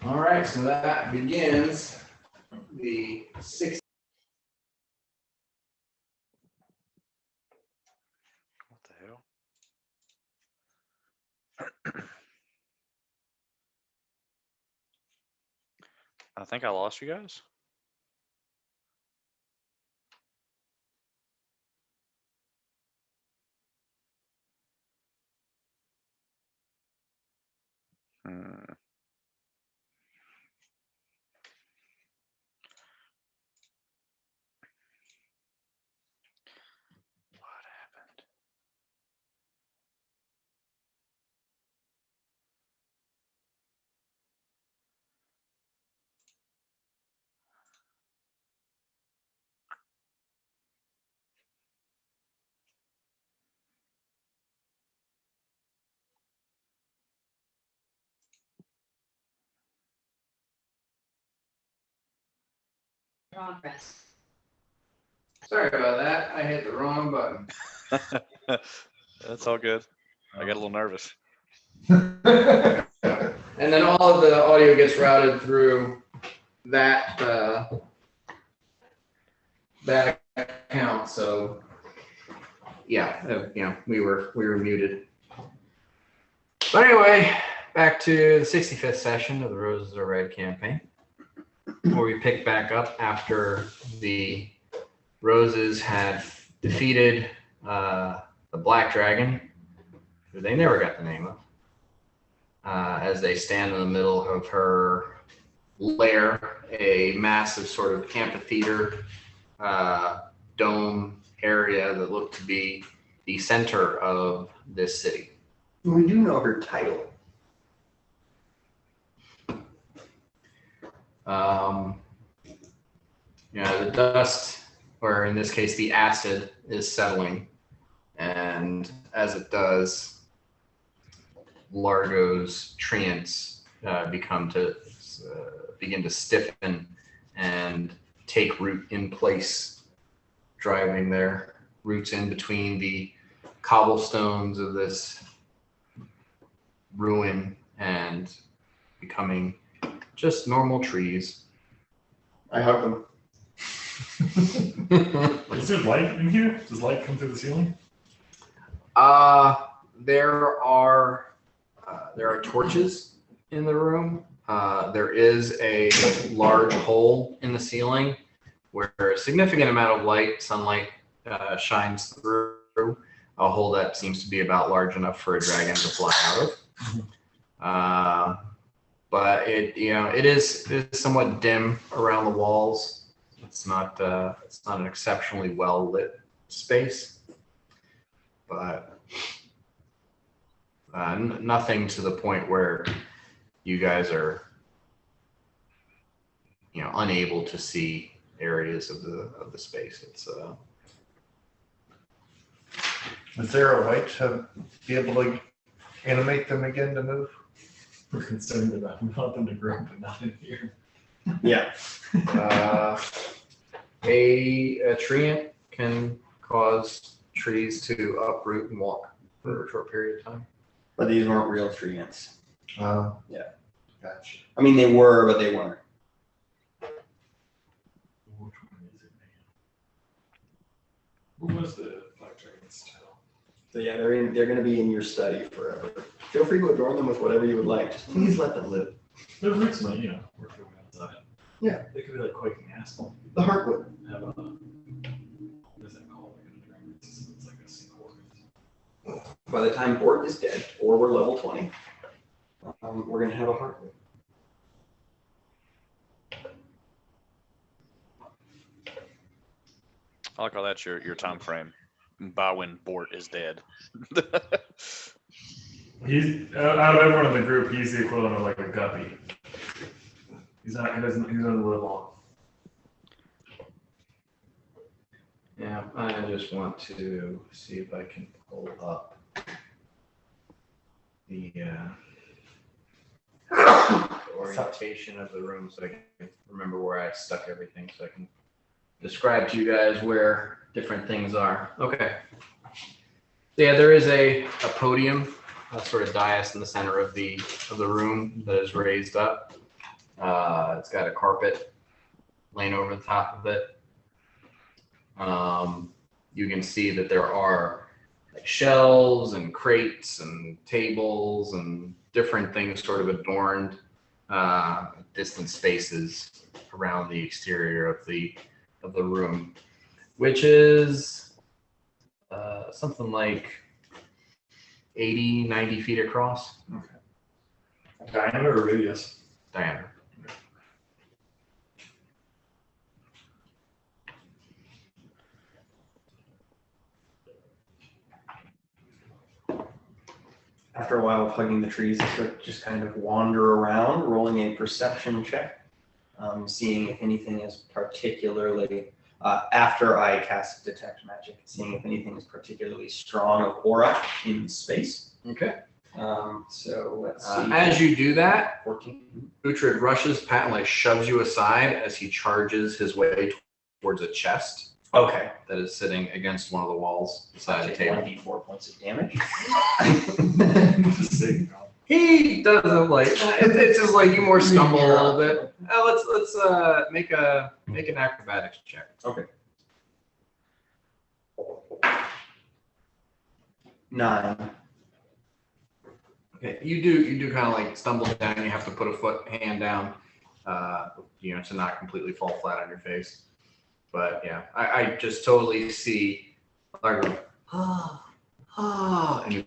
All right, so that begins the 60. What the hell? I think I lost you guys. What happened? Progress. Sorry about that. I hit the wrong button. That's all good. I got a little nervous. And then all of the audio gets routed through that that account. So yeah, we were muted. But anyway, back to the 65th session of the Roses Are Red campaign, where we pick back up after the Roses had defeated the Black Dragon, who they never got the name of, as they stand in the middle of her lair, a massive sort of amphitheater dome area that looked to be the center of this city. We do know her title. The dust, or in this case, the acid, is settling. And as it does, Largo's treants begin to stiffen and take root in place, driving their roots in between the cobblestones of this ruin and becoming just normal trees. I hug them. Is there light in here? Does light come through the ceiling? There are torches in the room. There is a large hole in the ceiling where a significant amount of sunlight shines through. A hole that seems to be about large enough for a dragon to fly out of. But it is somewhat dim around the walls. It's not an exceptionally well lit space, but nothing to the point where you guys are unable to see areas of the space. It's Is there a way to be able to animate them again to move? We're concerned about we want them to grow, but not in here. Yeah. a treant can cause trees to uproot and walk for a short period of time. But these weren't real treants. Yeah. Gotcha. I mean, they were, but they weren't. Which one is it, man? What was the Black Dragon's title? So yeah, they're going to be in your study forever. Feel free to adorn them with whatever you would like. Just please let them live. Their roots might, work their way outside. Yeah. They could be like quaking asphalt. The heartwood. Have a, what is that called? Like a dragon root system. It's like a single organ. By the time Bort is dead, or we're level 20, we're going to have a heartwood. I like how that's your time frame. By when Bort is dead. He's out of everyone in the group. He's the equivalent of like a guppy. He doesn't live long. Yeah, I just want to see if I can pull up the orientation of the room so I can remember where I stuck everything, so I can describe to you guys where different things are. Okay. Yeah, there is a podium, a sort of dais in the center of the room that is raised up. It's got a carpet laying over the top of it. You can see that there are like shelves and crates and tables and different things sort of adorned distant spaces around the exterior of the room, which is something like 80, 90 feet across. Diameter or radius? Diameter. After a while of hugging the trees, I start to just kind of wander around, rolling a perception check, seeing if anything is particularly, after I cast Detect Magic, seeing if anything is particularly strong of aura in space. Okay. So let's see. As you do that, 14. Uhtred rushes Pat and like shoves you aside as he charges his way towards a chest Okay. that is sitting against one of the walls beside the table. 1d4 points of damage. He doesn't like it's just like you more stumble a little bit. Let's make an acrobatics check. Okay. 9. Okay, you do kind of like stumble down. You have to put a hand down, to not completely fall flat on your face. But yeah, I just totally see like and you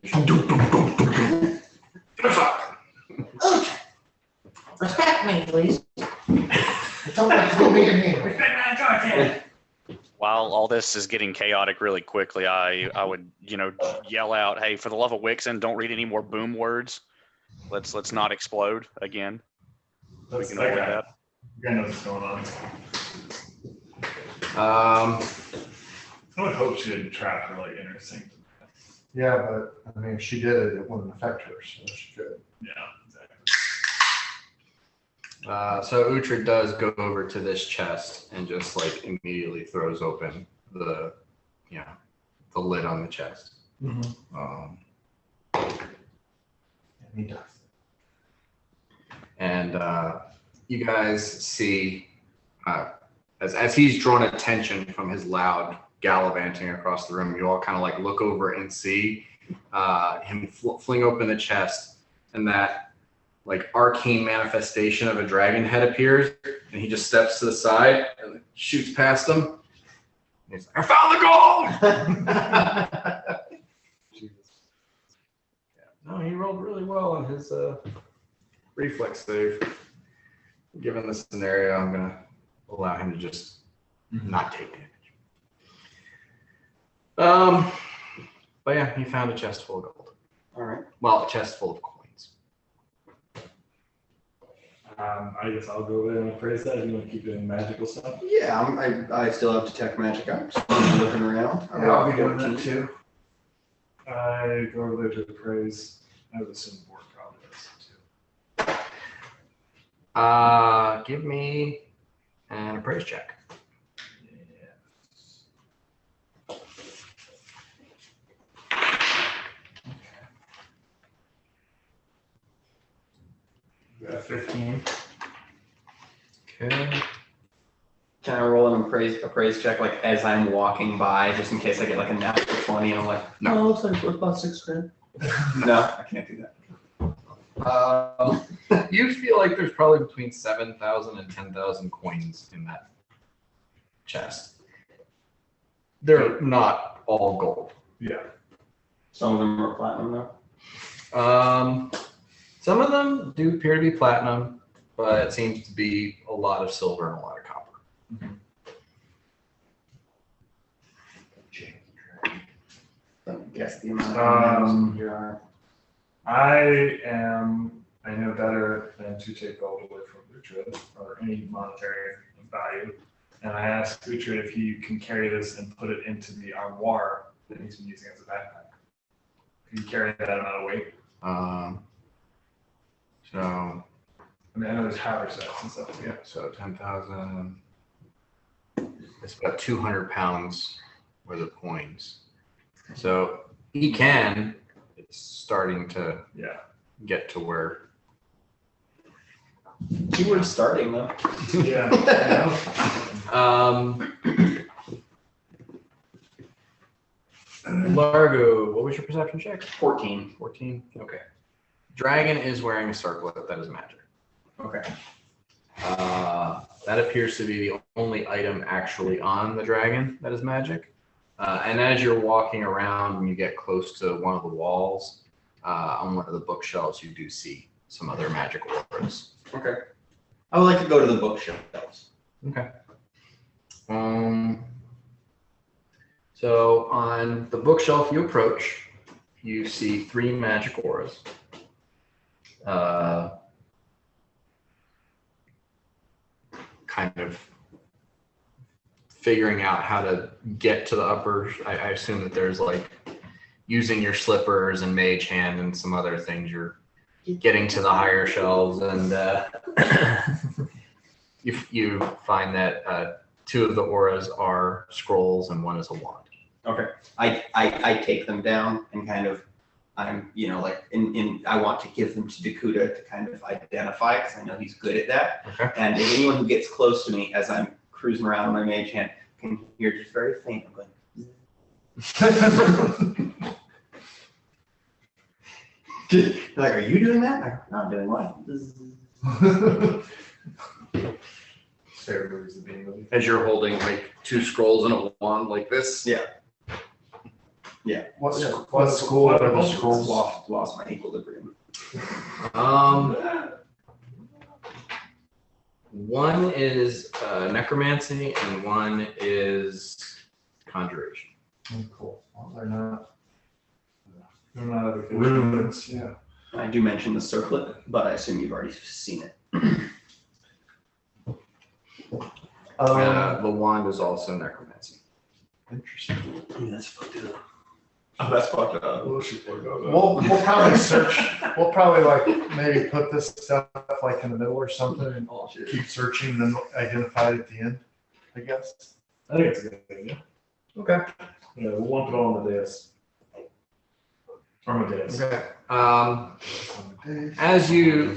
Respect me, please. Don't let go be me. While all this is getting chaotic really quickly, I would, yell out, "Hey, for the love of Wixen, don't read any more boom words. Let's not explode again." We can avoid that. You know what's going on. Um, I would hope she didn't trap her like inner sanctum. Yeah, but I mean, if she did it, it wouldn't affect her, so she could. Yeah, exactly. So Uhtred does go over to this chest and just like immediately throws open the lid on the chest. Mm-hmm. And he does. And you guys see as he's drawn attention from his loud gallivanting across the room, you all kind of like look over and see him fling open the chest, and that like arcane manifestation of a dragon head appears, and he just steps to the side and shoots past him. And he's like, "I found the gold!" Jesus. Yeah. No, he rolled really well on his reflex save. Given the scenario, I'm gonna allow him to just not take damage. But yeah, he found a chest full of gold. All right. Well, a chest full of coins. I guess I'll go there and appraise that. You want to keep doing magical stuff? Yeah, I still have Detect Magic up. So I'm looking around. Yeah, I'll be doing that too. I go over there to appraise. I would assume board probably does too. Give me an appraise check. Yeah. 15. Okay. Can I roll an appraise check like as I'm walking by, just in case I get like a natural 20 and I'm like, No. Oh, looks like it's worth about $6,000. no, I can't do that. You feel like there's probably between 7,000 and 10,000 coins in that chest. They're not all gold. Yeah. Some of them are platinum though. Some of them do appear to be platinum, but it seems to be a lot of silver and a lot of copper. Guess the amount of you are. I know better than to take gold away from Uhtred or any monetary value. And I asked Uhtred if he can carry this and put it into the armoire that he's been using as a backpack. Can you carry that amount of weight? So I mean, I know there's haversacks and stuff. yeah, so 10,000. It's about 200 pounds worth of coins. So he can. It's starting to Yeah. get to where Keyword starting though. Yeah. Largo, what was your perception check? 14. 14. Okay. Dragon is wearing a circlet that is magic. Okay. That appears to be the only item actually on the dragon that is magic. And as you're walking around, when you get close to one of the walls, on one of the bookshelves, you do see some other magic auras. Okay. I would like to go to the bookshelves. Okay. So on the bookshelf you approach, you see 3 magic auras. Kind of figuring out how to get to the upper. I assume that there's like using your slippers and mage hand and some other things. You're getting to the higher shelves, and you find that 2 of the auras are scrolls and 1 is a wand. Okay. I take them down and kind of, I'm, like I want to give them to Dakuta to kind of identify because I know he's good at that. Okay. And if anyone who gets close to me as I'm cruising around on my mage hand can hear just very faint, I'm going, they're like, are you doing that? I'm not doing what? Favorite movies of being movie. As you're holding like 2 scrolls and a wand like this. Yeah. What What school what are the schools? schools? Lost my equilibrium. One is necromancy and 1 is conjuration. Cool. Well, they're not Education. runes, yeah. I do mention the circlet, but I assume you've already seen it. The wand is also necromancy. Interesting. That's fucked up. Oh, that's fucked up. We'll go to- We'll probably search, we'll probably like maybe put this stuff like in the middle or something and keep searching and then identify it at the end, I guess. I think it's a good idea. Okay. Yeah, we won't go on the dais. On the dais. Okay. As you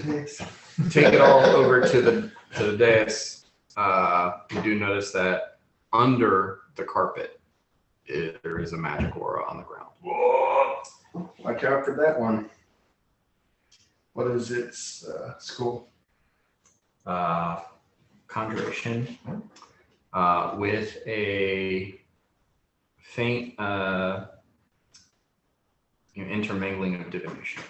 take it all over to the dais, you do notice that under the carpet there is a magic aura on the ground. Whoa. Watch out for that one. What is its school? Conjuration with a faint intermingling of divination.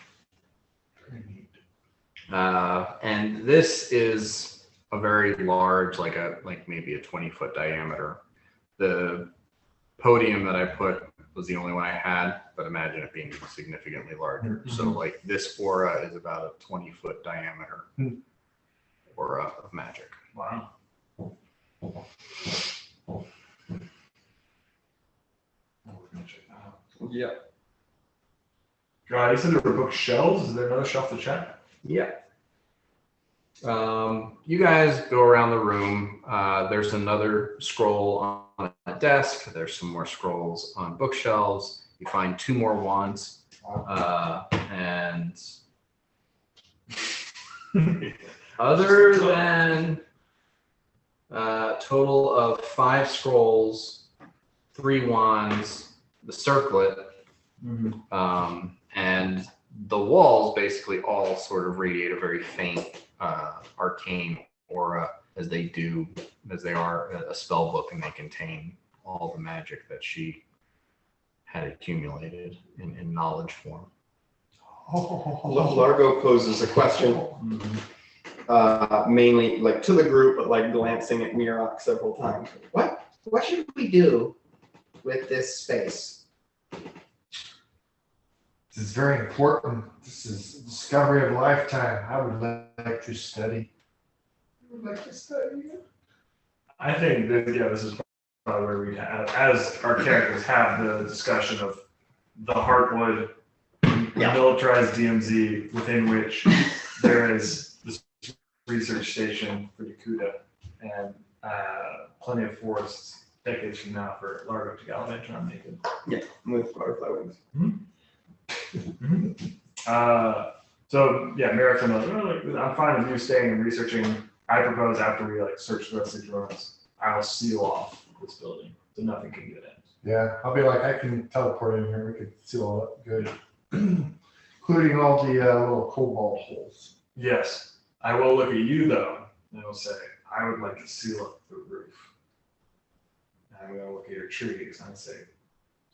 And this is a very large, like maybe a 20-foot diameter. The podium that I put was the only one I had, but imagine it being significantly larger. Mm-hmm. So like this aura is about a 20-foot diameter aura of magic. Wow. Yeah. God, you said there were bookshelves. Is there another shelf to check? Yeah. You guys go around the room. There's another scroll on a desk. There's some more scrolls on bookshelves. You find 2 more wands. And other than total of 5 scrolls, 3 wands, the circlet, and the walls basically all sort of radiate a very faint arcane aura as they are a spell book, and they contain all the magic that she had accumulated in knowledge form. Largo poses a question, mainly like to the group, but like glancing at Mirok several times. What should we do with this space? This is very important. This is a discovery of a lifetime. I would like to study. I think that, this is probably where we have, as our characters have the discussion of the Heartwood militarized DMZ within which there is this research station for Dakuta and plenty of forests decades from now for Largo to gallivant around naked. Yeah, with butterfly wings. So yeah, Marathon, I'm fine with you staying and researching. I propose after we like search the rest of these rooms, I'll seal off this building so nothing can get in. Yeah, I'll be like, I can teleport in here. We could seal it up good, including all the little cobalt holes. Yes, I will look at you though, and I will say, I would like to seal up the roof. And I'm gonna look at your trees and I say,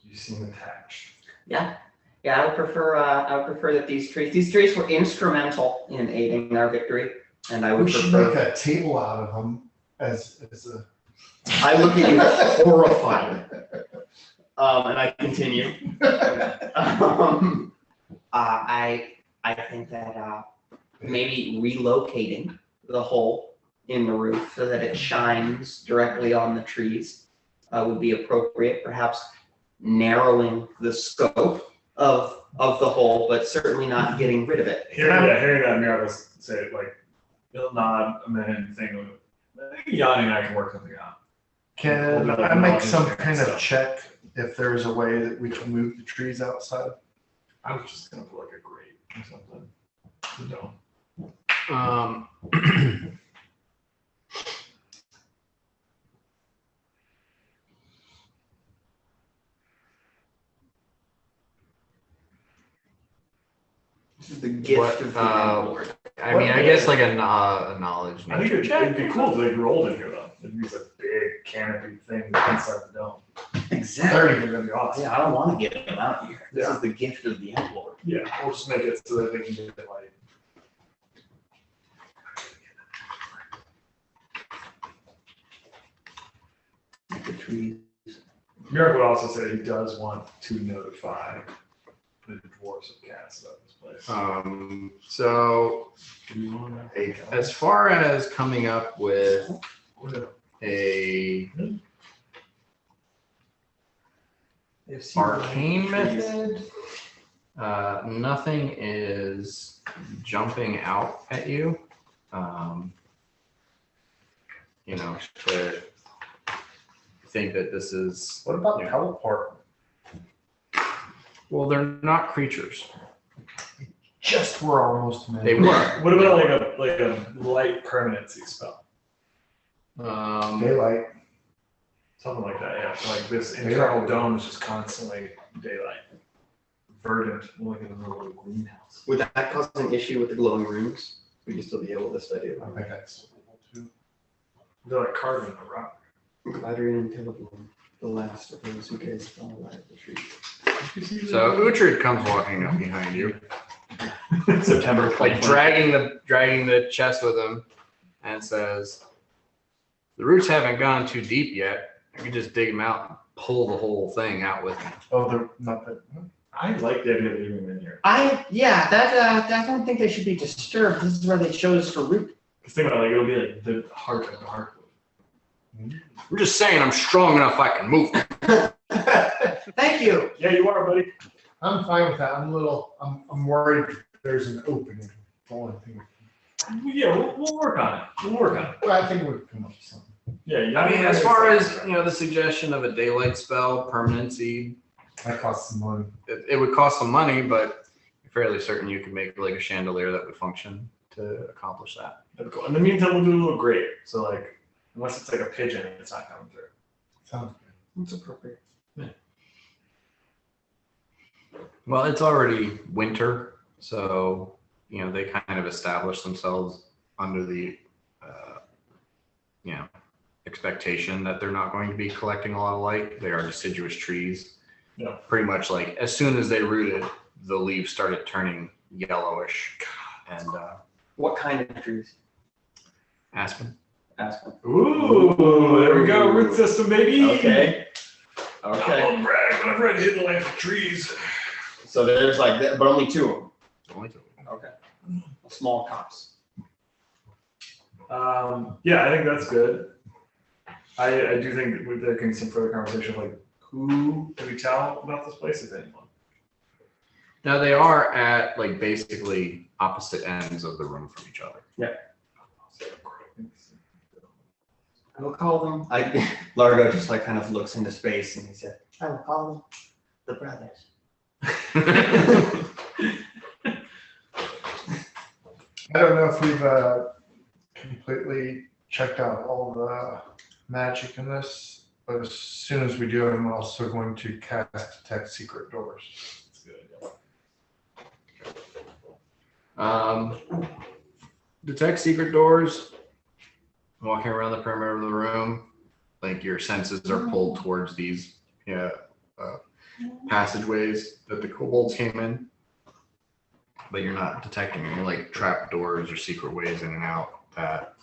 you seem attached. Yeah, I would prefer that these trees were instrumental in aiding our victory, and I would We should prefer. make a table out of them as a. I look at you horrified. And I continue. I think that maybe relocating the hole in the roof so that it shines directly on the trees would be appropriate. Perhaps narrowing the scope of the hole, but certainly not getting rid of it. Hearing that, Mira will say like, he'll nod and then think, I think Yanni and I can work something out. Can I make some kind of check if there's a way that we can move the trees outside? I was just gonna put like a grate or something. No. This is the gift What, of the landlord. I mean, I guess like a knowledge. I think it'd be cool if they rolled in here though. It'd be a big canopy thing inside the dome. Exactly. They're gonna be awesome. Yeah, I don't want to get them out here. This Yeah. is the gift of the landlord. Yeah, we'll just make it so that they can get it like. The trees. Merrick would also say he does want to notify the dwarves of cats about this place. So Do you want as far as coming up with a arcane method, nothing is jumping out at you. You know, to think that this is, What about Yeah. teleport? well, they're not creatures. Just were almost They men. were. What about like a light permanency spell? Daylight. Something like that, yeah. So like this internal dome is just constantly daylight. Verdant, like in the middle of a greenhouse. Would that cause an issue with the glowing rooms? Would you still be able to study it? I think that's too. They're like carving a rock. Adrian and Teleblum, the last of those who cares for the light of the trees. So Uhtred comes walking up behind you, September like dragging the chest with him, and says, "The roots haven't gone too deep yet. I can just dig them out and pull the whole thing out with me." Oh, they're not that. I like the idea of leaving them in here. I don't think they should be disturbed. This is where they chose for root. Because think about it, like it'll be like the heart of the heartwood. I'm just saying I'm strong enough I can move. Thank you. Yeah, you are, buddy. I'm fine with that. I'm worried there's an opening. That's the only thing. Yeah, we'll work on it. We'll work on it. Well, I think we can come up with something. Yeah, I mean, as far as the suggestion of a daylight spell, permanency, That costs some money. it would cost some money, but you're fairly certain you could make like a chandelier that would function to accomplish that. that'd be cool. In the meantime, we'll do a little grate. So like, unless it's like a pigeon, it's not coming through. Sounds That's appropriate. Well, it's already winter, so they kind of established themselves under the expectation that they're not going to be collecting a lot of light. They are deciduous trees. Yeah. Pretty much like as soon as they rooted, the leaves started turning yellowish, and What kind of trees? aspen. Aspen. Ooh, there we go. Root system, baby. Okay. I Okay. won't brag, but I've read Hidden Lands of Trees. So there's like that, but only two of them. Only two. Okay. Small cups. Yeah, I think that's good. I do think that there can be some further conversation of like who do we tell about this place, if anyone? Now they are at like basically opposite ends of the room from each other. I will call them. Largo just like kind of looks into space and he said, I will call them the brothers. I don't know if we've completely checked out all the magic in this, but as soon as we do, I'm also going to cast Detect Secret Doors. That's good. Detect secret doors. Walking around the perimeter of the room, like your senses are pulled towards these passageways that the kobolds came in, but you're not detecting any like trap doors or secret ways in and out that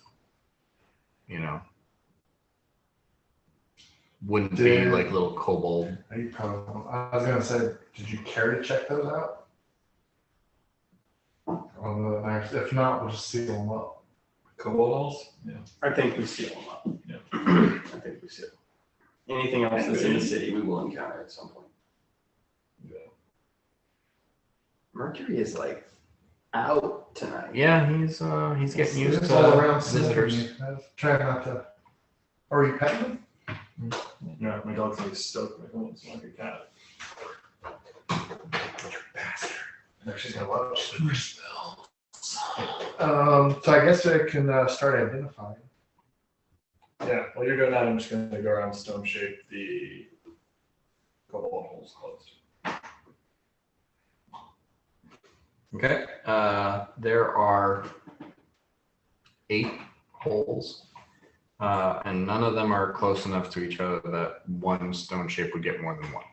wouldn't be like little kobold. You probably won't. I was gonna say, did you care to check those out? If not, we'll just seal them up. Kobolds? Yeah. I think we seal them up. Yeah. I think we seal. Anything else that's in the city, we will encounter at some point. Yeah. Mercury is like out tonight. Yeah, he's getting used It's to all around visitors. Try not to. Are you petting them? Yeah, my dog's like stoked with me. It's like a cat. No, she's gonna love it. So I guess I can start identifying. Yeah, while you're doing that, I'm just going to go around stone shape the kobold holes closed. Okay. There are 8 holes, and none of them are close enough to each other that one stone shape would get more than one.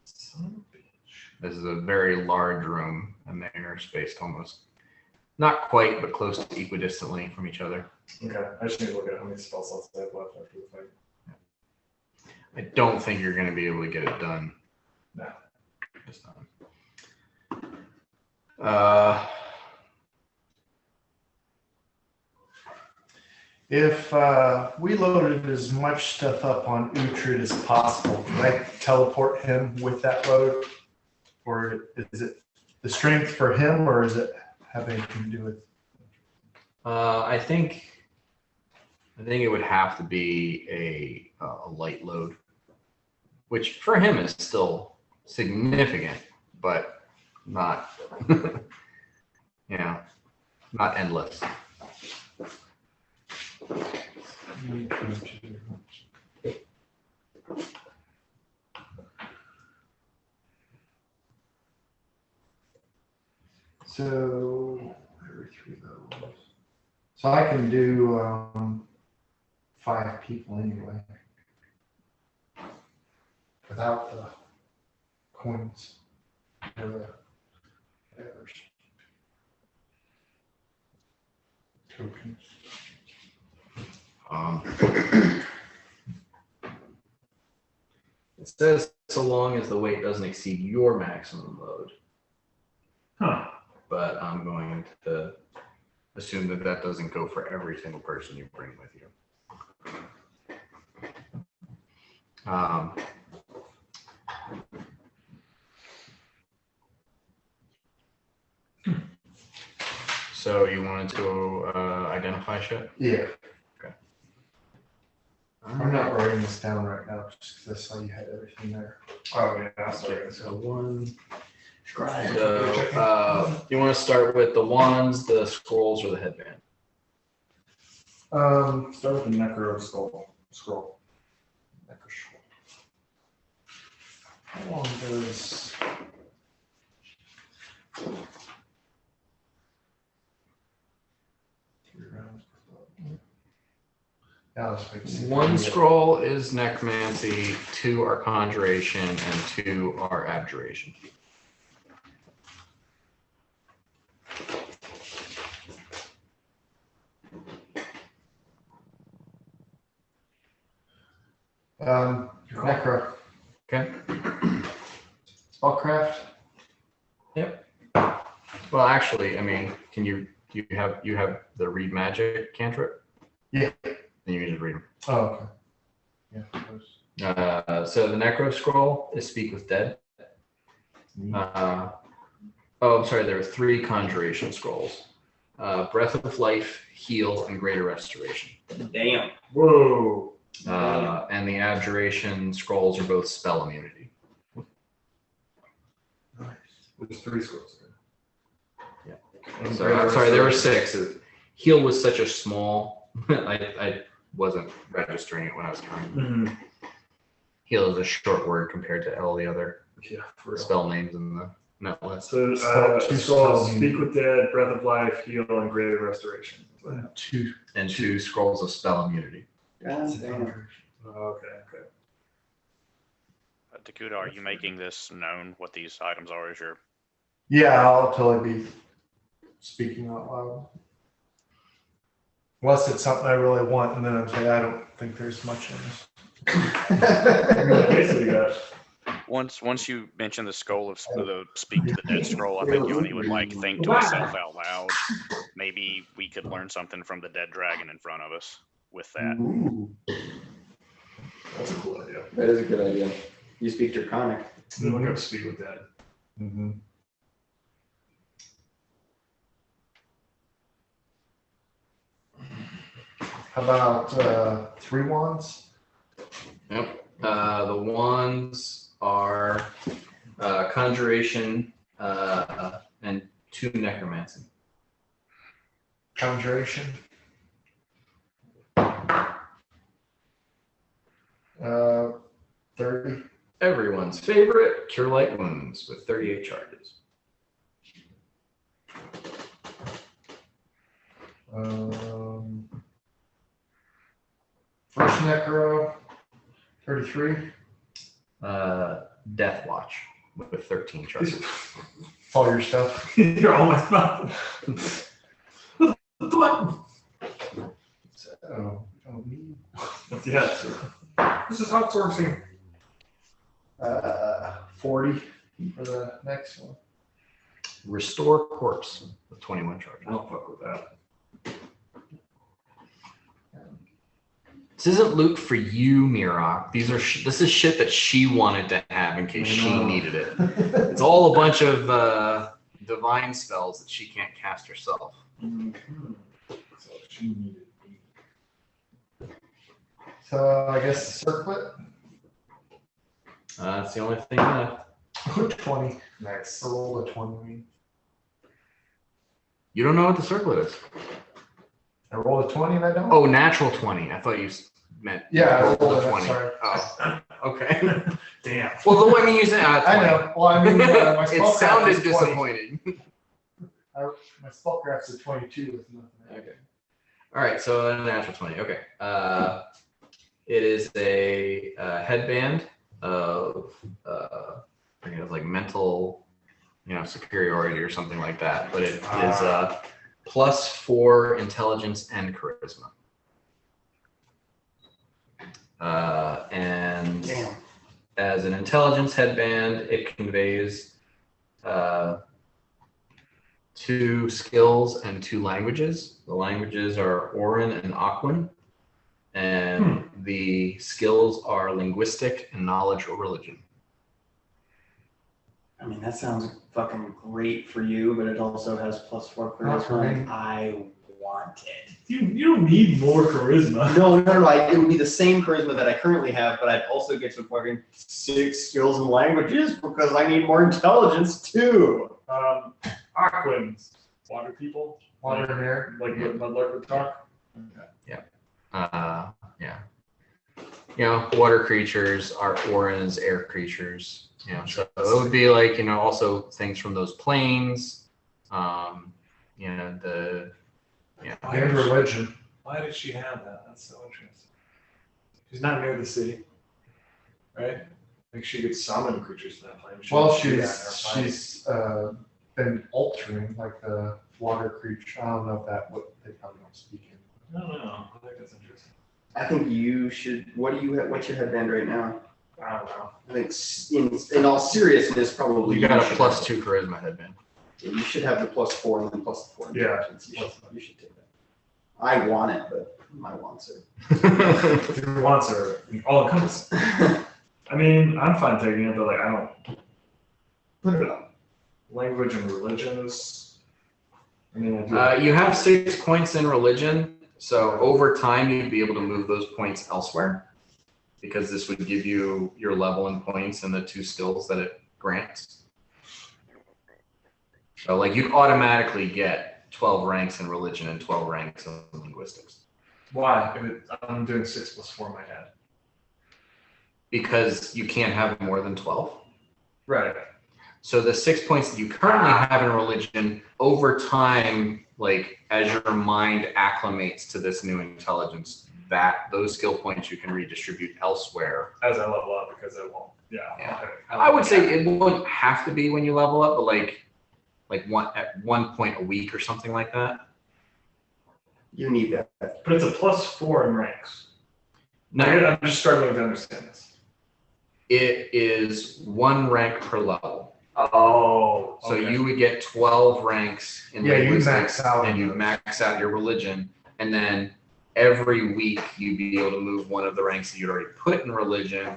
Son of a bitch. This is a very large room, and they are spaced almost, not quite, but close to equidistantly from each other. Okay, I just need to look at how many spell slots I have left after the fight. I don't think you're going to be able to get it done. No. This time. If we loaded as much stuff up on Uhtred as possible, could I teleport him with that load? Or is it the strength for him, or is it have anything to do with? I think it would have to be a light load, which for him is still significant, but not not endless. So every 3 levels. So I can do 5 people anyway, without the coins or the tokens. It says so long as the weight doesn't exceed your maximum load. Huh. But I'm going to assume that that doesn't go for every single person you bring with you. So you wanted to identify shit? Yeah. Okay. I'm not writing this down right now just because I saw you had everything there. Oh, yeah, sorry. Okay, so 1. Scribe. So you want to start with the wands, the scrolls, or the headband? Start with the necro scroll. Necro scroll. How long does? Yeah, let's make it 1 scroll is necromancy, 2 are conjuration, and 2 are abjuration. Necro. Okay. Spellcraft. Yep. Well, actually, I mean, do you have the read magic cantrip? Yeah. Then you can just read them. Oh, okay. Yeah. So the necro scroll is speak with dead. I'm sorry. There are 3 conjuration scrolls: breath of life, heal, and greater restoration. Damn. Whoa. And the abjuration scrolls are both spell immunity. Nice. There's 3 scrolls there. And Sorry, there were 6. Heal was such a small. I wasn't registering it when I was counting. Mhm. Heal is a short word compared to all the other Yeah, for real. spell names in the net list. So, Two scrolls, spells. speak with dead, breath of life, heal, and greater restoration. Two. And 2 scrolls of spell immunity. God damn. Okay. Dakuda, are you making this known what these items are as your Yeah, I'll totally be speaking out loud. Unless it's something I really want, and then I'm saying I don't think there's much in this. Basically, got once you mention the scroll of the speak to the dead scroll, I think Yoni would like think to himself out loud. Maybe we could learn something from the dead dragon in front of us with that. Ooh, that's a cool idea. that is a good idea. You speak Draconic. Then we're gonna speak with that. Mm-hmm. How about 3 wands? Yep. The wands are conjuration and 2 necromancy. Conjuration. 30. Everyone's favorite, Cure Light Wounds with 38 charges. First Necro, 33. Death Watch with 13 charges. It's all your stuff. You're almost not. So, don't need. Yes. This is outsourcing. 40 for the next one. Restore Corpse with 21 charges. I don't fuck with that. This isn't loot for you, Mirok. This is shit that she wanted to have in case she needed it. It's all a bunch of divine spells that she can't cast herself. So she needed me. So I guess circlet. That's the only thing left. 20. Nice. I rolled a 20. You don't know what the circlet is. I rolled a 20 and I don't. Oh, natural 20. I thought you meant Yeah, I rolled rolled a it, 20. sorry. Oh, okay. Damn. Well, the way you said I know. Well, I mean, my it spellcraft sounded is 20. disappointing. My spellcraft's a 22 with nothing. Okay. All right, so a natural 20. Okay. It is a headband of I think it was like mental, superiority or something like that. But it is +4 intelligence and charisma. And Damn. as an intelligence headband, it conveys 2 skills and 2 languages. The languages are Orin and Aquan, and the skills are linguistic and knowledge or religion. I mean, that sounds fucking great for you, but it also has +4 Not for charisma. me. I want it. You don't need more charisma. No, it would be the same charisma that I currently have, but I'd also get some fucking 6 skills and languages because I need more intelligence too. Aquans, water people, Water and air. like what Mudlark would talk. Yeah. Water creatures are Orin's air creatures. So it would be like, also things from those planes. And religion. Why did she have that? That's so interesting. She's not near the city, right? Like she could summon creatures to that plane. She Well, didn't do that in her fight. she's been altering like the water creature. I don't know if that what they probably don't speak in. I don't know. I think that's interesting. I think you should. What's your headband right now? I don't know. I think in all seriousness, probably You got a should +2 charisma headband. You should have the +4 and then +4 Yeah. intelligence. You should take that. I want it, but my wants are. Your wants are all encompassing. I mean, I'm fine taking it, but like I don't. Put it on. Language and religion is. I mean, I do. You have 6 points in religion, so over time you'd be able to move those points elsewhere, because this would give you your level in points and the 2 skills that it grants. So like you automatically get 12 ranks in religion and 12 ranks in linguistics. Why? I'm doing 6 + 4 in my head. Because you can't have more than 12. Right. So the 6 points that you currently have in religion, over time, like as your mind acclimates to this new intelligence, that those skill points you can redistribute elsewhere. As I level up, because I won't. Yeah. Yeah. Okay. I would say it wouldn't have to be when you level up, but like at 1 point a week or something like that. You need that. But it's a +4 in ranks. No, I'm just struggling to understand this. it is 1 rank per level. Oh. So okay. you would get 12 ranks in Yeah, you linguistics, max out. and you max out your religion, and then every week you'd be able to move one of the ranks that you'd already put in religion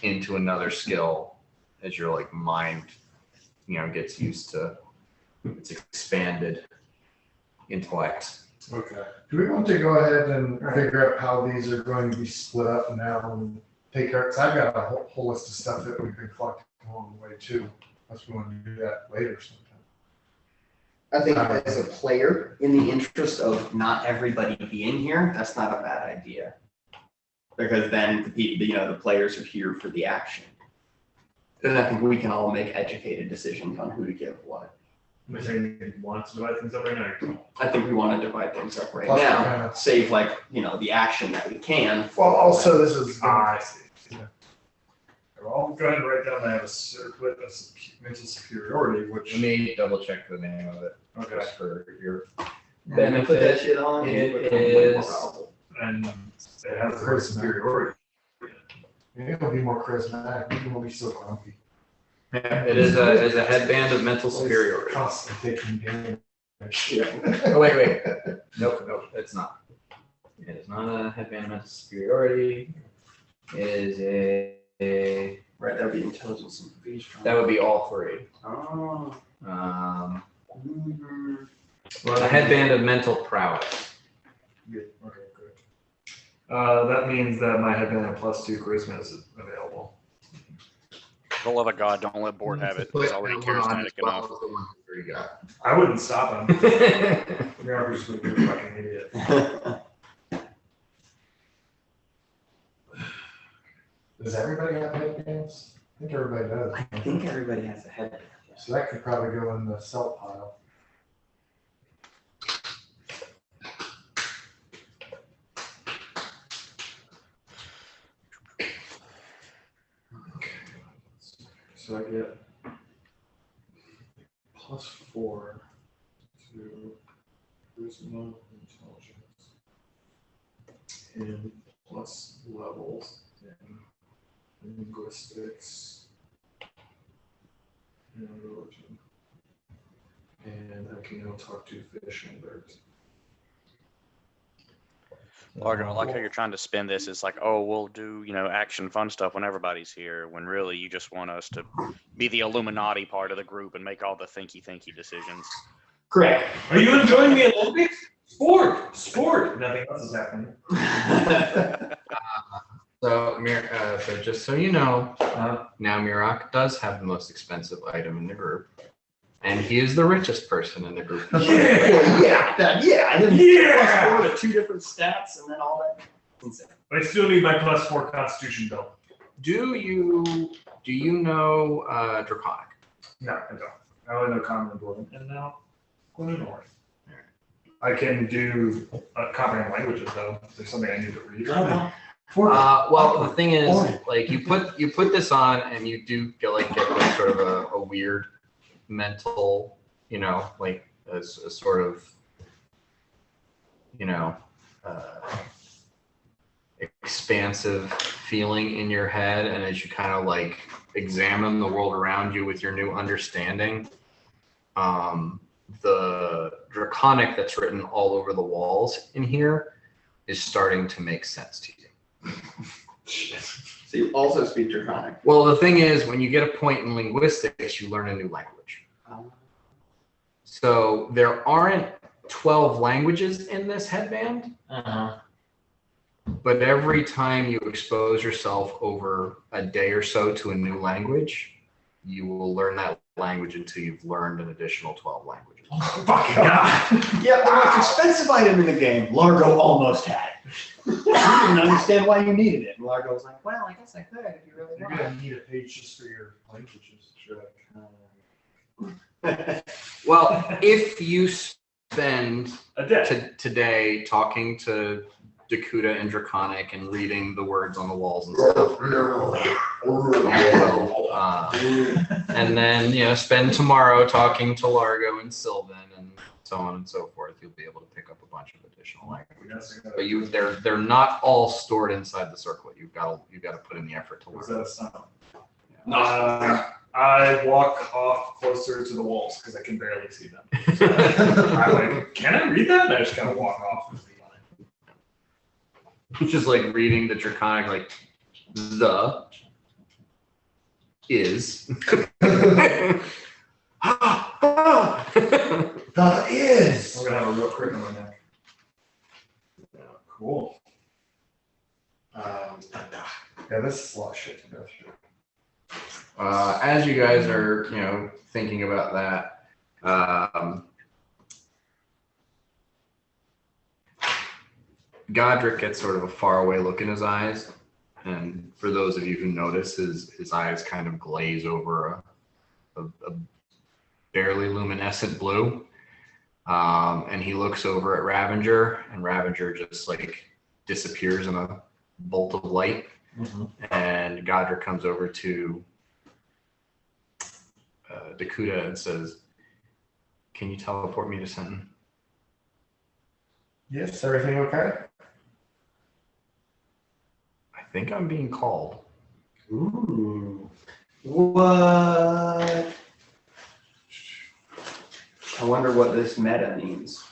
into another skill as your like mind, gets used to its expanded intellect. Okay. Do we want to go ahead and figure out how these are going to be split up now and take care? Because I've got a whole list of stuff that we've been collecting along the way too. Unless we want to do that later sometime. I think as a player, in the interest of not everybody being here, that's not a bad idea. Because then the players are here for the action. And I think we can all make educated decisions on who to give what. Am I saying you want to divide things up right now? I think we want to divide things up right Plus, now, we're gonna- save the action that we can. Well, also this is. I see. Yeah. I'll go ahead and write down I have a circlet of mental superiority, which. Let me double check the name of it. Okay. Just for your Then I put that shit on. It and it becomes way more is- powerful. And it has the word superiority. You're gonna be more charismatic. You won't be so grumpy. Yeah, it is a headband of mental superiority. Constantly taking damage. Oh, wait. Nope, it's not. It is not a headband of mental superiority. It is a Right, that would be intelligence and evasion. that would be all 3. Oh. Mhm. A headband of mental prowess. Good. Okay, good. That means that my headband at +2 charisma is available. For the love of God, don't let Bort have it. He's already charismatic enough. I wouldn't stop him. You're just going to be a fucking idiot. Does everybody have headbands? I think everybody does. I think everybody has a headband. So that could probably go in the salt pile. So I get +4 to charisma intelligence and plus levels in linguistics and religion. And I can now talk to fish and birds. Largo, I like how you're trying to spin this. It's like, oh, we'll do, action fun stuff when everybody's here, when really you just want us to be the Illuminati part of the group and make all the thinky decisions. Correct. Are you enjoying the Olympics? Sport. Nothing else is happening. So just so you know, now Mirak does have the most expensive item in the group. And he is the richest person in the group. I didn't Yeah! +4 to 2 different stats and then all that. Insane. I still need my +4 Constitution bill. Do you know Draconic? No, I don't. I only know Common and Dwarven, and now Glennorth. I can do comprehend languages though. If there's something I need to read. Well, the thing is, like you put this on, and you do get like sort of a weird mental, like a sort of, expansive feeling in your head, and as you kind of like examine the world around you with your new understanding, the Draconic that's written all over the walls in here is starting to make sense to you. So you also speak Draconic. Well, the thing is, when you get a point in linguistics, you learn a new language. So there aren't 12 languages in this headband, but every time you expose yourself over a day or so to a new language, you will learn that language until you've learned an additional 12 languages. Oh, fucking God. Yeah, the most expensive item in the game, Largo almost had. You didn't understand why you needed it. And Largo was like, well, I guess I could if you really You're want. gonna need a page just for your languages. Well, if you spend A day. today talking to Dakuta and Draconic and reading the words on the walls and stuff, and then spend tomorrow talking to Largo and Sylvan and so on and so forth, you'll be able to pick up a bunch of additional languages. But they're not all stored inside the circlet. You've got to put in the effort to Was learn. that a sound? I walk off closer to the walls because I can barely see them. So I'm like, can I read that? And I just kind of walk off. It's just like reading the Draconic, like the is. The is. I'm gonna have a real crit on my neck. Cool. Yeah, this is a lot of shit to go through. As you guys are, thinking about that, Godric gets sort of a faraway look in his eyes, and for those of you who notice, his eyes kind of glaze over a barely luminescent blue, and he looks over at Ravager, and Ravager just like disappears in a bolt of light, and Godric comes over to Dakuta and says, "Can you teleport me to Senton?" Yes, everything okay? I think I'm being called. Ooh. What? I wonder what this meta means.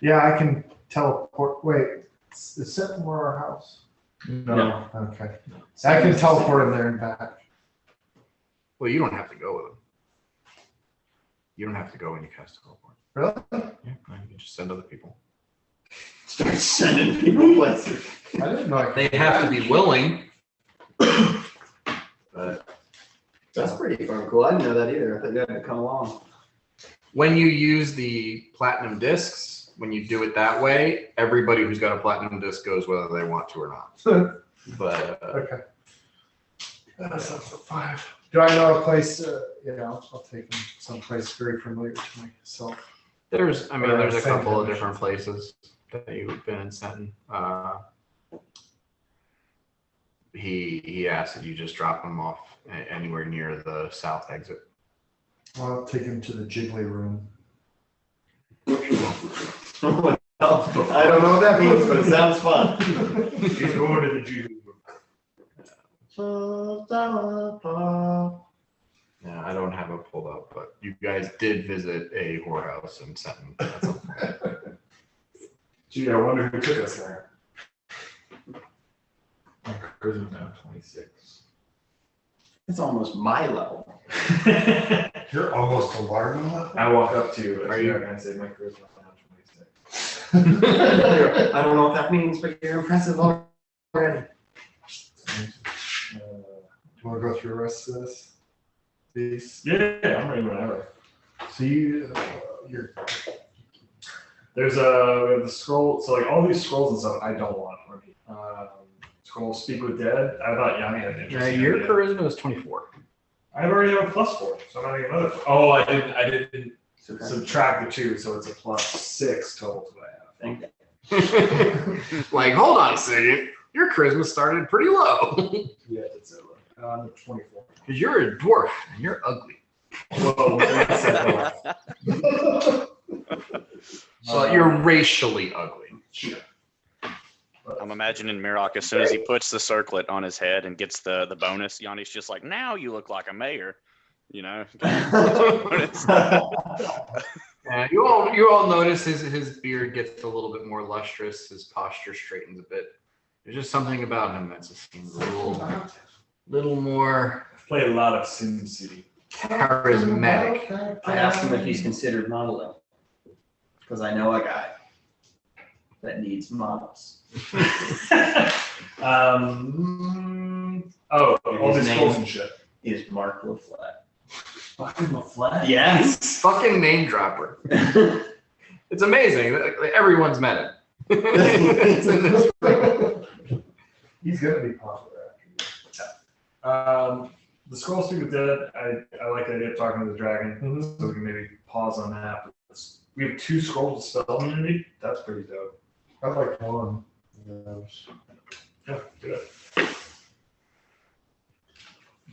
Yeah, I can teleport. Wait, is Sentinel our house? No. Okay. I can teleport him there and back. Well, you don't have to go with him. You don't have to go when you cast teleport. Really? Yeah, you can just send other people. Start sending people places. I didn't know. They have to be willing. But That's pretty fucking cool. I didn't know that either. I thought you had to come along. when you use the platinum discs, when you do it that way, everybody who's got a platinum disc goes whether they want to or not. But Okay. That's up to 5. Do I know a place? I'll take him someplace very familiar to myself. there's a Or couple of Senton. different places that you've been in Senton. He asked that you just drop him off anywhere near the south exit. I'll take him to the jiggly room. I don't know what that means, but it sounds fun. He's going to the Jew. Yeah, I don't have it pulled up, but you guys did visit a whorehouse in Senton. That's a- Gee, I wonder who took us there. My charisma's now 26. It's almost my level. You're almost a Largo level? I walk up to you Are you- and I say my charisma's now 26. I don't know what that means, but you're impressive already. Do you want to go through the rest of this? These. Yeah, I'm ready whenever. So you're. There's we have the scroll. So like all these scrolls and stuff, I don't want for me. Scroll Speak with Dead. I thought Yanni had an Yeah, interesting your idea. charisma is 24. I already have a +4, so I'm adding another. Oh, I didn't subtract the 2, so it's a +6 total to what I have. Thank you. Like, hold on a second. Your charisma started pretty low. Yeah, that's it. I'm 24. Because you're a dwarf and you're ugly. Whoa, that's it. So you're racially ugly. I'm imagining Mirok as soon as he puts the circlet on his head and gets the bonus, Yanni's just like, now you look like a mayor. Yeah, you all notice his beard gets a little bit more lustrous. His posture straightens a bit. There's just something about him that just seems a little more I've played a lot of Sim City. charismatic. I asked him if he's considered modeling. Because I know a guy. that needs models? All His these scrolls name and shit. is Mark LaFlette. Fucking the flag. Yes. Fucking name dropper. It's amazing. Like, everyone's met him. It's in this room. He's gonna be popular The scroll speak of dead. I like the idea of talking to the dragon, so we can maybe pause on that. We have 2 scrolls of spell immunity. That's pretty dope. I like one of those. Yeah, good.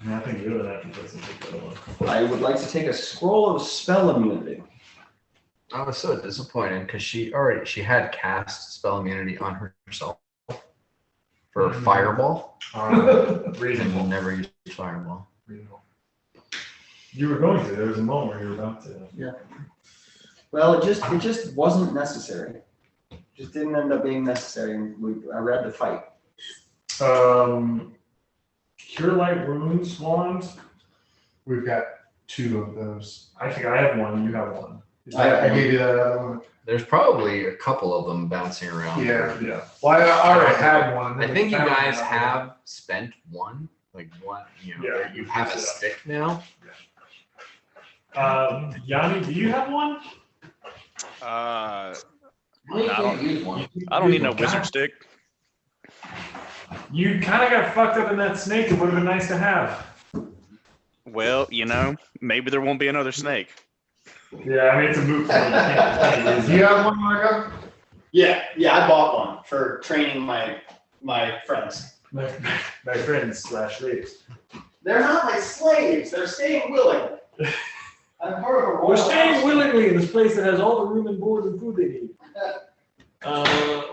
And I think the other that doesn't take the other one. I would like to take a scroll of spell immunity. I was so disappointed because she had cast spell immunity on herself for fireball. And Reasonable. never used fireball. Reasonable. You were going to. There was a moment where you were about to. Well, it just wasn't necessary. Just didn't end up being necessary. I read the fight. Cure Light Wounds wand. We've got 2 of those. I think I have one. You have one. I gave you that other one. There's probably a couple of them bouncing around. Yeah. Yeah. Well, I already had one. I think you guys have spent one. Like one, Yeah. you have a stick now. Yanni, do you have one? I You don't- can't use one. don't need no wizard stick. You kind of got fucked up in that snake. It would have been nice to have. Well, maybe there won't be another snake. Yeah, I mean it's a moot point. Do you have one, Margo? Yeah, I bought one for training my friends. My friends / slaves. They're not my slaves. They're staying willingly. I'm part of a royal We're staying house. willingly in this place that has all the room and board and food they need.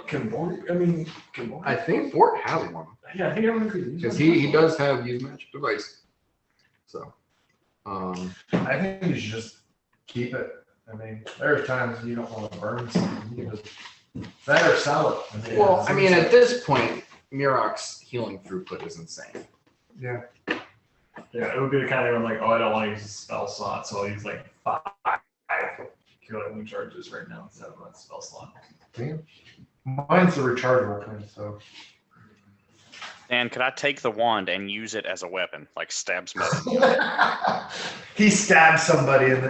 Can Bort? I think Fort has one Yeah, I think everyone could use because one. he does have use magic device. So, I think you should just keep it. I mean, there are times you don't want to burn something. You can just that or sell it. well, I mean, at this point, Mirok's healing throughput is insane. Yeah. Yeah, it would be the kind of one like, oh, I don't want to use a spell slot, so I'll use like 5 Cure Light Wound charges right now instead of a spell slot. Damn. Mine's the rechargeable kind, so. And could I take the wand and use it as a weapon, like stab somebody? He stabs somebody and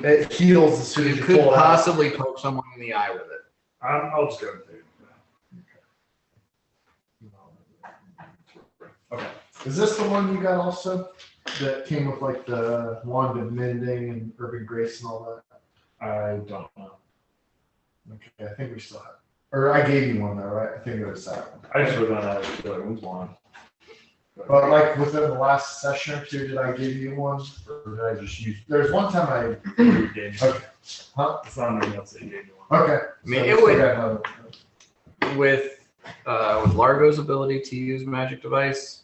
it heals as soon as You you could pull it out. possibly poke someone in the eye with it. I'll just go with it. Okay. Is this the one you got also? That came with like the wand of mending and urban grace and all that? I don't know. Okay, I think we still have. Or I gave you one though, right? I think it was that one. I just wrote down that Cure Light Wounds wand. But like within the last session or 2, did I give you one? Or did I just use? There's one time You gave me- Okay. Huh? It's not anything else that you gave me one. Okay. I mean, So it we would- got another one. With Largo's ability to use magic device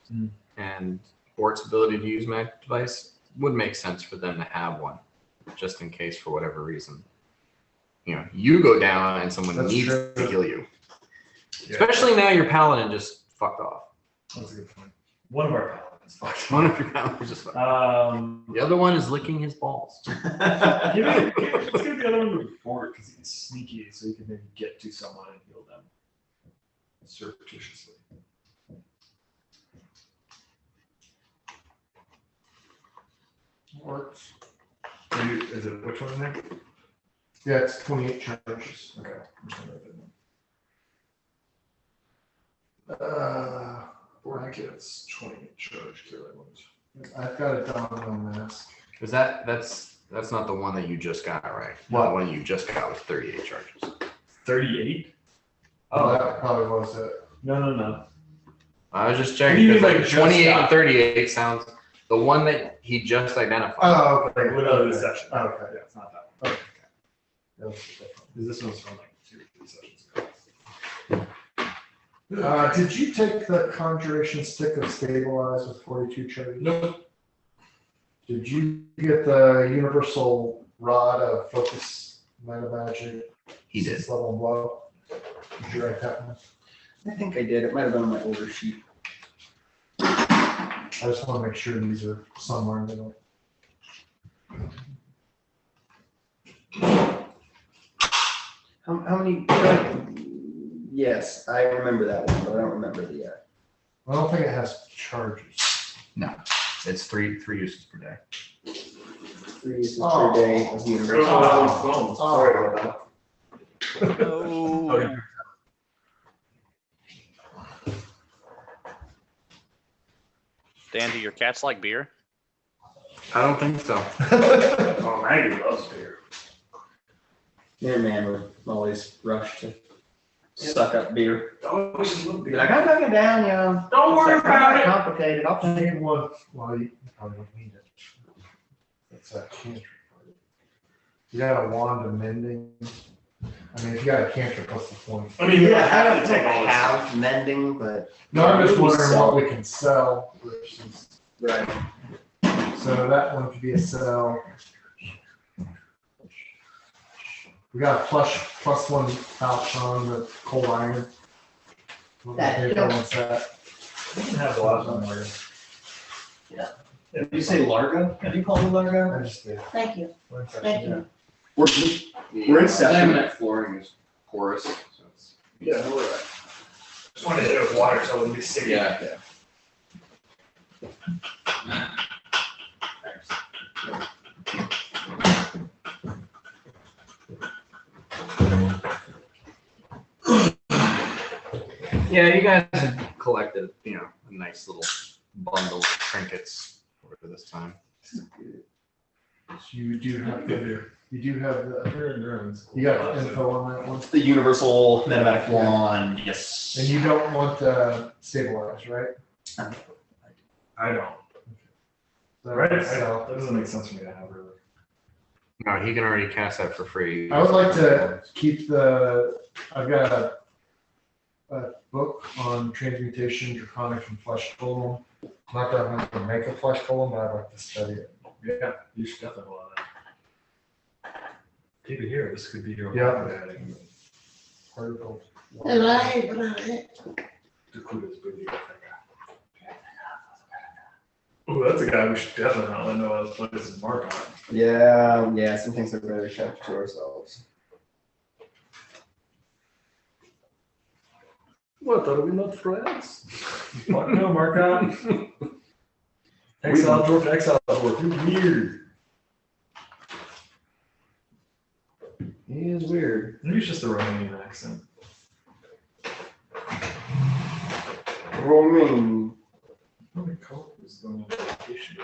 and Bort's ability to use magic device, would make sense for them to have one, just in case for whatever reason. You go down and someone That's needs true. to heal you. Yeah, Especially now your paladin just fucked off. that's a good point. One of our paladins fucked. One of your paladins just fucked off. The other one is licking his balls. Let's give the other one to Bort because he's sneaky, so he can maybe get to someone and heal them surreptitiously. Works. Is it which one in there? Yeah, it's 28 charges. Okay. I'm just gonna write that down. Blankets, 28 charge, Cure Light Wounds. I've got it down on mask. Is that's not the one that you just got, right? What? The one you just got was 38 charges. 38? Oh, that probably was it. No. I was just What checking do you mean, because like, like just 28 got? and 38 sounds the one that he just identified. Oh, okay. Without this session. Oh, okay. Yeah, it's not that one. Okay. That was different. This one's from like 2 or 3 sessions ago. Did you take the conjuration stick of stabilize with 42 charges? No. Did you get the universal rod of focus meta magic? He did. 6th level blow. Did you write that one? I think I did. It might have been on my older sheet. I just want to make sure these are somewhere in the middle. How many? Yes, I remember that one, but I don't remember the. I don't think it has charges. It's three uses per day. 3 uses per day of universal. Oh, sorry about that. Oh. Dan, do your cats like beer? I don't think so. Oh, Maggie loves beer. Me and man would always rush to suck up beer. Oh, she loves Be beer. like, I'm tucking down, you know. Don't worry It's not about it. complicated. I'll I take it. need one. Well, you probably don't need it. That's a cantrip. You got a wand of mending. I mean, if you got a cantrip, what's the point? I mean, you Yeah, don't I have don't to take all this. have mending, but. No, I'm just Maybe wondering sell. what we can sell versus. Right. So that one could be a sell. We got a plus one pouch on the cold iron. That- What's that? You can have the last one later. Did you say Largo? Have you called me Largo? I just did. Thank you. One second, Thank yeah. you. We're in session. Laminate flooring is porous. So it's, Yeah, no worry. Just wanted to hit it with water so it wouldn't be sticky. yeah. Yeah, you guys have collected, a nice little bundle of trinkets over this time. So you do have the, you got info on that one? The universal metabatic wand, yes. And you don't want the stabilized, right? I don't. So Right? so- That doesn't make sense for me to have really. No, he can already cast that for free. I would like to keep I've got a book on transmutation, draconic, and flesh golem. I'm not gonna have to make a flesh golem, but I'd like to study it. Yeah, you should definitely allow that. Keep it here. This could be your. Yeah. adding Particle. to Kuda's booty. Oh, that's a guy we should definitely not let know how to play this is mark on. Yeah, some things are better kept to ourselves. What, are we not friends? Fuck no, Marcon. Exile dwarf, exile dwarf, you're weird. He is weird. Maybe it's just the Romanian accent. Roaming. How many colors going on vacation?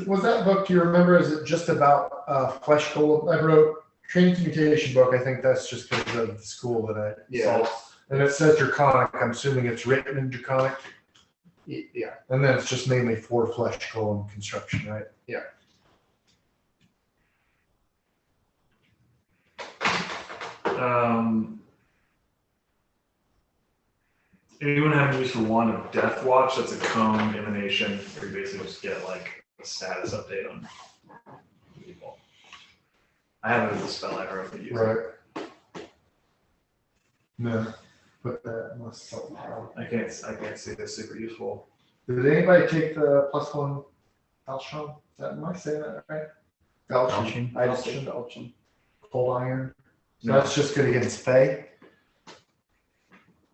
Was that book, do you remember, is it just about flesh golem? I wrote transmutation book, I think that's just because of the school that I saw. And it says draconic, I'm assuming it's written in draconic. Yeah. And then it's just mainly for flesh golem construction, right? Anyone have use for Wand of Death Watch? That's a cone emanation where you basically just get like a status update on people. I have it as a spell I heard use it. Right. No, but that must help. I can't see this super useful. Did anybody take the plus one Alshon? Am I saying that right? Falchion. I just Falchion. did Falchion. Cold iron. So No. that's just good against Fae.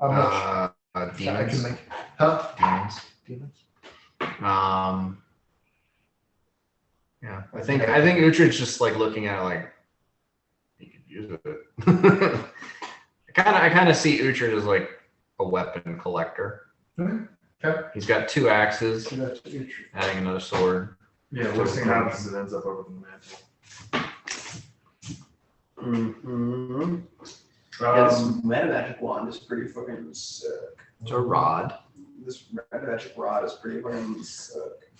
I'm not sure. I can Demons. make. Huh? Demons. Demons? Yeah, I think Uhtred's just like looking at it like he could use it. I kind of see Uhtred as like a weapon collector. Mhm. Okay. He's got 2 axes, So that's Uhtred. adding another sword. Yeah, worst thing happens is it ends up over the mantle. Mm-hmm. Yeah, this Um, meta magic wand is pretty fucking sick. It's a rod. This meta magic rod is pretty fucking sick.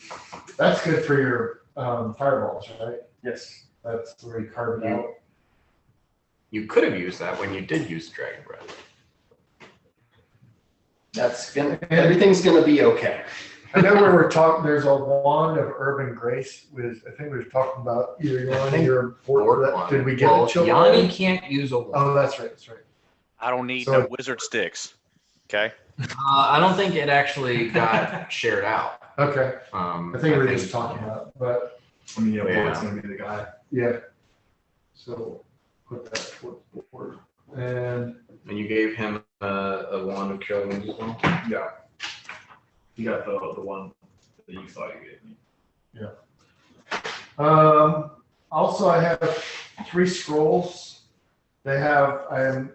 That's good for your fireballs, right? Yes. That's where you carve it out. You could have used that when you did use Dragon Breath. That's gonna. Everything's gonna be okay. I know we were talking, there's a wand of urban grace with, I think we were talking about either Yanni or Fort. Wand. Did we get Well, it? Children? Yanni can't use a wand. Oh, that's right, that's right. I don't need So- no wizard sticks. Okay. I don't think it actually got shared out. Okay, I think we were just talking about, but I mean, yeah, Yeah. Bort's gonna be the guy. yeah. So put that toward the board. And And you gave him a wand of cure wounds as well? Yeah. You got the one that you thought you gave me. also I have 3 scrolls. They have, I'm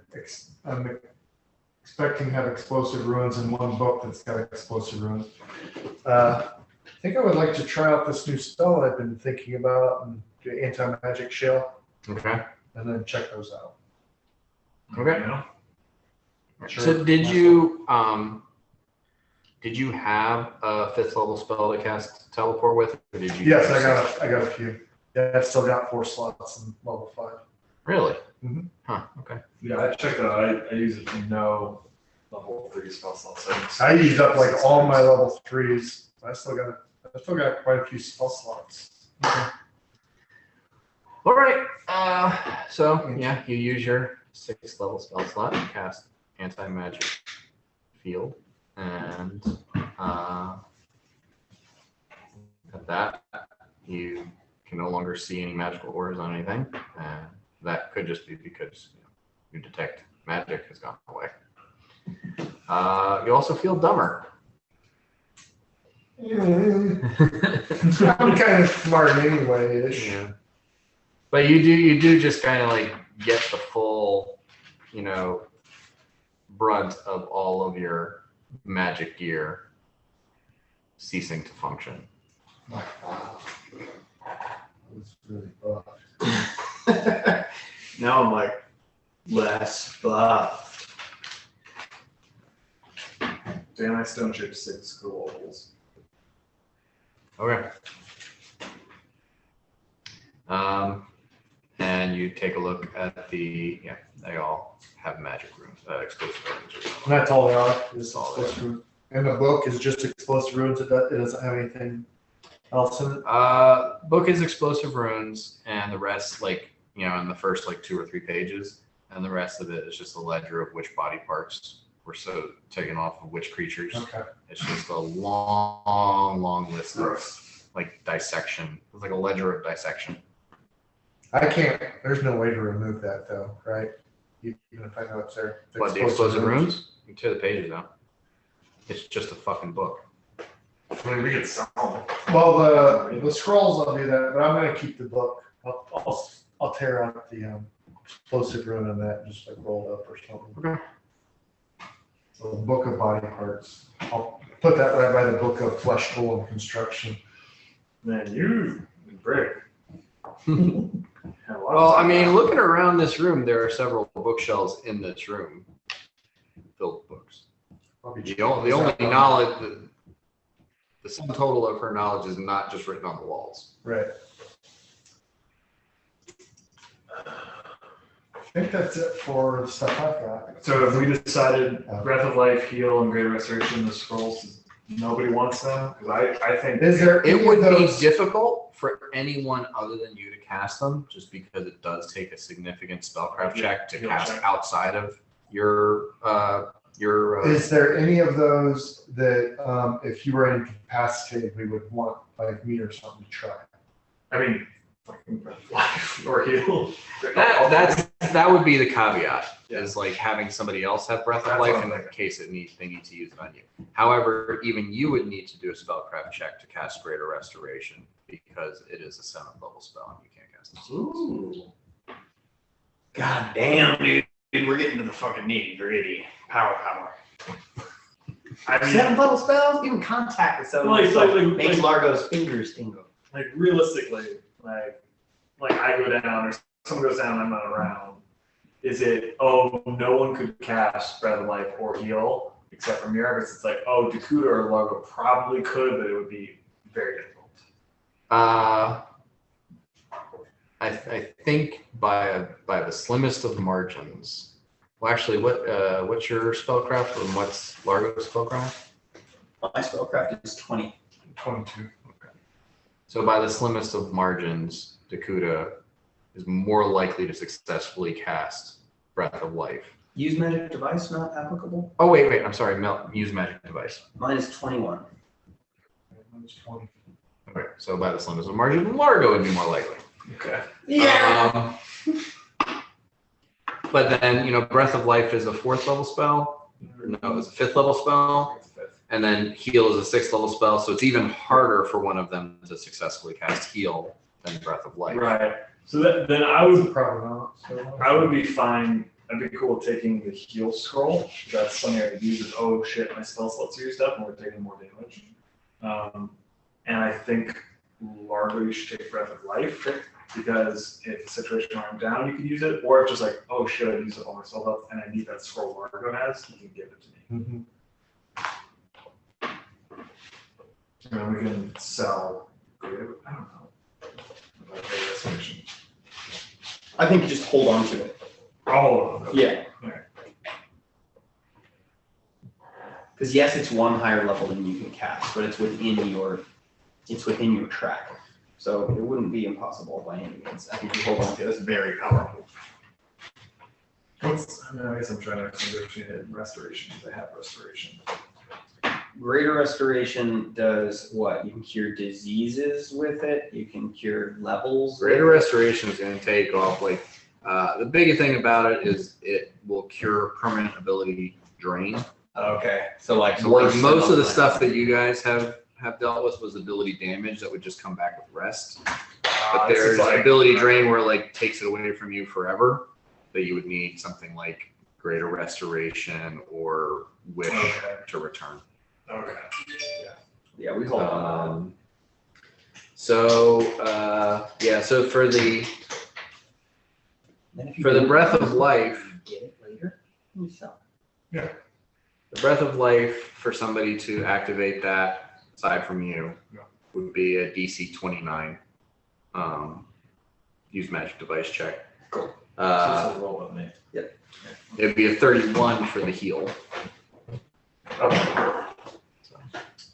expecting to have explosive runes in one book that's got explosive runes. I think I would like to try out this new spell I've been thinking about and do anti-magic shell Okay. and then check those out. Okay. Yeah. So did you have a 5th level spell to cast teleport with, or did you? Yes, I got a few. Yeah, I've still got 4 slots in level 5. Really? Mhm. Huh. Okay. Yeah, I checked that out. I use it to know the whole 3 spell slots. I used up like all my level 3s. I still got quite a few spell slots. All right. So yeah, you use your 6th level spell slot and cast anti-magic field, and at that you can no longer see any magical auras on anything, and that could just be because you detect magic has gone away. You also feel dumber. I'm kind of smart anyway-ish. Yeah. But you do just kind of like get the full, brunt of all of your magic gear ceasing to function. Wow. That's really rough. Now I'm like less buffed. Damn, I stone shaped 6 scrolls. Okay. And you take a look at they all have magic runes, explosive runes. And that's all they are. Is All they explosive runes. And the book is just explosive runes. It doesn't have anything else in it. Book is explosive runes, and the rest, in the first 2 or 3 pages, and the rest of it is just a ledger of which body parts were taken off of which creatures. Okay. It's just a long list of dissection. It's like a ledger of dissection. I can't. There's no way to remove that though, right? Even if I know it's there. What, the explosive runes? You can tear the pages out. It's just a fucking book. I mean, we could sell them. Well, the scrolls I'll do that, but I'm gonna keep the book. I'll tear out the explosive rune on that and just roll it up or something. Okay. So the book of body parts. I'll put that right by the book of flesh, tool, and construction. Man, you brick. Well, I mean, looking around this room, there are several bookshelves in this room filled with books. The only knowledge, the sum total of her knowledge is not just written on the walls. Right. I think that's it for the stuff I've got. So if we decided Breath of Life, Heal, and Greater Restoration, the scrolls, nobody wants them? Because I think It would be difficult for anyone other than you to cast them, just because it does take a significant spellcraft check to cast outside of your. Is there any of those that, if you were incapacitated, we would want, like me or something, to try? I mean, fucking Breath of Life or Heal. That would be the caveat. Yeah. Is having somebody else have Breath of That's Life what in I'm case they need to use it on you. However, even you would need to do a spellcraft check to cast Greater Restoration because it is a 7th level spell and you can't cast it. Ooh. God damn, dude. We're getting to the fucking nitty gritty. Power. I mean, 7th level spells? Even contact with 7th level makes Largo's fingers tingle. like realistically, like I go down or someone goes down and I'm not around. Is it, no one could cast Breath of Life or Heal except for Miracles? It's like, Dakuta or Largo probably could, but it would be very difficult. I think by the slimmest of margins. Well, actually, what's your spellcraft and what's Largo's spellcraft? My spellcraft is 20. 22. Okay. So by the slimmest of margins, Dakuta is more likely to successfully cast Breath of Life. Use magic device not applicable? Oh wait, I'm sorry. Use magic device. Mine is 21. Mine's 20. Okay, so by the slimmest of margins, Largo would be more likely. Okay. Yeah. But then, Breath of Life is a 4th level spell. No, it's a 5th level spell. And then Heal is a 6th level spell. So it's even harder for one of them to successfully cast Heal than Breath of Life. Right. So then I would Probably not. I would be fine. I'd be cool with taking the heal scroll. That's something I could use as, oh shit, my spell slot's used up and we're taking more damage. And I think largely you should take Breath of Life because if the situation where I'm down, you can use it. Or if just like, oh shit, I used up all my spell health and I need that scroll Largo has, you can give it to me. And then we can sell. I don't know. About Great Restoration. I think you just hold on to it. All of them. Yeah. Okay. Because yes, it's one higher level than you can cast, but it's within your track. So it wouldn't be impossible by any means. I think you hold on to it. It's very powerful. I guess I'm trying to negotiate restoration because I have restoration. Greater Restoration does what? You can cure diseases with it. You can cure levels. Greater Restoration is going to take off the big thing about it is it will cure permanent ability drain. Okay. So like most of the stuff that you guys have dealt with was ability damage that would just come back with rest. But there's ability drain where it takes it away from you forever. That you would need something like Greater Restoration or Wish to return. Okay. Yeah, we hold on. So for the Breath of Life, get it later. You sell. the Breath of Life for somebody to activate that, aside from you, would be a DC 29. Use magic device check. Cool. Roll with me. Yep. It'd be a 31 for the heal. Okay.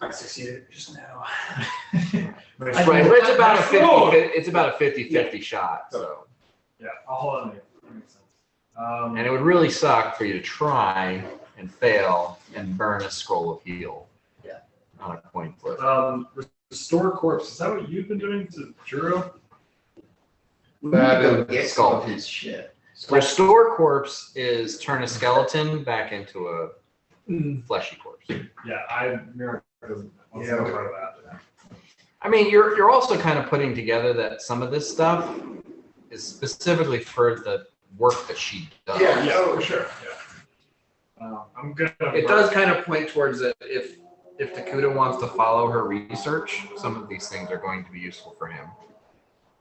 I succeeded just now. Right, but it's about a 50. It's about a 50-50 shot. So. Yeah, I'll hold on to it. That makes sense. And it would really suck for you to try and fail and burn a scroll of heal. Yeah. On a coin flip. Restore corpse. Is that what you've been doing to Juro? Get skull. some of his shit. Restore corpse is turn a skeleton back into a fleshy corpse. Yeah, I mirror doesn't. Yeah, Part of that. I mean, you're also kind of putting together that some of this stuff is specifically for the work that she does. Yeah, for sure. Yeah. I'm good. It does kind of point towards that if Takuda wants to follow her research, some of these things are going to be useful for him,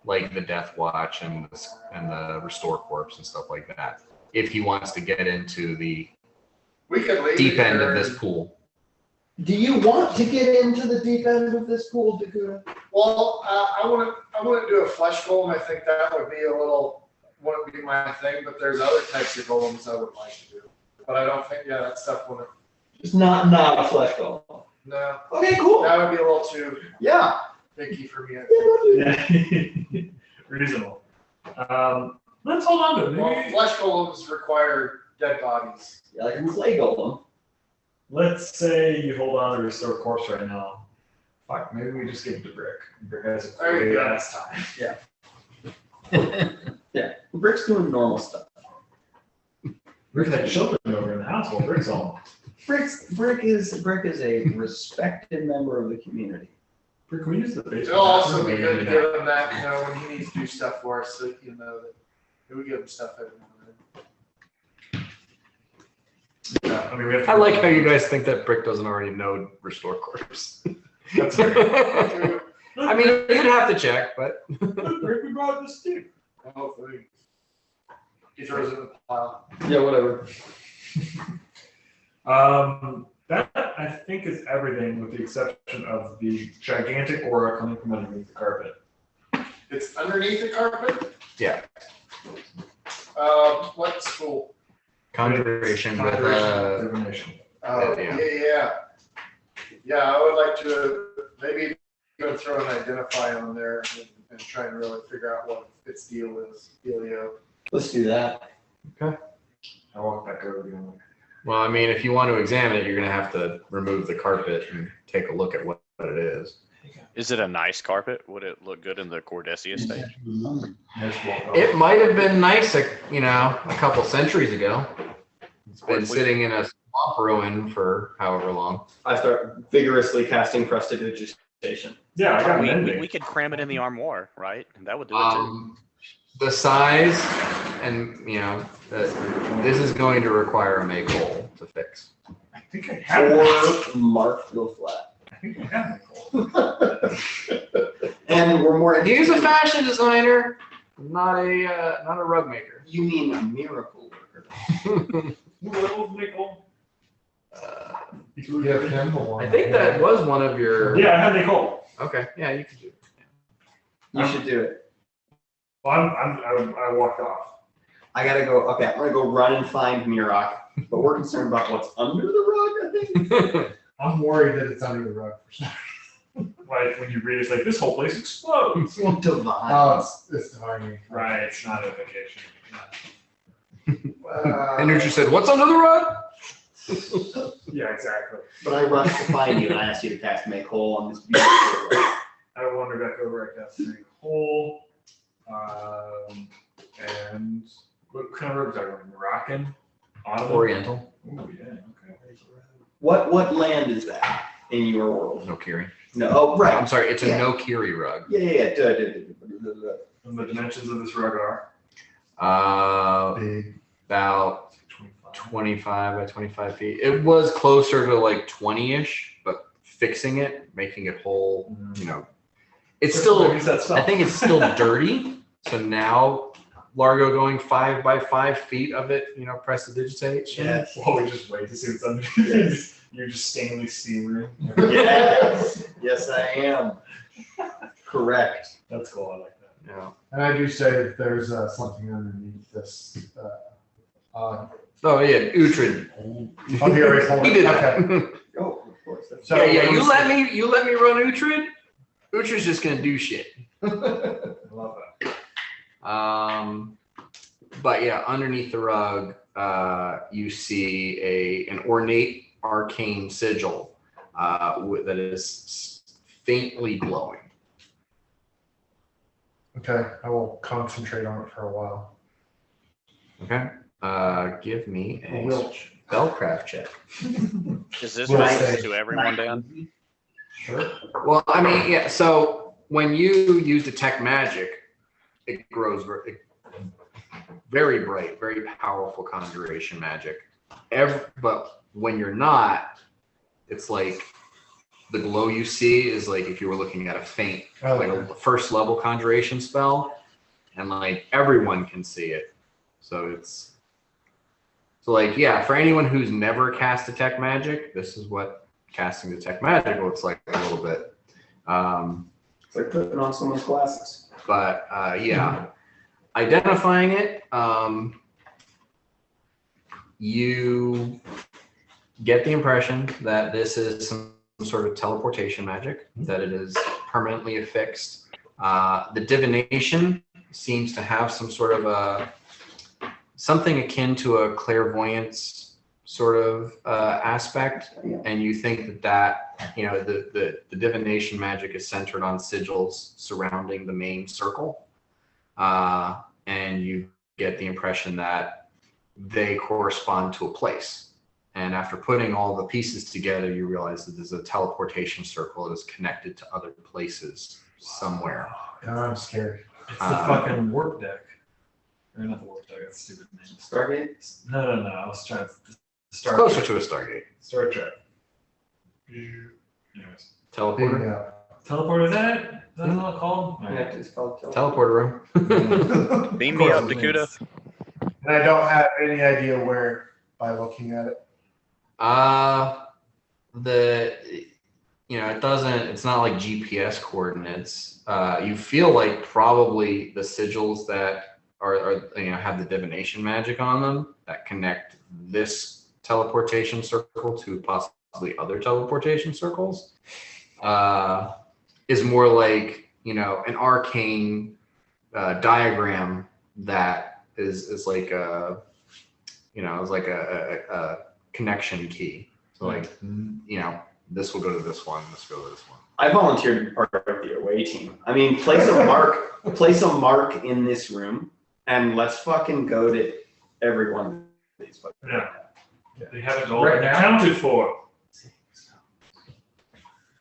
like the Death Watch and the Restore Corpse and stuff like that. If he wants to get into the deep end of this pool. Do you want to get into the deep end of this pool, Dakota? Well, I wouldn't do a flesh golem. I think that would be wouldn't be my thing. But there's other types of golems I would like to do. But I don't think, that stuff wouldn't. Just not a flesh golem. No, Okay, cool. that would be a little too Yeah. picky for me. Yeah. Reasonable. Let's hold on to it. Well, Maybe, flesh golems require dead bodies. Yeah, like a clay golem. let's say you hold on to restore corpse right now. Fuck, maybe we just give it to Brick. Brick has a There you great go. ass time. Yeah, Brick's doing normal stuff. Brick had children over in the house while Brick's home. Brick is a respected member of the community. Brick, can we use the basement? It'll also be bathroom? good to give him that, when he needs to do stuff for us, so you know that we give him stuff every now and then. Yeah, I mean, we have. I like how you guys think that Brick doesn't already know Restore Corpse. That's great. I mean, you'd have to check, but Brick, we brought this too. Oh, thanks. He throws it in the pile. Yeah, whatever. That I think is everything with the exception of the gigantic aura coming from underneath the carpet. It's underneath the carpet? Yeah. What school? Conjuration with Divination. Yeah. Yeah, I would like to maybe go throw an identify on there and try and really figure out what its deal is. Dealio. Let's do that. I walk back over to him. Well, I mean, if you want to examine it, you're going to have to remove the carpet and take a look at what it is. Is it a nice carpet? Would it look good in the Cordesia stage? It might have been nice, a couple centuries ago. It's been sitting in a swamp ruin for however long. I start vigorously casting prestidigitation. Yeah, I got an We ending. could cram it in the armoire, right? That would do it too. The size, and this is going to require a make hole to fix. I think I have it. Or mark go flat. I think I have it. And we're more. He's a fashion designer, not a rug maker. You mean a miracle worker? Little nickel. You can give him the one. I think that was one of your. Yeah, I have Nicole. Okay, yeah, you could do it. You should do it. Well, I walked off. I gotta go. Okay, I'm gonna go run and find Mirok, but we're concerned about what's under the rug. I think. I'm worried that it's under the rug for some Like when you read, it's like this whole place explodes. Divine. Oh, it's divine. Right, it's not a vacation. And you said, "What's under the rug?" Yeah, exactly. But I rushed to find you and I asked you to cast make hole on this beautiful rug. I wander back over. I cast Nicole. And what kind of robes are we? Moroccan? Autumn? Oriental. Oh yeah, okay. What land is that in your world? No Kiri. No. Oh, right. I'm sorry, it's a Yeah. no Kiri rug. Yeah. And the dimensions of this rug are Big. About 25. 25 by 25 feet. It was closer to like 20-ish, but fixing it, making it whole, it's still, I think it's still dirty. So now Largo going 5 by 5 feet of it, prestidigitate. Yes. Well, we just wait to see what's underneath. You're just stainless steel. Yes, I am. Correct. That's cool. I like that. Yeah. And I do say that there's something underneath this. Oh yeah, Uhtred. Oh, here we go. He did Okay. that. Oh, of course. That's So- yeah. You let me run Uhtred. Uhtred's just gonna do shit. I love that. But yeah, underneath the rug, you see an ornate arcane sigil that is faintly glowing. Okay, I will concentrate on it for a while. Okay. Give me a Will. spellcraft check. Is this Well, right say- to everyone, Dan? Sure. Well, I mean, yeah. So when you use detect magic, it grows very bright, very powerful conjuration magic. But when you're not, it's like the glow you see is like if you were looking at a faint, like a first level conjuration spell, and like everyone can see it. So for anyone who's never cast detect magic, this is what casting detect magic looks like a little bit. It's like putting on someone's glasses. But yeah, identifying it, you get the impression that this is some sort of teleportation magic, that it is permanently affixed. The divination seems to have some sort of something akin to a clairvoyance sort of aspect, and you think that the divination magic is centered on sigils surrounding the main circle, and you get the impression that they correspond to a place. And after putting all the pieces together, you realize that there's a teleportation circle that is connected to other places somewhere. God, I'm scared. It's the fucking warp deck. Or not the warp deck, that's a stupid name. Stargate? No. I was trying to. It's closer to a Stargate. Star Trek. Anyways. Teleporter. Yeah. Teleport, is that it? Is that what it's called? Yeah, it's called Teleporter room. Beam me up, Dakuta. And I don't have any idea where by looking at it. It's not like GPS coordinates. You feel like probably the sigils that are have the divination magic on them that connect this teleportation circle to possibly other teleportation circles is more like an arcane diagram that is like a connection key. So like this will go to this one, this will go to this one. I volunteered to be part of the away team. I mean, place a mark in this room, and let's fucking go to every one of these. Yeah. They have it all Right now? accounted for.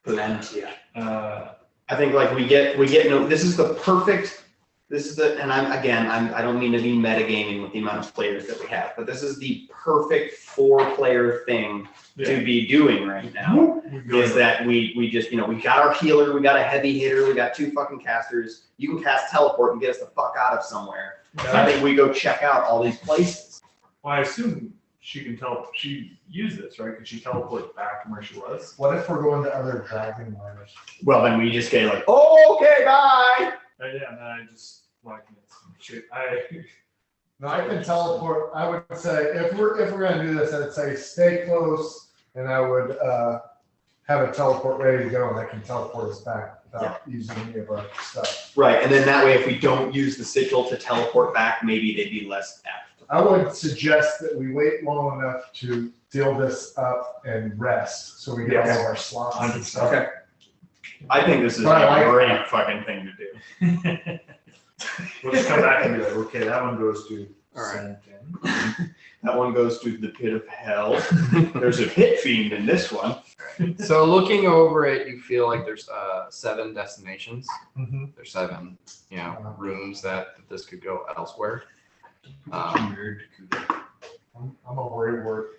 Plenty. Uh, I think like we get no. This is the perfect. This is the, and I don't mean to be metagaming with the amount of players that we have, but this is the perfect 4-player thing to be doing right now. Is that we just, we got our healer, we got a heavy hitter, we got 2 fucking casters. You can cast teleport and get us the fuck out of somewhere. So I think we go check out all these places. well, I assume she can she used this, right? Could she teleport back from where she was? What if we're going to other dragon lines? Well, then we just get like, oh, okay, bye. Yeah, and then I just like shit. No, I can teleport. I would say if we're gonna do this, I'd say stay close, and I would have a teleport ready to go, and that can teleport us back without using any of our stuff. Right, and then that way, if we don't use the sigil to teleport back, maybe they'd be less apt. I would suggest that we wait long enough to deal this up and rest, so we get all of our slots and stuff. Okay. I think this is But I a like great fucking thing to do. We'll just come back and be like, okay, that one goes to All right. Santin. That one goes to the pit of hell. There's a pit fiend in this one. So looking over it, you feel like there's 7 destinations. Mhm. There's 7, rooms that this could go elsewhere. I'm a worry word.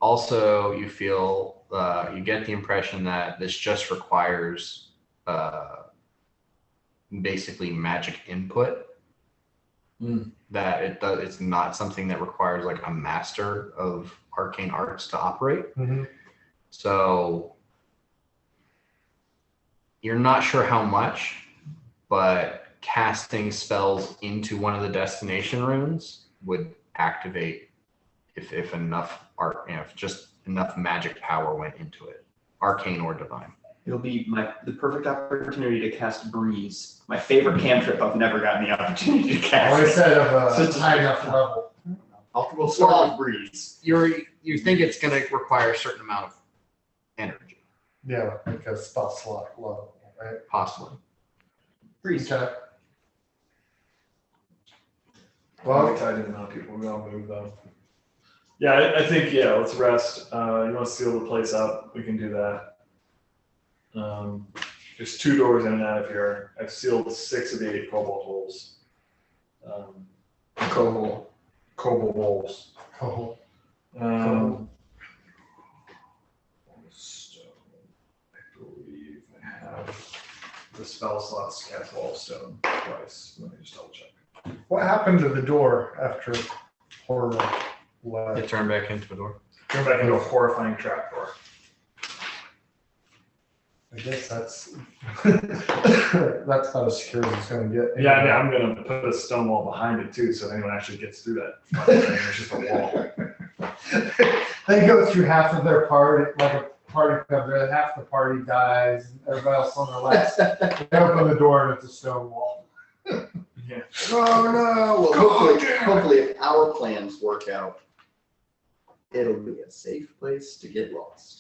Also, you feel you get the impression that this just requires basically magic input. That it's not something that requires like a master of arcane arts to operate. Mhm. So you're not sure how much, but casting spells into one of the destination runes would activate if enough art, if just enough magic power went into it, arcane or divine. It'll be the perfect opportunity to cast Breeze. My favorite cantrip I've never gotten the opportunity to I always cast. said of a high enough level. We'll start with Breeze. You think it's going to require a certain amount of energy, Yeah, like a spell slot level, right? possibly. Breeze. Okay. Well, Well, tied in the amount of people we all move though. Yeah, I think let's rest. You want to seal the place up? We can do that. There's 2 doors in and out of here. I've sealed 6 of the 8 cobalt holes. Cobalt holes. oh, Stone. I believe I have the spell slots to cast Wallstone twice. Let me just double check. what happened to the door after horror It left? turned back into a door. Turn back into a horrifying trapdoor. I guess that's about as secure as it's going to get. Yeah, I'm going to put a stone wall behind it too, so if anyone actually gets through that, it's just a wall. They go through half of their party, like a party comes there, half the party dies, and everybody else on the left. They open the door and it's a stone wall. Yeah. Oh no! Well, hopefully, if our plans work out, it'll be a safe place to get lost.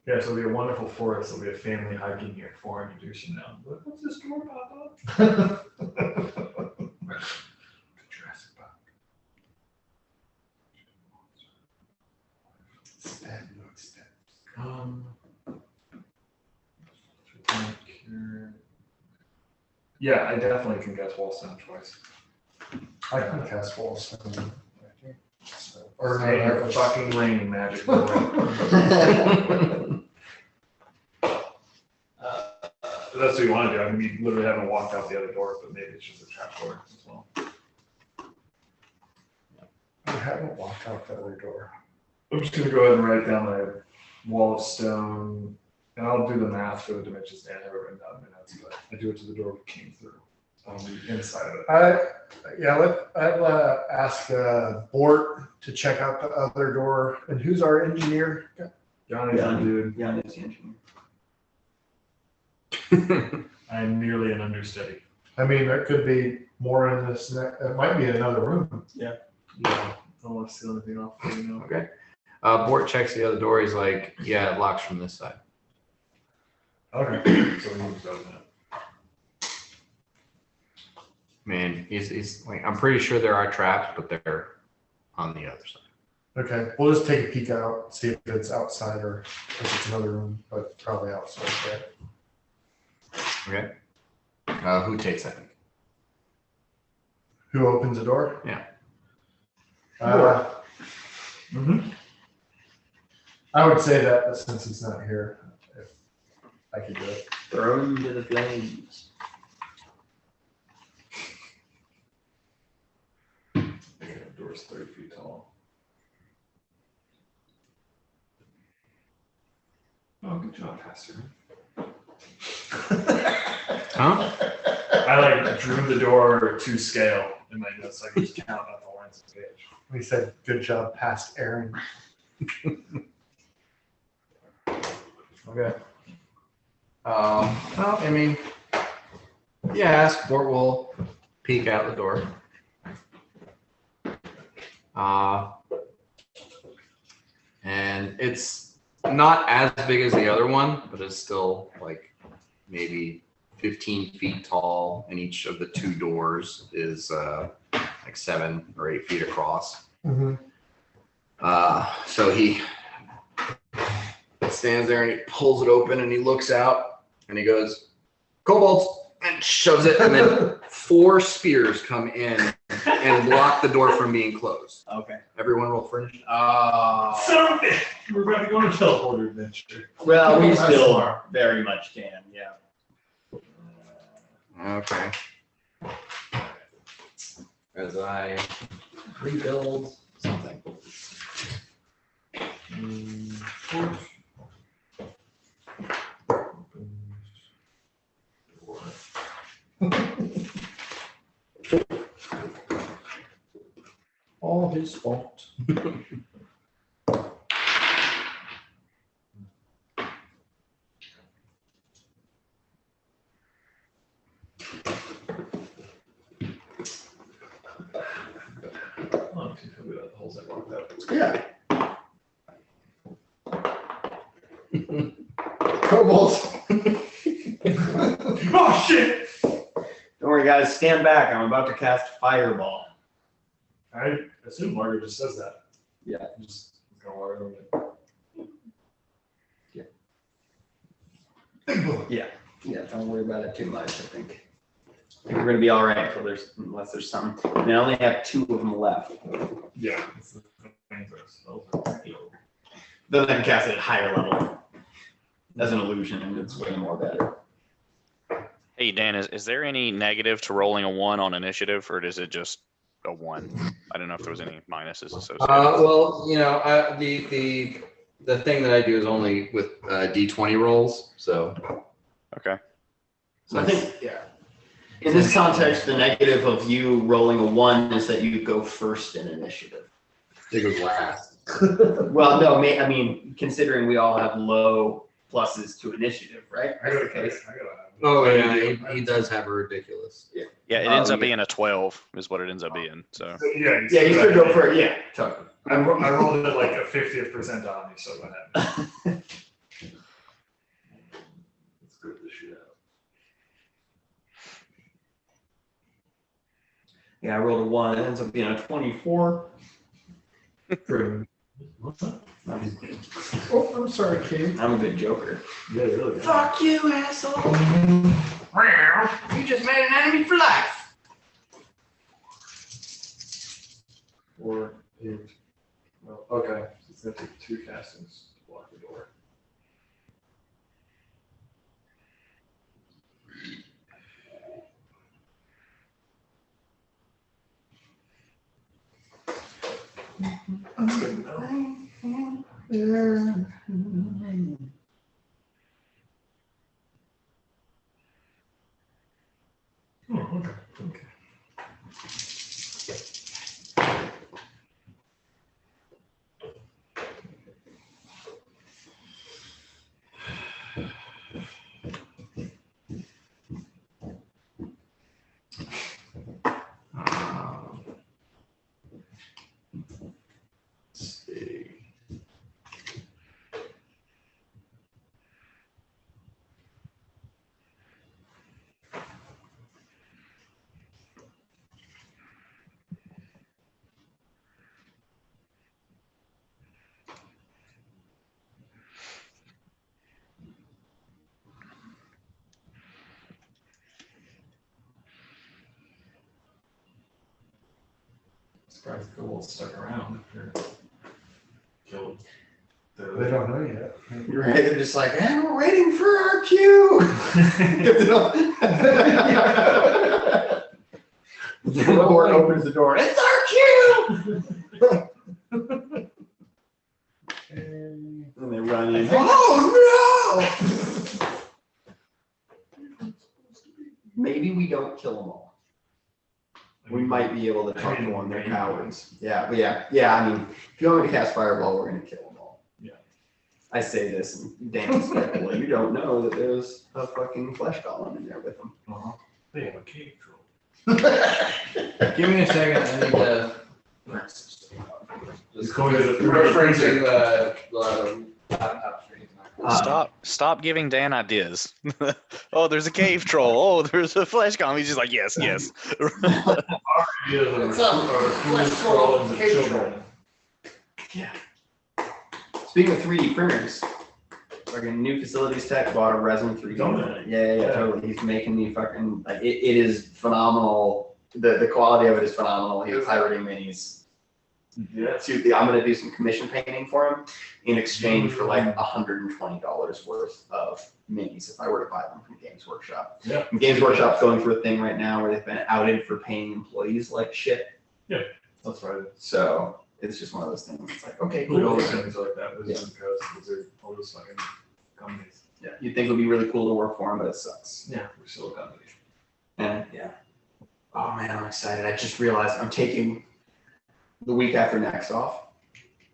Yeah, so it'll be a wonderful forest. There'll be a family hiking here 400 years from now. What's this door, Papa? Jurassic Park. Stab, no steps. Yeah, I definitely can guess Wallstone twice. I can cast walls. Or no, Hey, that you're was- fucking raining magic. Boy. If that's what you want to do. I mean, you literally haven't walked out the other door, but maybe it's just a trap door as well. I haven't walked out the other door. I'm just gonna go ahead and write down my wall of stone, and I'll do the math for the dimensions. I have it written down in my notes, but I do it to the door we came through on the inside of it. I'll ask Bort to check out the other door. And who's our engineer? Johnny's the dude. Yeah, that's the engineer. I'm merely an understudy. I mean, there could be more in this. It might be another room. Yeah. I don't want to seal anything off. You know. Okay. Bort checks the other door. He's like, yeah, it locks from this side. Okay, so we just open it. Man, he's like, I'm pretty sure there are traps, but they're on the other side. Okay, we'll just take a peek out, see if it's outside or if it's another room, but probably outside. Okay. Who takes that? Who opens the door? Yeah. I would say that since he's not here, if I could do it. Throw him into the flames. The door's 30 feet tall. Oh, good job, Pastor. Huh? I like drew the door to scale in my notes so I could just count on the lines of the page. We said, good job, past Aaron. Okay. Well, I mean, yeah, Bort will peek out the door. And it's not as big as the other one, but it's still like maybe 15 feet tall, and each of the two doors is like 7 or 8 feet across. Mm-hmm. So he stands there and he pulls it open and he looks out and he goes, kobolds, and shoves it, and then 4 spears come in and block the door from being closed. Okay. Everyone roll for initiative. Son of a bitch! We're about to go on a teleporter adventure. Well, we That's still smart. very much can, yeah. Okay. As I rebuild something. All his fault. Oh, can you the holes I blocked out? Yeah. Kobolds. Oh shit! Don't worry, guys, stand back. I'm about to cast Fireball. I assume Margaret just says that. Yeah. Just gonna walk over it. Yeah, don't worry about it too much, I think. We're gonna be all right unless there's something. And I only have 2 of them left. Yeah. It's the things are Then I can cast it at higher level as an illusion, and it's way more better. Hey Dan, is there any negative to rolling a 1 on initiative, or is it just a 1? I don't know if there was any minuses associated. Well, you know, the thing that I do is only with D20 rolls, so. Okay. I think, yeah. In this context, the negative of you rolling a 1 is that you go first in initiative. It goes last. Well, no, I mean, considering we all have low pluses to initiative, right? I got That's the case. Oh yeah, he does have a ridiculous. Yeah, it ends Oh, up being a 12 is what it ends up being. So Yeah, Yeah, you should go first. Yeah, totally. I rolled it like a 50th percentile, so what happened? Let's go this shit out. Yeah, I rolled a 1. It ends up being a 24. Oh, I'm sorry, King. I'm a good joker. Yeah, really. Fuck you, asshole! You just made an enemy for life. 4, 8. Well, okay. So it's gonna take 2 castings to block the door. That's good enough. Oh, okay. Okay. Let's see. surprised the wolves stuck around. They're killed. They don't know yet. Right, they're just like, hey, we're waiting for our cue. The Lord opens the door. It's our cue. And they run in. Oh no! Maybe we don't kill them all. We might be able to talk to them. They're cowards. Yeah, but yeah. I mean, if you want me to cast Fireball, we're gonna kill them all. Yeah. I say this, and Dan's like, well, you don't know that there's a fucking flesh golem in there with them. They have a cave troll. Give me a second. I need to. Just going to the referencing the laptop screen. Stop giving Dan ideas. Oh, there's a cave troll. Oh, there's a flesh golem. He's just like, yes. It's a flesh troll cave troll. Yeah. Speaking of 3D printers, like a new facilities tech bought a resin 3D printer. Yeah, totally. He's making me fucking like it is phenomenal. The quality of it is phenomenal. He's pirating minis. Yeah. I'm gonna do some commission painting for him in exchange for like $120 worth of minis if I were to buy them from Games Workshop. Yeah. And Games Workshop's going through a thing right now where they've been outed for paying employees like shit. Yeah, that's right. So it's just one of those things. It's like, okay, All cool. those things like that. Because they're all those fucking companies. Yeah, you'd think it would be really cool to work for them, but it sucks. Yeah, we're still a company. And yeah. Oh man, I'm excited. I just realized I'm taking the week after next off.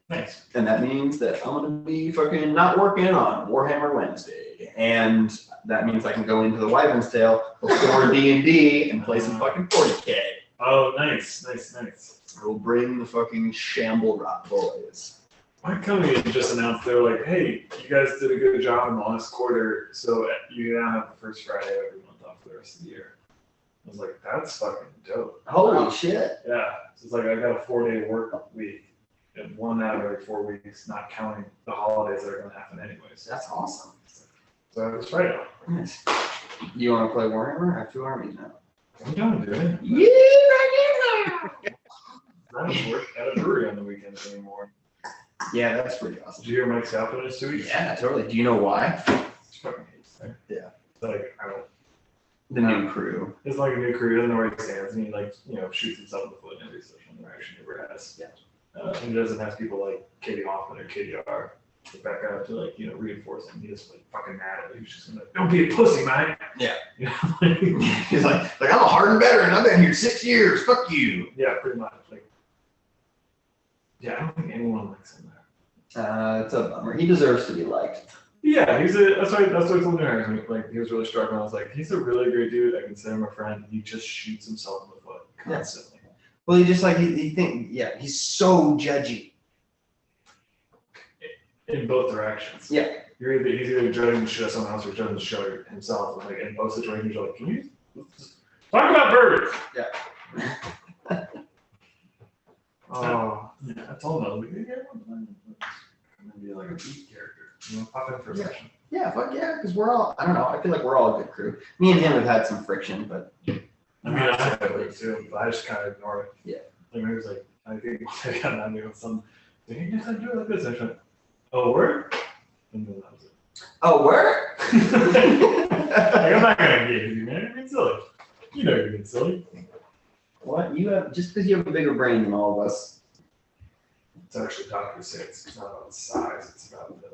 Nice. And that means that I'm gonna be fucking not working on Warhammer Wednesday. And that means I can go into the Wyvern's Tale before D&D and play some fucking 40K. Oh, nice. We'll bring the fucking Shamble Rot boys. My company just announced they're like, hey, you guys did a good job in the last quarter, so you now have the first Friday of every month off for the rest of the year. I was like, that's fucking dope. Holy shit. Yeah. So it's like I got a 4-day work week and 1 out of every 4 weeks, not counting the holidays that are going to happen anyways. That's awesome. So I was right on. Nice. You want to play Warhammer? I have 2 armies now. I'm down to it. Yeah, I don't work at a brewery on the weekends anymore. yeah, that's pretty awesome. Did you hear Mike's outfit in 2 weeks? Yeah, totally. Do you know why? It's fucking hates there. Yeah. Like, I don't. The new crew. It's like a new career, doesn't know where he stands, and he shoots himself in the foot in every social interaction he ever has. Yeah. And he doesn't have people like Katie Hoffman or KDR to back up to reinforce him. He just fucking mad at him. He's just gonna don't be a pussy, man. Yeah. Like, He's like I'm a hardened veteran. I've been here 6 years. Fuck you. yeah, pretty much. Yeah, I don't think anyone likes him there. It's a bummer. He deserves to be liked. Yeah, that's why I told him there. Like he was really struggling. I was like, he's a really great dude. I consider him a friend. He just shoots himself in the foot constantly. Well, he just he's so judgy. In both directions. Yeah. He's either judging the shit out of someone else or judging the shit out of himself. Like in both situations, you're like, can you talk about birds? Yeah. Oh, yeah. I told him I was like, maybe everyone's going to be like a beat character. Pop in for a session. Yeah, fuck yeah, because we're all, I don't know, I feel like we're all a good crew. Me and him have had some friction, but. I mean, I have it too, but I just kind of ignore it. Yeah. Like, maybe it's like, I think I got on me with some, did you just do it like this? I went, oh, word? And then that was it. Oh, word? Like, I'm not going to engage with you, man. You're being silly. You know you're being silly. What? Just because you have a bigger brain than all of us. It's actually Dr. Six. It's not about the size, it's about the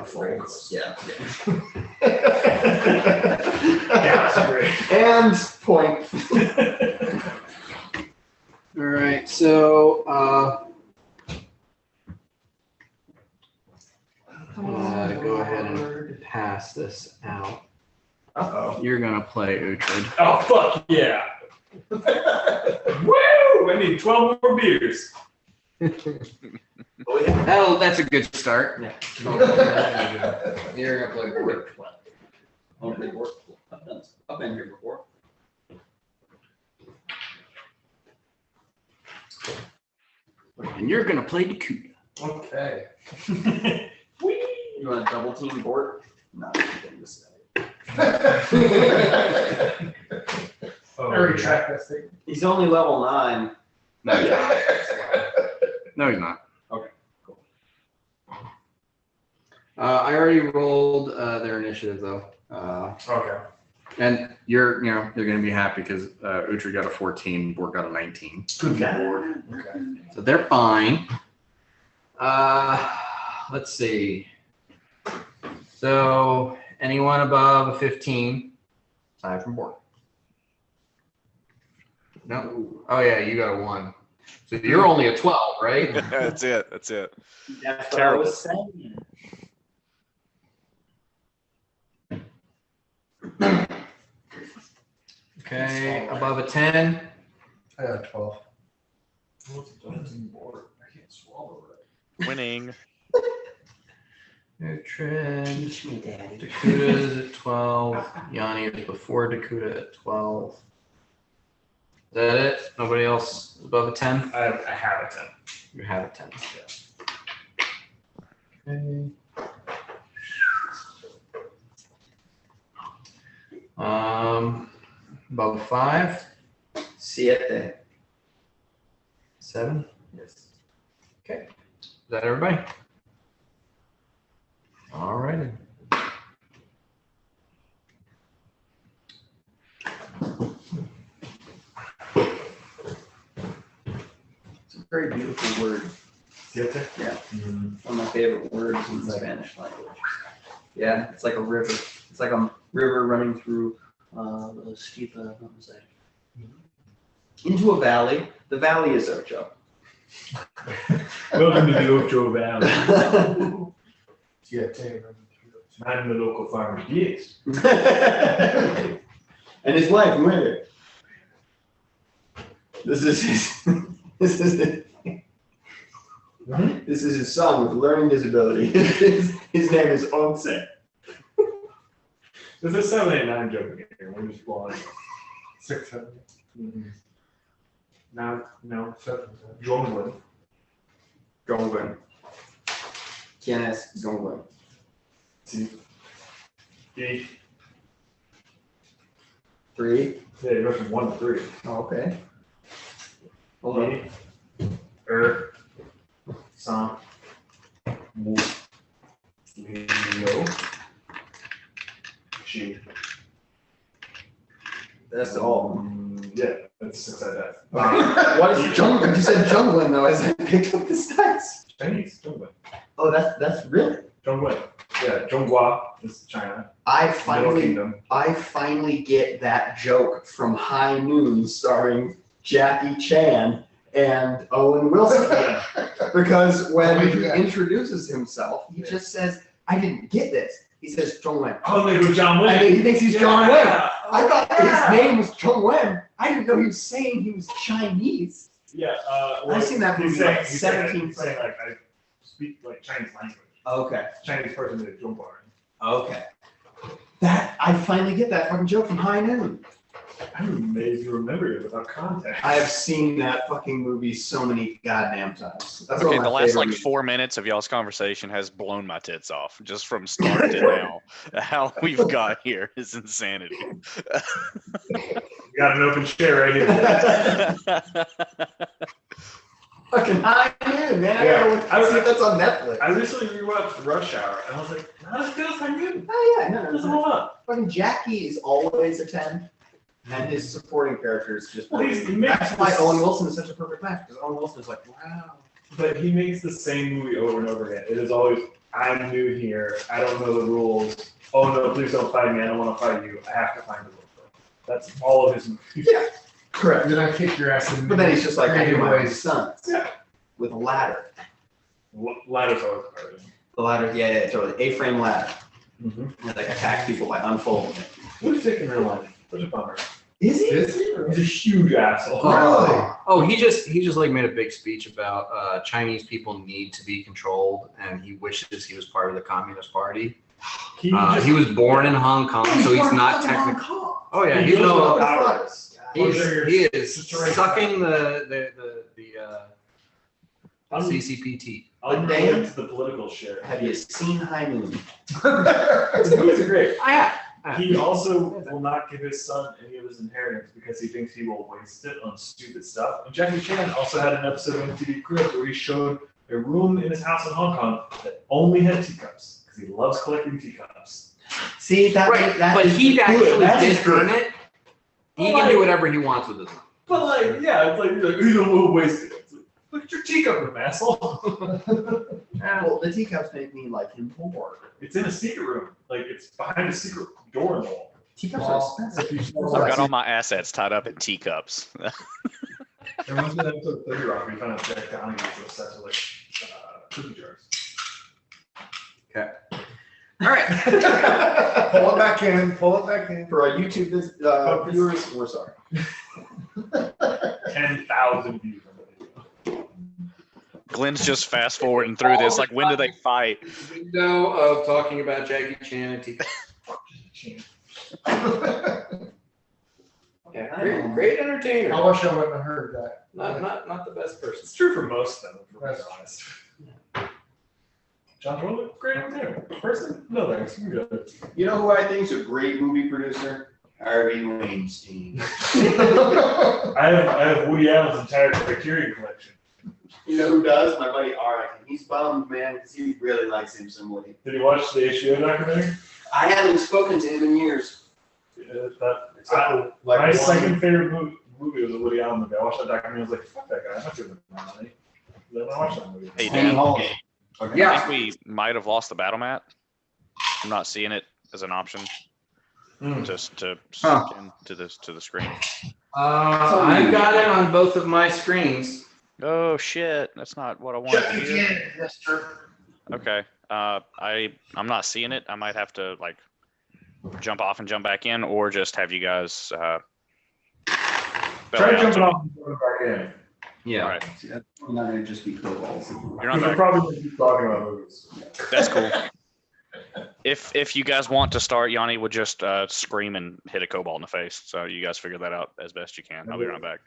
Focus. Yeah. Yeah, that's great. And point. All right, so go ahead and pass this out. Uh-oh. You're gonna play Uhtred. Oh, fuck yeah. Woo! I need 12 more beers. Oh, yeah. Oh, that's a good start. Yeah. You're gonna play Uhtred. I've been here before. And you're gonna play Dakuta. Okay. You want a double team board? No, I didn't just say. Oh, Very track this thing. He's only level 9. No, he's not. No, he's not. Okay, cool. I already rolled their initiative though. Okay. And you're gonna be happy because Uhtred got a 14, Bork got a 19. Good Lord. Okay. So they're fine. Let's see. So anyone above a 15, aside from Bork. No. Oh yeah, you got a 1. So you're only a 12, right? That's it. That's it. That's what Terrible. I was saying. Okay, above a 10. I got 12. What's the dancing board? I can't swallow it. Winning. Uhtred. Teach me, Daddy. Dakota is at 12. Yanni is before Dakota at 12. Is that it? Nobody else above a 10? I have a 10. You have a 10. Okay. Above a 5. Siete. 7. Yes. Okay. Is that everybody? All righty. It's a very beautiful word. Siete? Yeah. Mm-hmm. One of my favorite words in the Spanish language. Yeah, it's like a river. It's like a river running through a steep mountainside. Into a valley. The valley is Ocho. Welcome to the Ocho Valley. Yeah, Taylor. I'm the local farmer. Yes. And his wife, Muere. This is his. This is it. This is his son with learning disability. His name is Once. This is 7, 8, 9 joke here. We're just blowing. 6, 7. Mm-hmm. Now, no. 7. Jongwon. Jongwen. ¿Quién es Jongwen? Sí. 8. 3. Yeah, it goes from 1 to 3. Oh, okay. Hold on. San. Leo. She. That's all. Yeah, that's 6 like that. What is Jongwen? You said Jongwen though, as I picked up the stats. Chinese. Zhongwen. Oh, that's really. Zhongwen. Yeah, Zhonghua is China. I Middle finally Kingdom. get that joke from High Noon starring Jackie Chan and Owen Wilson. Because when he introduces himself, he just says, I didn't get this. He says Zhongwen. Oh, they go John I Wick. mean, he thinks he's John Wayne. I thought Yeah. his name was John Wen. I didn't know he was saying he was Chinese. Yeah, I've seen that movie like 17 He's saying like I speak like Chinese language. Okay. Chinese person is Zhongguan. Okay. That I finally get that fucking joke from High Noon. I'm amazed you remember it without context. I have seen that fucking movie so many goddamn times. That's one Okay, of the my last favorite like movies. 4 minutes of y'all's conversation has blown my tits off just from start to now. How we've got here is insanity. You got an open chair right here. Fucking High Noon, man. Yeah. I see if that's on Netflix. I recently rewatched Rush Hour and I was like, not as good as I knew. Oh yeah, no, Doesn't hold up. Fucking Jackie is always a 10. And his supporting characters just. Well, he makes That's why this- Owen Wilson is such a perfect match because Owen Wilson is like, wow. But he makes the same movie over and over again. It is always, I'm new here. I don't know the rules. Oh no, please don't fight me. I don't want to fight you. I have to find the rules. That's all of his movies. Yeah, correct. And then I kick your ass in. But then he's just like, I do my own ways. sons. Yeah. With a ladder. Ladder's always part of it. The ladder, yeah, totally. A-frame ladder. Mm-hmm. And like attack people by unfolding it. What's Dick in real life? Such a bummer. Is he? Is he? He's a huge asshole. Oh, he just like made a big speech about Chinese people need to be controlled, and he wishes he was part of the Communist Party. He He was born in Hong Kong, so he's not technically. Oh yeah, he's no. He is sucking the CCPT. I'll But bring Dan- it to the political shit. Have you seen High Noon? His movies are great. I He also will not give his son any of his inheritance because he thinks he will waste it on stupid stuff. And Jackie Chan also had an episode of MTV Cribs where he showed a room in his house in Hong Kong that only had teacups because he loves collecting teacups. See, that, Right, that but is he good. actually That did is good. earn it. He can do whatever he wants with his money. But like, yeah, it's like, you don't want to waste it. It's like, look at your teacup room, asshole. Well, the teacups make me like him more. It's in a secret room. Like, it's behind a secret door in the wall. Teacups are expensive. I've got all my assets tied up in teacups. There must be an episode of 30 Rock where you find out Jack Donaghy was obsessed with like cookie jars. All right. Pull it back in, pull it back in. For our YouTube viewers, we're sorry. 10,000 views on the video. Glenn's just fast forwarding through this. Like, when do they fight? Window of talking about Jackie Chan and teacups. Yeah, great entertainer. I wish I wouldn't have heard that. Not the best person. It's true for most of them, if we're being honest. John Travolta, great entertainer. Person? No thanks. I'm good. You know who I think is a great movie producer? Harvey Weinstein. I have Woody Allen's entire Criterion collection. You know who does? My buddy Arik. He's bummed, man, because he really likes him some Woody. Did you watch the HBO documentary? I haven't spoken to him in years. My second favorite movie was a Woody Allen movie. I watched that documentary. I was like, fuck that guy. I'm not giving him my money. Then I watched that movie. Hey, Dan. Okay. Yeah. I think we might have lost the battle mat. I'm not seeing it as an option. Just to Huh. to the screen. I've got it on both of my screens. Oh shit! That's not what I wanted to hear. Okay. I'm not seeing it. I might have to like jump off and jump back in, or just have you guys. Try jumping off and going back in. Yeah. All right. See, that's not going to just be co-balls. You're on We're back. probably going to keep talking about movies. That's cool. If you guys want to start, Yanni would just scream and hit a cobalt in the face. So you guys figure that out as best you can. I'll be right back.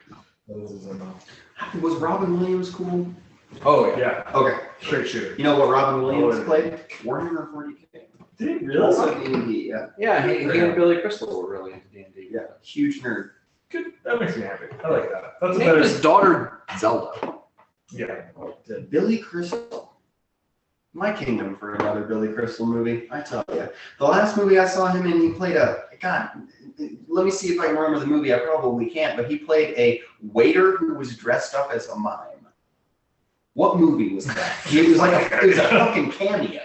Was Robin Williams cool? Oh yeah. Yeah, Okay. straight shooter. You know what Robin Williams Oh, yeah. played? Warhammer 40K. Did he Also really? D&D, yeah. Yeah, he and Billy Crystal were really into D&D. Yeah, huge nerd. Good. That makes me happy. I like that. That's a Named better. his daughter Zelda. Yeah. Billy Crystal. My kingdom for another Billy Crystal movie, I tell you. The last movie I saw him in, he played God, let me see if I can remember the movie. I probably can't, but he played a waiter who was dressed up as a mime. What movie was that? It was a fucking cameo.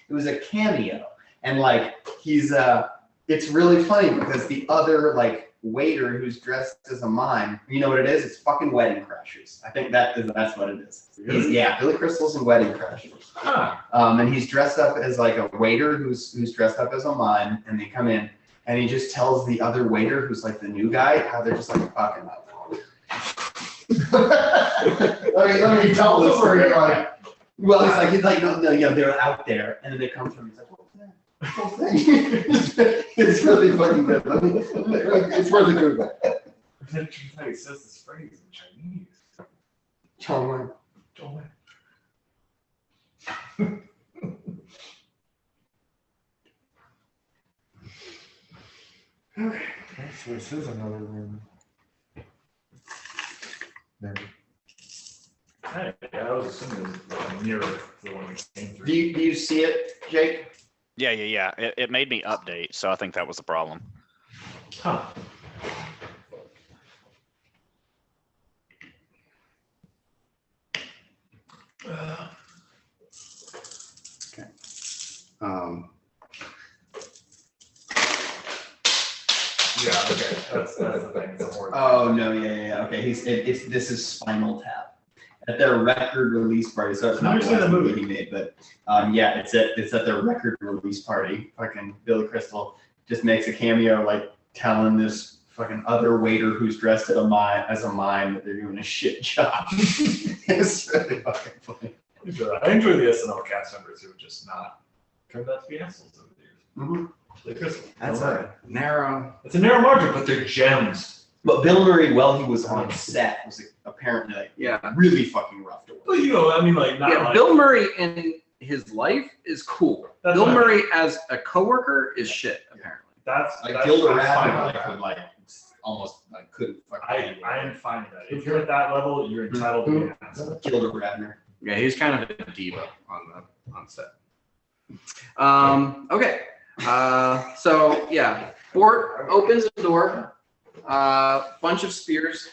It was a cameo. And like, it's really funny because the other like waiter who's dressed as a mime, you know what it is? It's fucking Wedding Crashers. I think that's what it is. Yeah, Billy Crystal's in Wedding Crashers. Huh. And he's dressed up as like a waiter who's dressed up as a mime, and they come in, and he just tells the other waiter who's like the new guy how they're just like fucking up. Let me tell this story. Like, well, he's like, no, they're out there, and then they come to him. He's like, what's that? Whole thing. It's really fucking good. It's really good. He says this phrase in Chinese. John Wayne. Don't wait. Okay, so this is another room. There. Hey, yeah, I was assuming it was like nearer to the one we came through. Do you see it, Jake? Yeah. It made me update, so I think that was the problem. Huh. Yeah, okay. That's the thing. It's a horror. Oh no, yeah. Okay, this is Spinal Tap at their record release party. So it's not I've the seen last the movie movie. he made, but yeah, it's at their record release party. Fucking Billy Crystal just makes a cameo, like telling this fucking other waiter who's dressed as a mime that they're doing a shit job. It's really fucking funny. I enjoy the SNL cast members who have just not turned out to be assholes over the years. Mm-hmm. Like Crystal. That's Bill Murray. a narrow. It's a narrow margin, but they're gems. But Bill Murray, while he was on set, was apparently like, Yeah. really fucking rough to work. But you know, I mean, like not Yeah, like Bill Murray in his life is cool. That's Bill what I Murray as a coworker is shit, apparently. That's Like that's Gilda I'm fine Radner with like that. would like almost like couldn't fucking. I am fine with that. If you're at that level, you're entitled to be an asshole. Gilda Radner. Yeah, he's kind of a diva on set. Okay. So yeah, Bort opens the door. Bunch of spears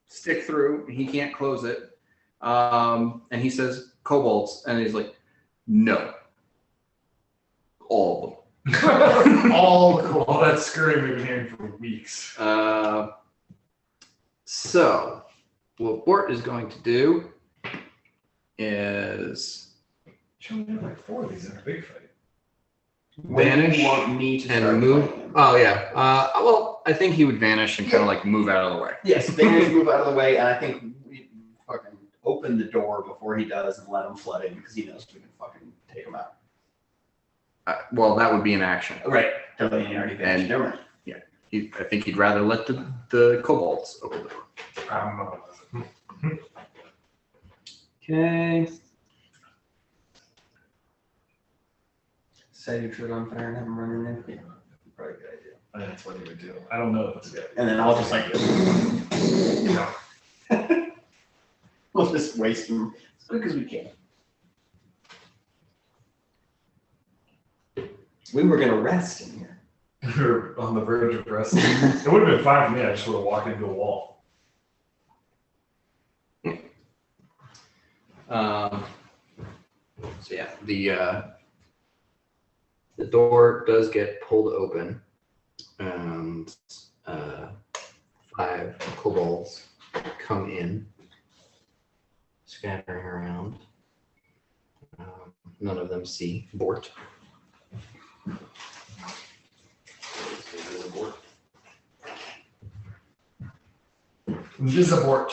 stick through. He can't close it. And he says kobolds, and he's like, no, all of them. All cool. All that scurrying we've been hearing for weeks. So what Bort is going to do is Should we have like 4 of these in a big fight? vanish When do you want me to start and move. fighting him? Oh yeah. Well, I think he would vanish and kind of like move out of the way. Yes, vanish, move out of the way, and I think we fucking open the door before he does and let him flood in because he knows we can fucking take him out. Well, that would be an action. Right. Totally, he already vanished. And- Never mind. I think he'd rather let the kobolds open the door. Okay. Set your trip on fire and have him running in. Yeah, probably a good idea. I think that's what he would do. I don't know if it's good. And then I'll just like, we'll just waste him as quick as we can. We were gonna rest in here. We're on the verge of wrestling. It would have been fine for me. I just would have walked into a wall. So yeah, the door does get pulled open, and 5 kobolds come in, scattering around. None of them see Bort. Invisibort.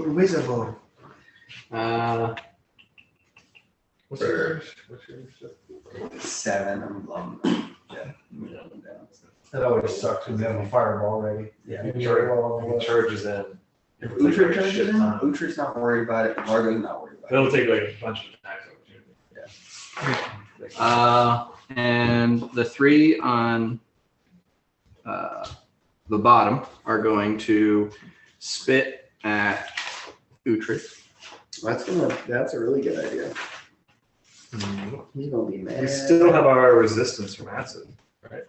Invisible. What's yours? 7. I'm yeah, I'm down. That always sucks when you have a fireball ready. Yeah. He charges in. If Uhtred charges in, Uhtred's not worried about it. Largo's not worried about it. It'll take like a bunch of attacks opportunity. And the 3 on the bottom are going to spit at Uhtred. That's a really good idea. He's gonna be mad. We still have our resistance from acid, right?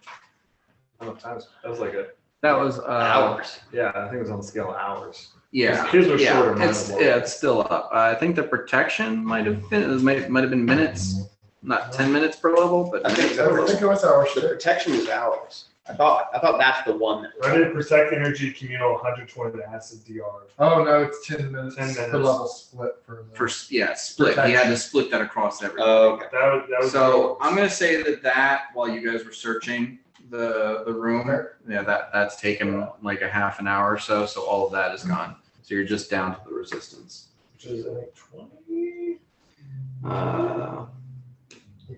How many times? That was like a That was Hours. yeah. I think it was on the scale of hours. Yeah, His was shorter. mine it's was longer. it's still up. I think the protection might have been might have been minutes, not 10 minutes per level, but I think minutes. so. I think it was our The shit. protection is hours. I thought that's the one that. Ready protect energy communal 120 to acid DR. Oh no, it's 10 minutes. 10 minutes. The level split for the Split. He had to split that across everything. Okay. That was So I'm gonna say that while you guys were searching the room, yeah, that's taken like a half an hour or so. So all of that is gone. So you're just down to the resistance. which is I think 20. Uh, I'm trying to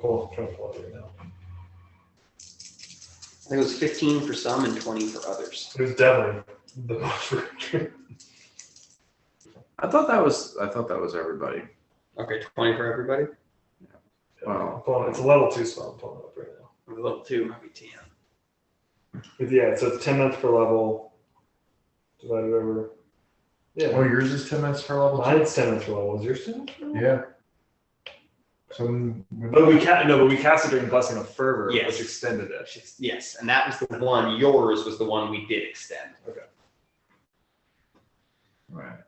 pull it right now. I think it was 15 for some and 20 for others. It was definitely the most. I thought that was everybody. Okay, 20 for everybody. Wow. It's a level 2 spell. I'm pulling it up right now. Level 2 might be 10. But yeah, so it's 10 minutes per level divided over. Yeah. Oh, yours is 10 minutes per level. Mine's 10 minutes per level. Is yours 10 minutes per level? Yeah. So But we cast it during Blessing of Fervor, Yes. which extended it. Yes, and that was the one. Yours was the one we did extend. Right.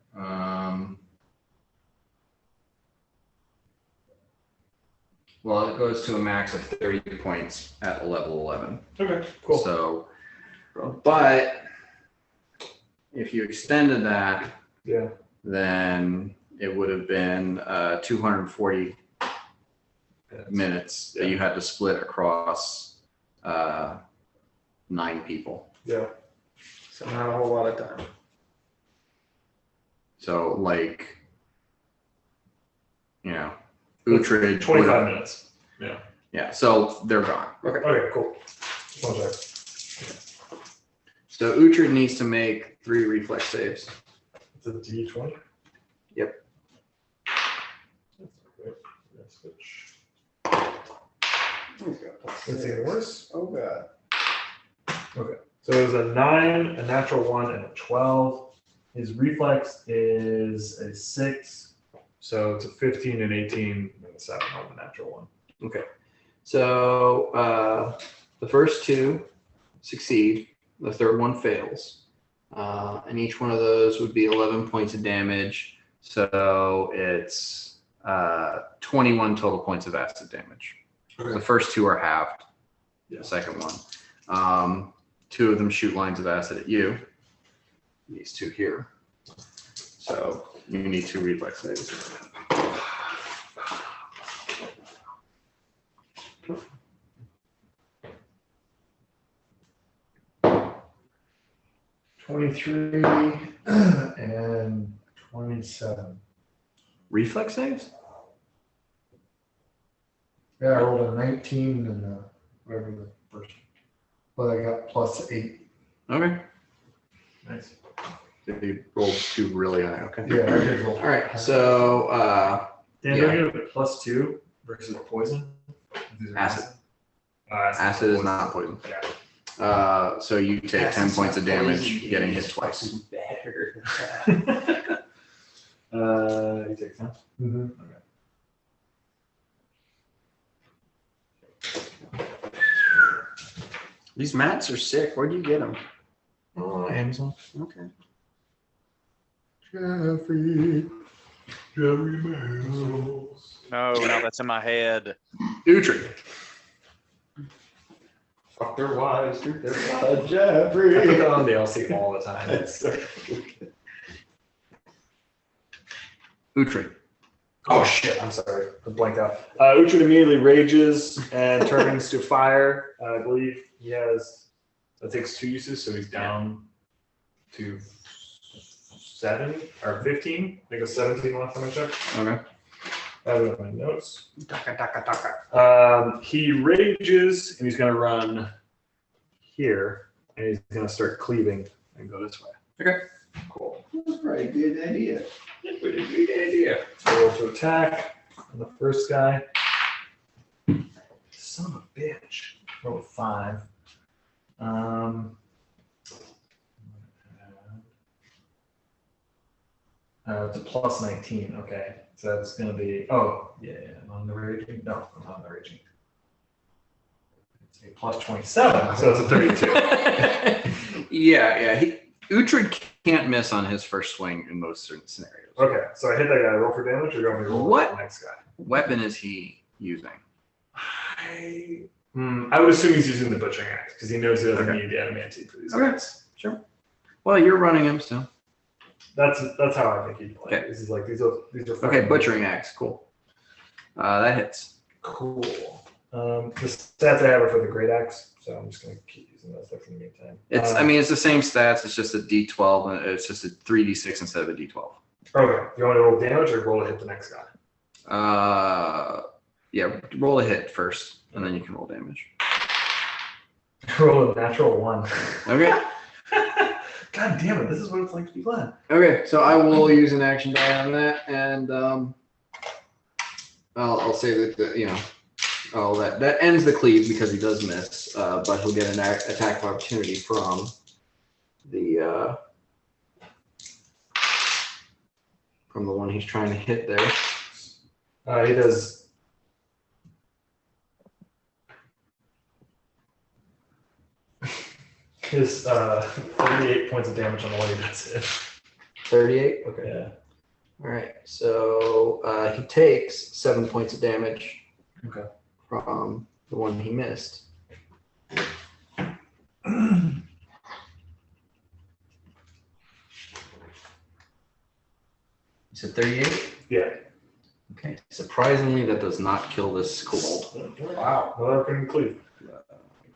Well, it goes to a max of 30 points at level 11. Okay, cool. So, but if you extended that, Yeah. then it would have been 240 minutes that you had to split across 9 people. Yeah. So not a whole lot of time. So, like, you know, Uhtred. 25 minutes. Yeah, so they're gone. Okay, cool. Just one check. So Uhtred needs to make 3 reflex saves. It's a D20? Yep. That's great. Let's switch. Let's see the worst. Oh god. So it was a 9, a natural 1, and a 12. His reflex is a 6. So it's a 15 and 18 and a 7 on the natural 1. Okay. So the first two succeed. The third one fails. And each one of those would be 11 points of damage. So it's 21 total points of acid damage. Okay. The first two are halved. Yeah. The second one. Two of them shoot lines of acid at you. These two here. So you need 2 reflex saves. $23 and 27. Reflex saves? Yeah, I rolled a 19 and whatever the first. But I got +8. Okay. Nice. So you rolled 2 really high. Okay. Yeah, I did roll. All right. So Dan, Yeah. do I get a +2 versus poison? These are Acid. acid. acid is not poison. Yeah. So you take 10 points of damage, getting hit twice. Better. You take 10. Mm-hmm. These mats are sick. Where'd you get them? Oh, Amazon. Okay. Jeffrey Mills. No, now that's in my head. Utri. Fuck their wives, drink their blood. I put Jeffrey. that on the LC all the time. Utri. Oh shit, I'm sorry. I blanked out. Uhtred immediately rages and turns to fire. I believe he has, that takes 2 uses, so he's down to 7 or 15. I think it's 17 last time I checked. Okay. I have it on my notes. Taka, taka, taka. He rages and he's gonna run here and he's gonna start cleaving and go this way. Okay. Cool. That's probably a good idea. Pretty good idea. So roll to attack on the first guy. Son of a bitch. Roll a 5. It's a +19. Okay, so that's gonna be. Oh yeah, I'm on the raging. No, I'm not on the raging. It's a +27, so it's a 32. Yeah. Uhtred can't miss on his first swing in most certain scenarios. Okay, so I hit that guy. Roll for damage, or do you want me to roll What? for the next guy? Weapon is he using? I would assume he's using the butchering axe because he knows he doesn't Okay. need the adamantine for these Okay. guys. Sure. Well, you're running him still. That's how I think he'd play. Okay. This is like these are Okay, fucking- butchering axe. Cool. That hits. Cool. The stats I have are for the great axe, so I'm just gonna keep using those stuff in the meantime. It's the same stats. It's just a D12, and it's just a 3D6 instead of a D12. Okay. You want to roll damage or roll to hit the next guy? Yeah. Roll a hit first, and then you can roll damage. Roll a natural 1. Okay. God damn it! This is what it's like to be glad. Okay. So I will use an action die on that, and I'll say that that ends the cleave because he does miss, but he'll get an attack of opportunity from the one he's trying to hit there. He does. His 38 points of damage on the way he does it. 38. Okay. Yeah. All right. So he takes 7 points of damage. Okay. From the one he missed. You said 38? Yeah. Okay. Surprisingly, that does not kill this kobold. Wow. Well, that couldn't cleave.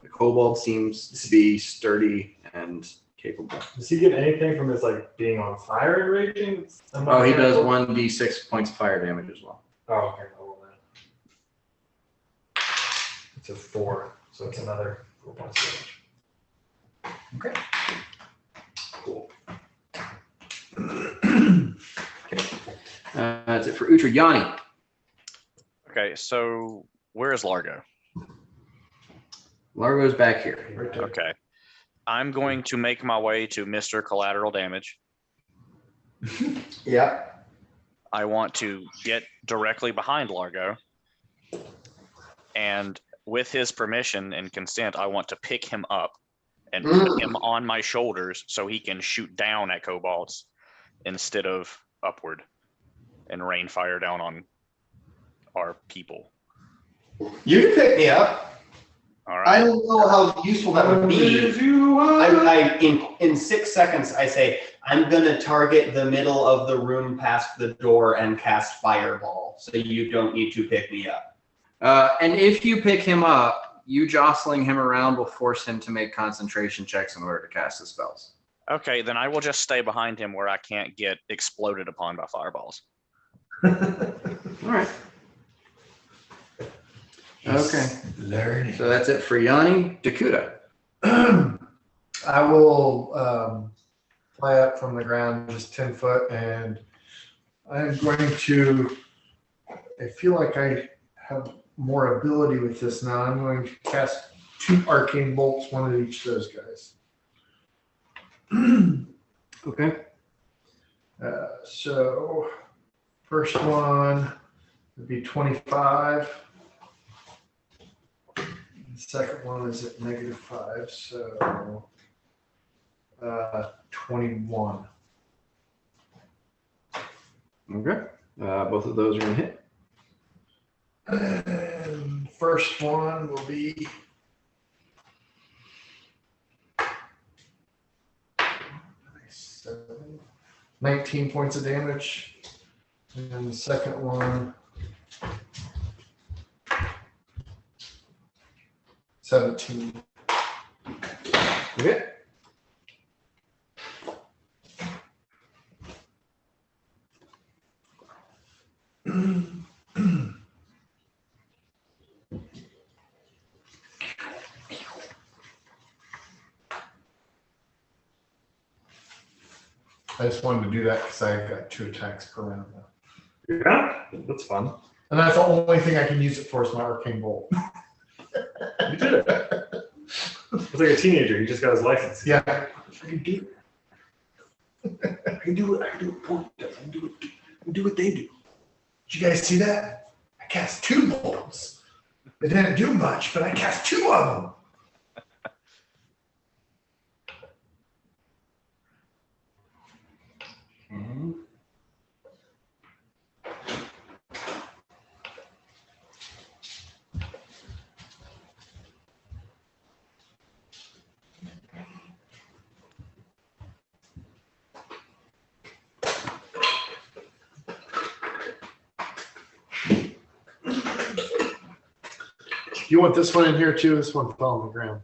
The kobold seems to be sturdy and capable. Does he get anything from his like being on fire and raging? Oh, he does 1d6 points of fire damage as well. Oh, okay. I'll roll that. It's a 4, so it's another 4 points of damage. Okay. Cool. That's it for Uhtred. Yanni. Okay, so where is Largo? Largo's back here. Right there. Okay. I'm going to make my way to Mr. Collateral Damage. Yeah. I want to get directly behind Largo. And with his permission and consent, I want to pick him up and put him on my shoulders so he can shoot down at kobolds instead of upward and rain fire down on our people. You can pick me up. All right. I don't know how useful that would be. In 6 seconds, I say, I'm going to target the middle of the room past the door and cast Fireball, so you don't need to pick me up. And if you pick him up, you jostling him around will force him to make concentration checks in order to cast the spells. Okay, then I will just stay behind him where I can't get exploded upon by fireballs. All right. Okay. Learning. So that's it for Yanni. Dakuta. I will fly up from the ground just 10 foot, and I'm going to, I feel like I have more ability with this now. I'm going to cast 2 arcane bolts, one at each of those guys. Okay. So first one would be 25. The second one is at -5, so 21. Okay. Both of those are going to hit. And first one will be 19 points of damage. And the second one, 17. Okay. I just wanted to do that because I got 2 attacks per round now. Yeah, that's fun. And that's the only thing I can use it for is my arcane bolt. You did it. It's like a teenager. He just got his license. Yeah. I can do it. I can do it. I can do what I can do what they do. Did you guys see that? I cast 2 bolts. They didn't do much, but I cast 2 of them. You want this one in here too? This one fell on the ground.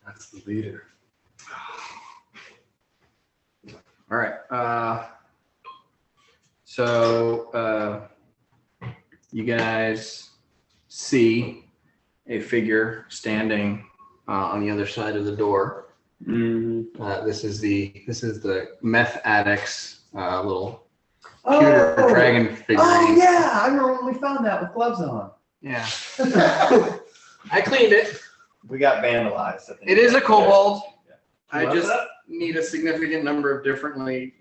That's the leader. All right. So you guys see a figure standing on the other side of the door. This is the meth addict's little computer dragon figurine. Oh, yeah. I remember when we found that with gloves on. Yeah. I cleaned it. We got vandalized. I think. It is a kobold. I Love just that. need a significant number of differently,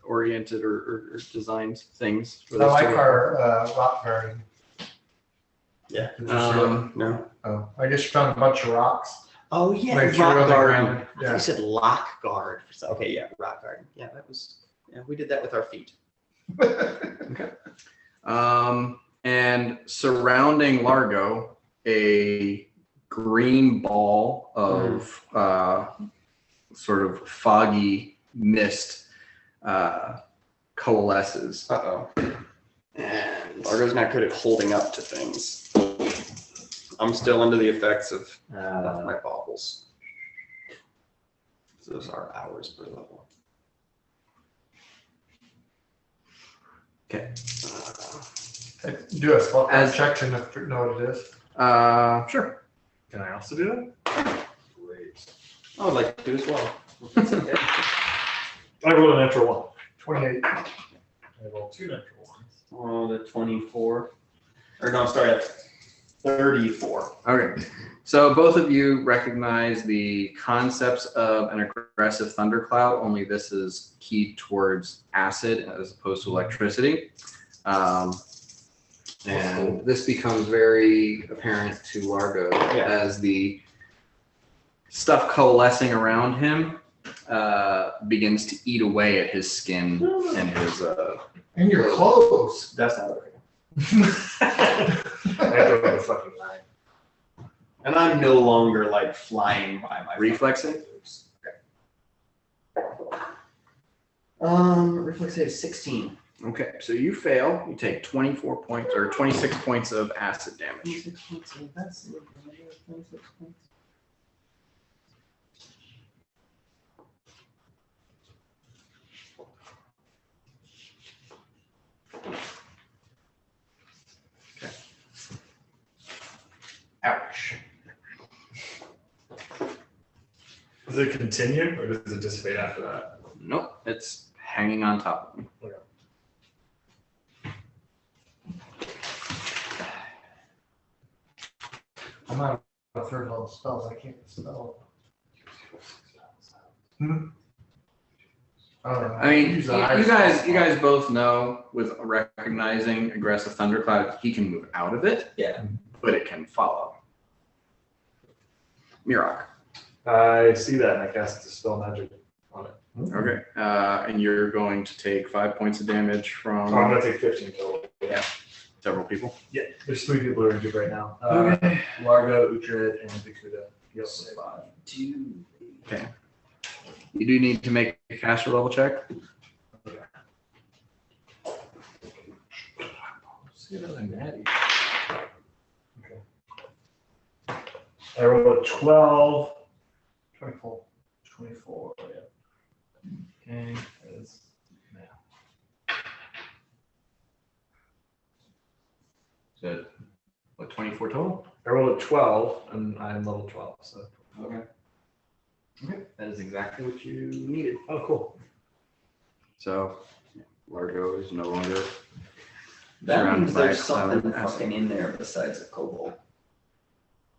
oriented or designed things. For I this like to work. our rock garden. Yeah. Did you see it? No. Oh, I guess you found a bunch of rocks. Oh, yeah. Like, threw on rock the garden. ground. You Yeah. said lock guard. Okay, yeah, rock garden. Yeah, we did that with our feet. And surrounding Largo, a green ball of sort of foggy mist coalesces. Uh-oh. And Largo's not good at holding up to things. I'm still under the effects of my baubles. Those are hours per level. Okay. Do a spot As- check to know what it is. Sure. Can I also do that? Great. I would like to as well. I rolled a natural 1. 28. I rolled 2 natural ones. Oh, the 24. Or no, sorry. 34. Okay. So both of you recognize the concepts of an aggressive thundercloud, only this is keyed towards acid as opposed to electricity. And this becomes very apparent to Largo as the stuff coalescing around him begins to eat away at his skin and his And your clothes. That's not okay. I go with the fucking line. And I'm no longer like flying by my reflexing. Reflex save 16. Okay, so you fail. You take 24 points or 26 points of acid damage. 26 points. That's 26 points. Ouch. Does it continue or does it just fade after that? Nope, it's hanging on top of me. I'm out of third level spells. I can't spell. I mean, you guys both know with recognizing aggressive thundercloud, he can move out of it. Yeah. But it can follow. Mirok. I see that and I cast Dispel Magic on it. Okay. And you're going to take 5 points of damage from So I'm going to take 15 total. several people. Yeah, there's 3 people who are injured right now. Okay. Largo, Uhtred, and Vikuda. He also saved 5. Okay. You do need to make a caster level check. See another natty. Okay. I rolled a 12. 24. 24, yeah. Okay, that is now. So, what, 24 total? I rolled a 12, and I'm level 12, so. Okay. Okay, that is exactly what you needed. Oh, cool. So, Largo is no longer That surrounded means by a there's cloud something of acid. fucking in there besides a kobold.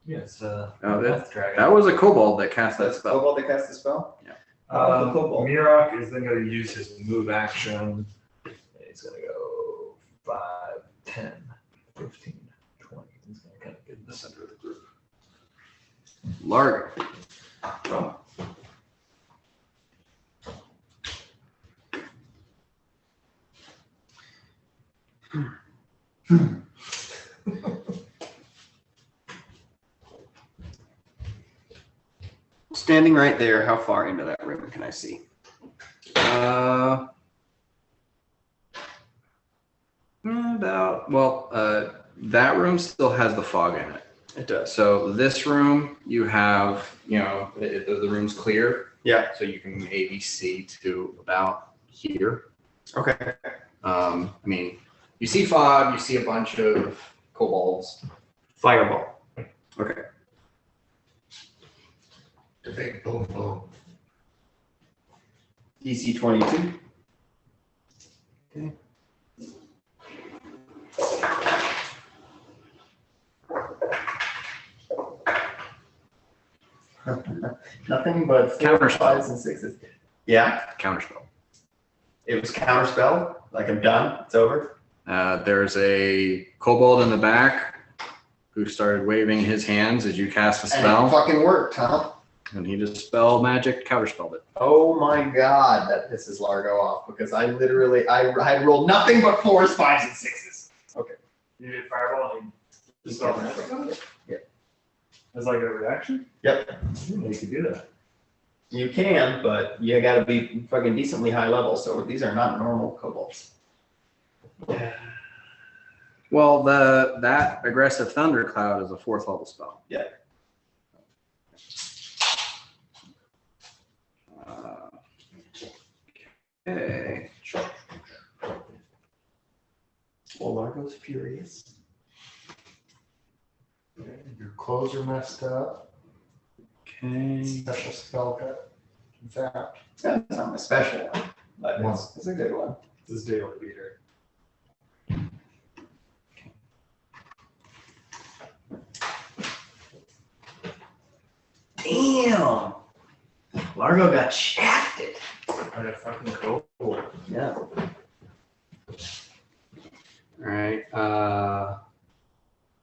Yeah, it's Oh, Death Dragon. that was a kobold that cast that That's spell. kobold that cast the spell? Oh, the kobold. Mirok is then going to use his move action. He's going to go 5, 10, 15, 20. He's going to kind of get in the center of the group. Largo. Standing right there, how far into that room can I see? That room still has the fog in it. It does. So this room, you have, the room's clear. Yeah. So you can maybe see to about here. Okay. I mean, you see fog, you see a bunch of kobolds. Fireball. Okay. The big boom boom. DC 22. Nothing but Counterspell. 5s and 6s. Yeah, Counterspell. it was counterspell. Like I'm done. It's over. There's a kobold in the back who started waving his hands as you cast a And it spell, fucking worked, huh? and he just spell magic counterspelled it. Oh my god, that pisses Largo off because I literally I rolled nothing but 4s, 5s, and 6s. You did Fireball and you Dispel Magic on it? Yeah. As like a reaction? Yep. I didn't know you could do that. You can, but you gotta be fucking decently high level, so these are not normal kobolds. Well, that aggressive thundercloud is a 4th level spell. Yeah. Okay. Well, Largo's furious. Your clothes are messed up. Okay. Special spell got zapped. That's not my special one, but it's a good one. This is Daily Beater. Damn. Largo got shafted. I got fucking cool. Yeah. All right.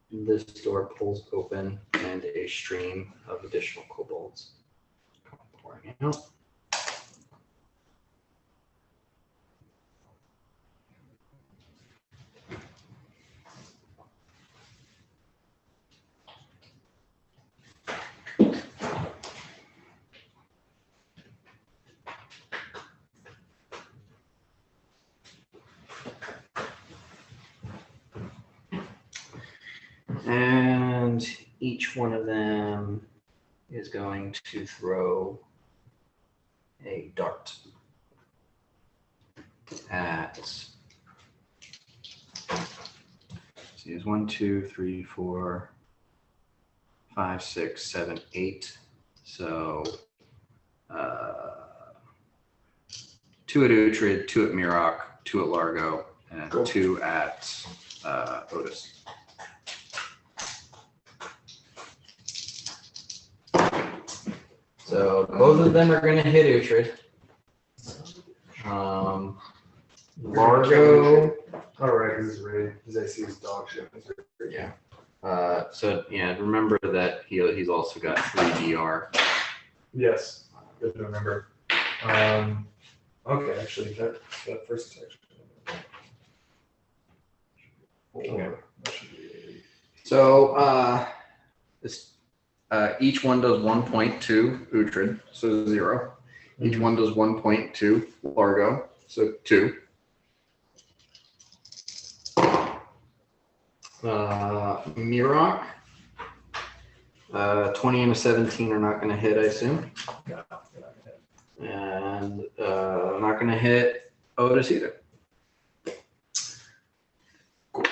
This door pulls open, and a stream of additional kobolds come pouring out. And each one of them is going to throw a dart at. See, it's 1, 2, 3, 4, 5, 6, 7, 8. So 2 at Uhtred, 2 at Mirok, 2 at Largo, and Cool. 2 at Otis. So both of them are going to hit Uhtred. Largo. Oh, right, because it's raid. Because I see his dog shit. Yeah. So yeah, remember that he's also got 3 DR. Yes, good to remember. Okay, actually, that first section. Okay. That should be So each one does 1 point to Uhtred, so 0. Each one does 1 point to Largo, so 2. Mirok, 20 and a 17 are not going to hit, I assume. And I'm not going to hit Otis either. Cool.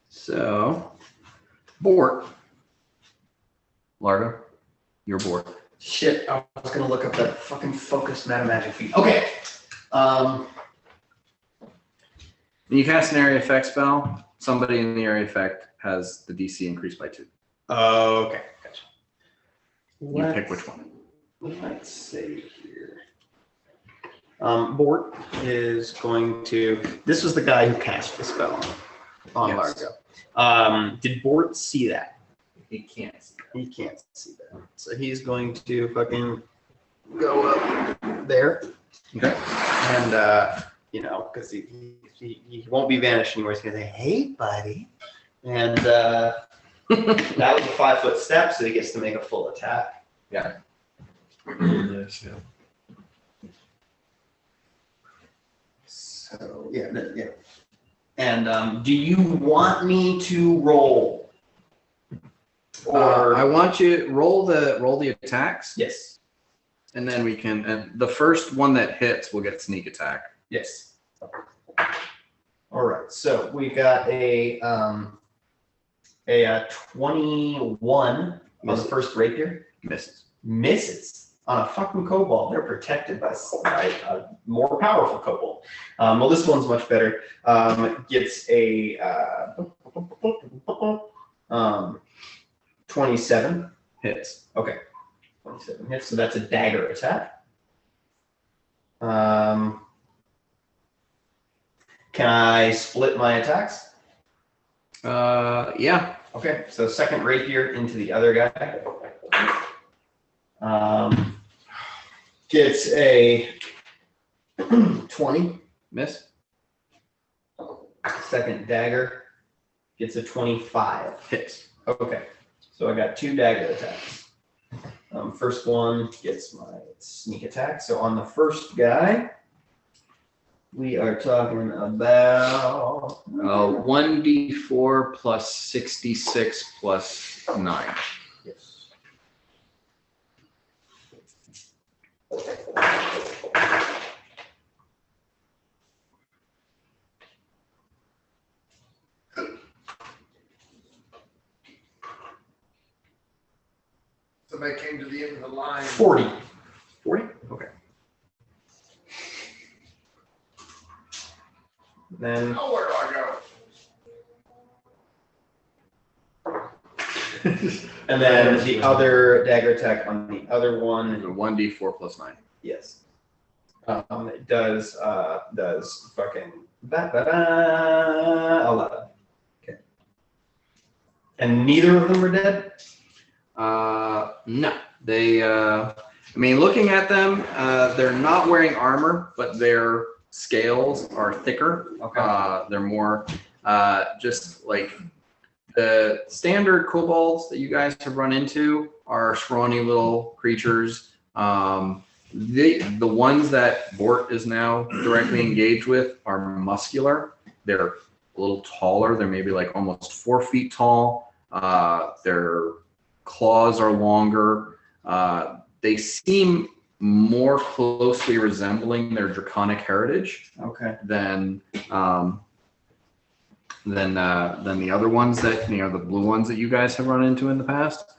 So, Bort. Largo, you're Bort. Shit, I was gonna look up that fucking focused meta magic feat. Okay. When you cast an area effect spell, somebody in the area effect has the DC increased by 2. Okay, gotcha. You pick which one. Let's see here. Bort is going to. This was the guy who cast the spell on Yes. Largo. Did Bort see that? He can't. He can't see that. So he's going to fucking go up there. Okay. And, because he won't be vanished anymore. He's going to say, hey, buddy. And that was a 5-foot step, so he gets to make a full attack. Yes, yeah. So, yeah. And do you want me to roll? Or I want you roll the attacks, yes. and then we can. And the first one that hits will get sneak attack. Yes. All right. So we got a 21 on the first rapier. Misses. Misses on a fucking kobold. They're protected by a more powerful kobold. Well, this one's much better. Gets a 27 Hits. Okay. 27 hits. So that's a dagger attack. Can I split my attacks? Yeah. Okay, so second rapier into the other guy. Gets a 20. Miss. Second dagger gets a 25. Hits. Okay, so I got 2 dagger attacks. First one gets my sneak attack. So on the first guy, we are talking about 1d4 plus 66 plus 9. Yes. Somebody came to the end of the line. 40. 40. Okay. Then Oh, where do I go? And then the other dagger attack on the other one, A 1d4 plus 9. yes. It does fucking 11. Okay. And neither of them are dead? No. They, I mean, looking at them, they're not wearing armor, but their scales are thicker. Okay. They're more just like the standard kobolds that you guys have run into are scrawny little creatures. The ones that Bort is now directly engaged with are muscular. They're a little taller. They're maybe like almost 4 feet tall. Their claws are longer. They seem more closely resembling their draconic heritage Okay. than the other ones that, you know, the blue ones that you guys have run into in the past.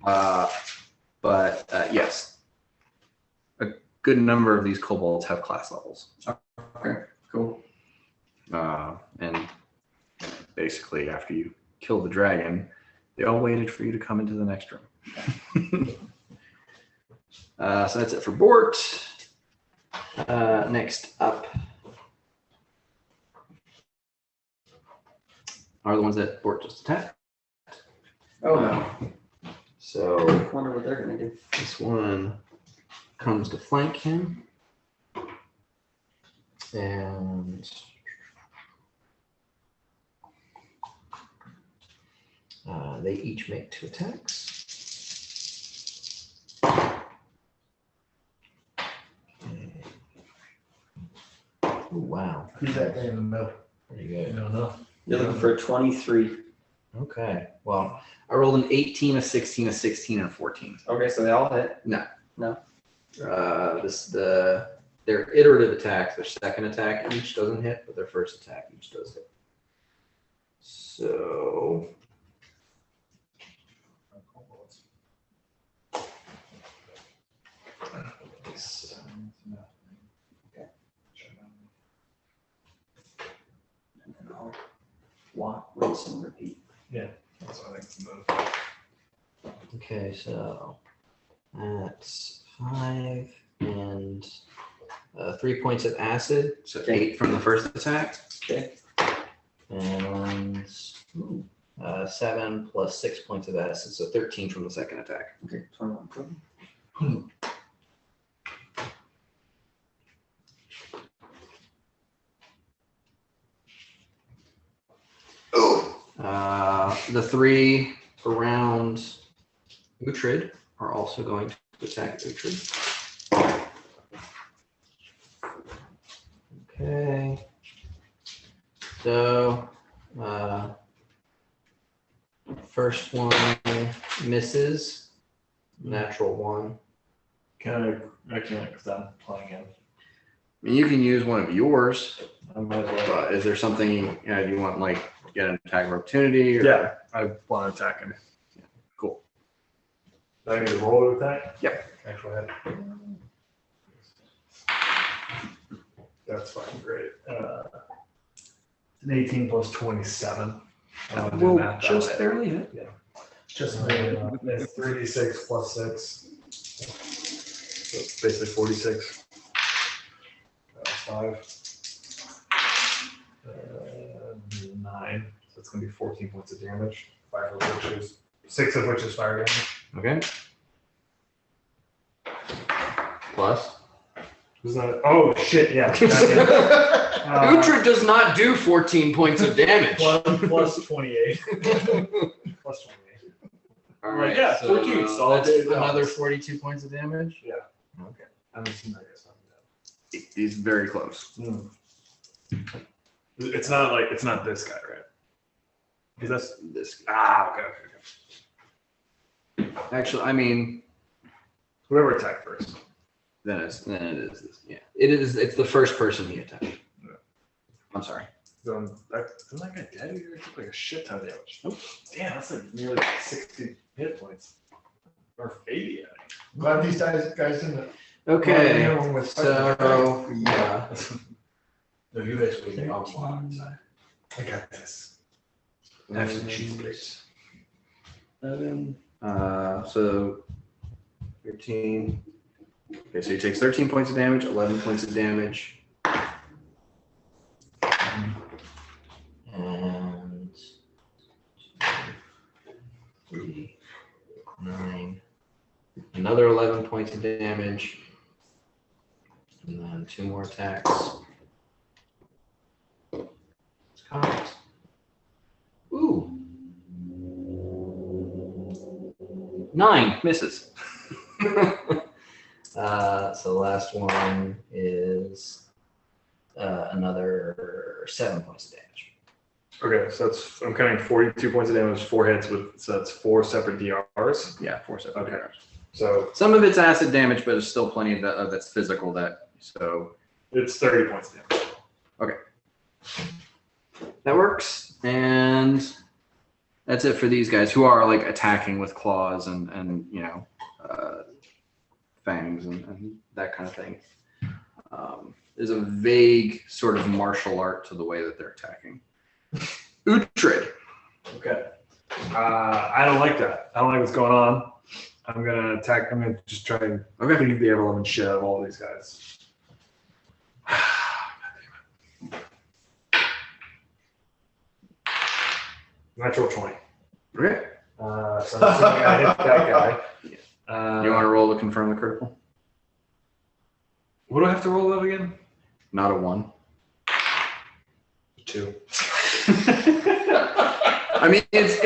But yes, a good number of these kobolds have class levels. Okay, cool. And basically, after you kill the dragon, they all waited for you to come into the next room. So that's it for Bort. Next up are the ones that Bort just attacked. Oh no. So I wonder what they're gonna do. this one comes to flank him. And they each make 2 attacks. Oh, wow. Who's that guy in the middle? Pretty good. I don't know. You're looking for a 23. Okay. Well, I rolled an 18, a 16, a 16, and a 14. Okay, so they all hit. Their iterative attacks, their second attack each doesn't hit, but their first attack each does hit. So And then I'll walk, rinse, and repeat. That's what I think it's the move. okay, so that's 5 and 3 points of acid, so Okay. 8 from the first attack, Okay. and 7 plus 6 points of acid, so 13 from the second attack. Okay, 21 total. The 3 around Uhtred are also going to attack Uhtred. Okay. So, first one misses. Natural 1. I can't because I'm playing in. I mean, you can use one of yours, I might as well. but is there something you do you want, like, get an attack of opportunity? Or? Yeah, I want to attack him. Cool. Do I need to roll to attack? Yep. Actual hit. That's fucking great. An 18 plus 27. I want to do Well, math that just way. barely hit. Just It's 3d6 plus 6. So it's basically 46. That's 5. 9. So it's going to be 14 points of damage. 5 of which is 6 of which is fire damage. Okay. Plus. Isn't that? Oh shit! Yeah. Uhtred does not do 14 points of damage. plus 28. Plus 28. All Like, right. yeah, so 14 that's solid. another 42 points of damage. Yeah. Okay. I'm assuming I guess I'm He's very close. dead. It's not like it's not this guy, right? Is this? This. Okay. Actually, I mean, Whoever attacked first. then it is this. Yeah. It's the first person he attacked. Yeah. I'm sorry. Isn't that guy dead? He took like a shit ton of damage. Nope. Damn, that's like nearly 60 hit points. Or 80, I think. Glad these guys didn't. Okay. Anyone with So yeah. No, you basically take off a lot inside. I got this. Have some cheese plates. 11. So 13. Okay, so he takes 13 points of damage, 11 points of damage. And 3, 9. Another 11 points of damage. And then 2 more attacks. Comments. Ooh. 9 misses. So the last one is another 7 points of damage. Okay, so I'm counting 42 points of damage, 4 hits so that's 4 separate DRs. Yeah, 4 separate Okay. damage. So Some of it's acid damage, but there's still plenty of that's physical. So it's 30 points of damage. that works, and that's it for these guys who are like attacking with claws and fangs and that kind of thing. There's a vague sort of martial art to the way that they're attacking. Uhtred. Okay. I don't like that. I don't like what's going on. I'm gonna attack. I'm gonna just try and cleave the ever-loving shit out of all these guys. Natural 20. Okay. So I'm assuming I hit that guy. You want to roll to confirm the critical? What do I have to roll up again? Not a 1. 2. I mean, it's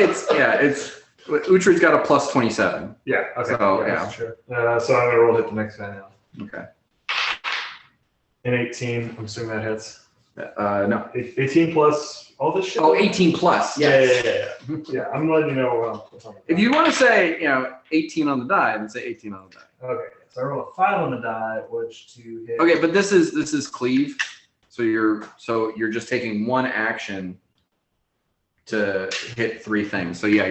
Uhtred's got a plus 27. Yeah. Okay. So, that's true. So I'm gonna roll to hit the next guy now. Okay. An 18. I'm assuming that hits. No. 18 plus all this shit. Oh, 18 plus. Yes. Yeah. Yeah. I'm letting you know what's on the If you want to say, 18 on the die, then say 18 on the die. Okay. So I roll a 5 on the die, which to hit. Okay, but this is cleave. So you're just taking one action to hit 3 things. So yeah,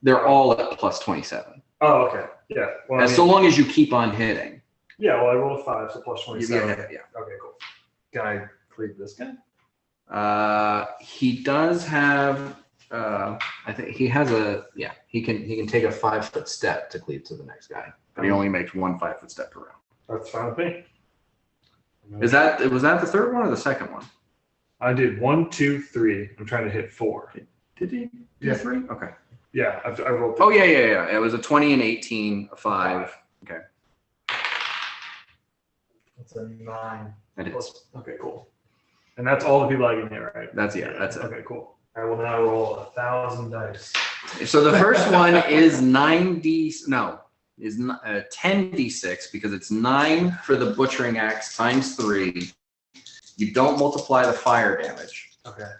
they're all at plus 27. Oh, okay. Yeah. Well, So long as you keep on hitting. Yeah. Well, I rolled a 5, so plus You 27. get hit, yeah. Okay. Cool. Can I cleave this guy? He does have. I think he has he can take a 5-foot step to cleave to the next guy, but he only makes 1 5-foot step per round. That's fine with me. Was that the third one or the second one? I did 1, 2, 3. I'm trying to hit 4. Did he do Yeah. 3? Okay. Yeah. I rolled. Oh yeah. It was a 20 and 18, a 5. Okay. That's a 9. That is. Okay. Cool. And that's all the people I can hit, right? That's it. Okay. Cool. I will now roll 1,000 dice. So the first one is 10d6 because it's 9 for the butchering axe times 3. You don't multiply the fire damage, Okay.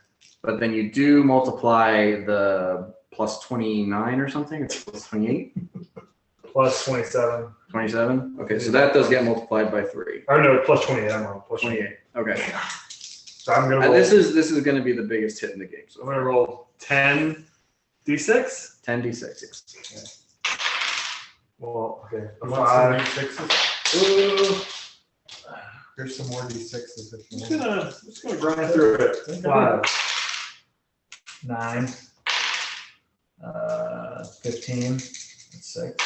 but then you do multiply the plus 29 or something. It's plus 28, Plus 27. 27. Okay, so that does get multiplied by 3. Or no, plus 28. I'm wrong. Plus 28. 28. Okay. So I'm gonna roll. This is going to be the biggest hit in the game. I'm So gonna roll 10 d6. 10d6. Yes. Well, okay. You A want 5. some D6s? Here's some more D6s if you want. I'm just gonna grind through it. 5. 9. 15. That's 6.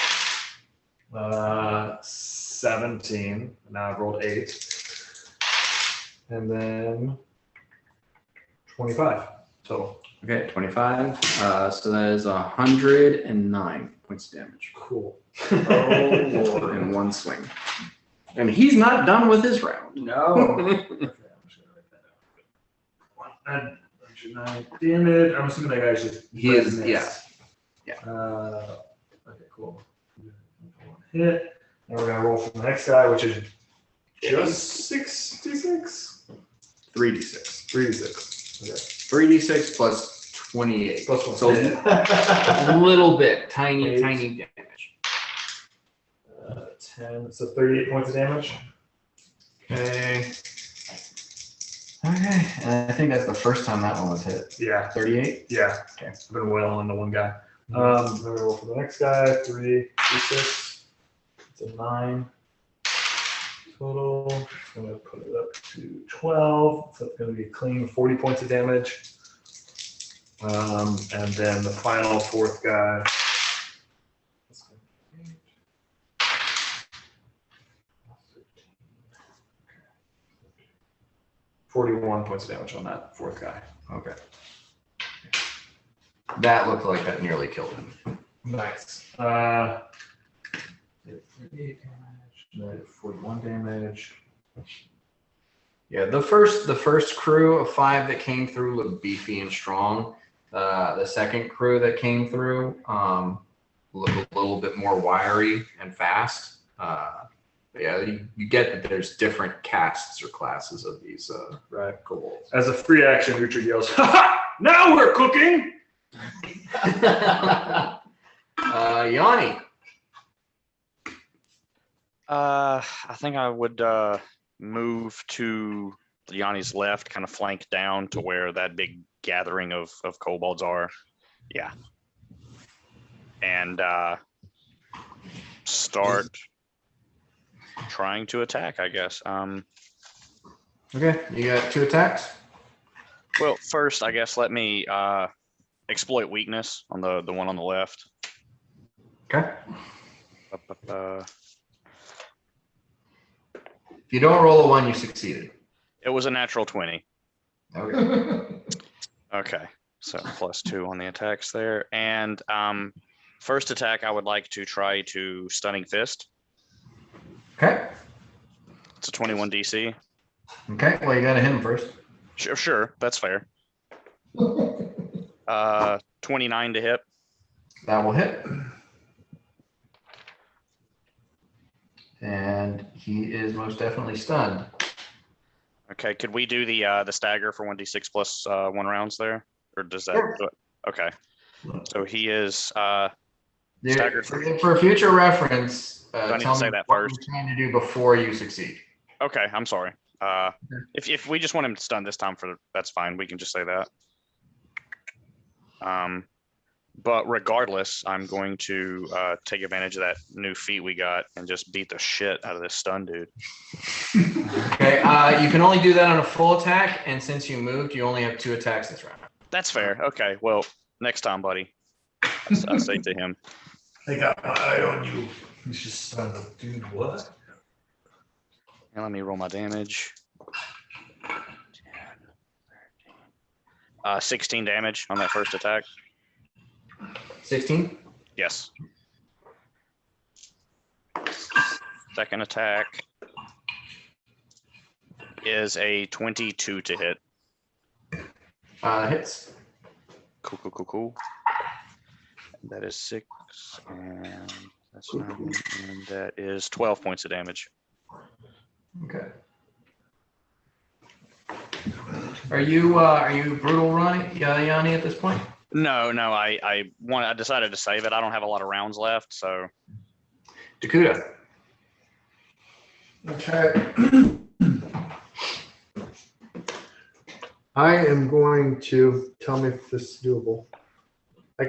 17. Now I've rolled 8. And then 25 total. Okay, 25. So that is 109 points of damage. Cool. Oh, Lord. In one swing. And he's not done with his round. No. Okay, I'm just gonna write that down. 109 damage. I'm assuming that guy's just. He is, yeah. Okay, cool. One hit. Now we're gonna roll for the next guy, which is just 66. 3d6. 3d6. Okay. 3d6 plus 28. Plus 1. So a little bit, tiny 8. damage. 10. So 38 points of damage. Okay. Okay. And I think that's the first time that one was hit. Yeah. 38? Yeah. Okay. I've been wailing on the one guy. I'm gonna roll for the next guy. 3, 6. It's a 9 total. I'm gonna put it up to 12. So it's gonna be a clean 40 points of damage. And then the final 4th guy 41 points of damage on that fourth guy. Okay. That looked like that nearly killed him. Nice. 38 damage, 41 damage. Yeah, the first crew of 5 that came through looked beefy and strong. The second crew that came through looked a little bit more wiry and fast. Yeah, you get that there's different castes or classes of these Right. kobolds. As a free action, Uhtred yells, "Ha ha! Now we're cooking!" Yanni. I think I would move to Yanni's left, kind of flank down to where that big gathering of kobolds are. Yeah. And start trying to attack, I guess. Okay, you got 2 attacks. Well, first, I guess let me exploit weakness on the one on the left. Okay. If you don't roll a 1, you succeeded. It was a natural 20. Okay. Okay, so +2 on the attacks there. And first attack, I would like to try to Stunning Fist. Okay. It's a 21 DC. Okay. Well, you got to hit him first. Sure, that's fair. 29 to hit. That will hit. And he is most definitely stunned. Okay, could we do the stagger for 1d6 plus 1 rounds there? Or does that Sure. do it? Okay. So he is There- staggered. For future reference, I need to tell say me that what first? you're trying to do before you succeed. Okay, I'm sorry. If we just want him stunned this time, that's fine. We can just say that. But regardless, I'm going to take advantage of that new feat we got and just beat the shit out of this stun dude. Okay, you can only do that on a full attack, and since you moved, you only have 2 attacks this round. That's fair. Okay, well, next time, buddy. I say to him. I got my eye on you. He's just stunned. Dude, what? And let me roll my damage. 16 damage on that first attack. 16? Yes. Second attack is a 22 to hit. Hits. Cool. That is 6, and that's 9, and that is 12 points of damage. Okay. Are you brutal Yanni at this point? No, I decided to save it. I don't have a lot of rounds left, so. Dakuda. Okay. I am going to tell me if this is doable. I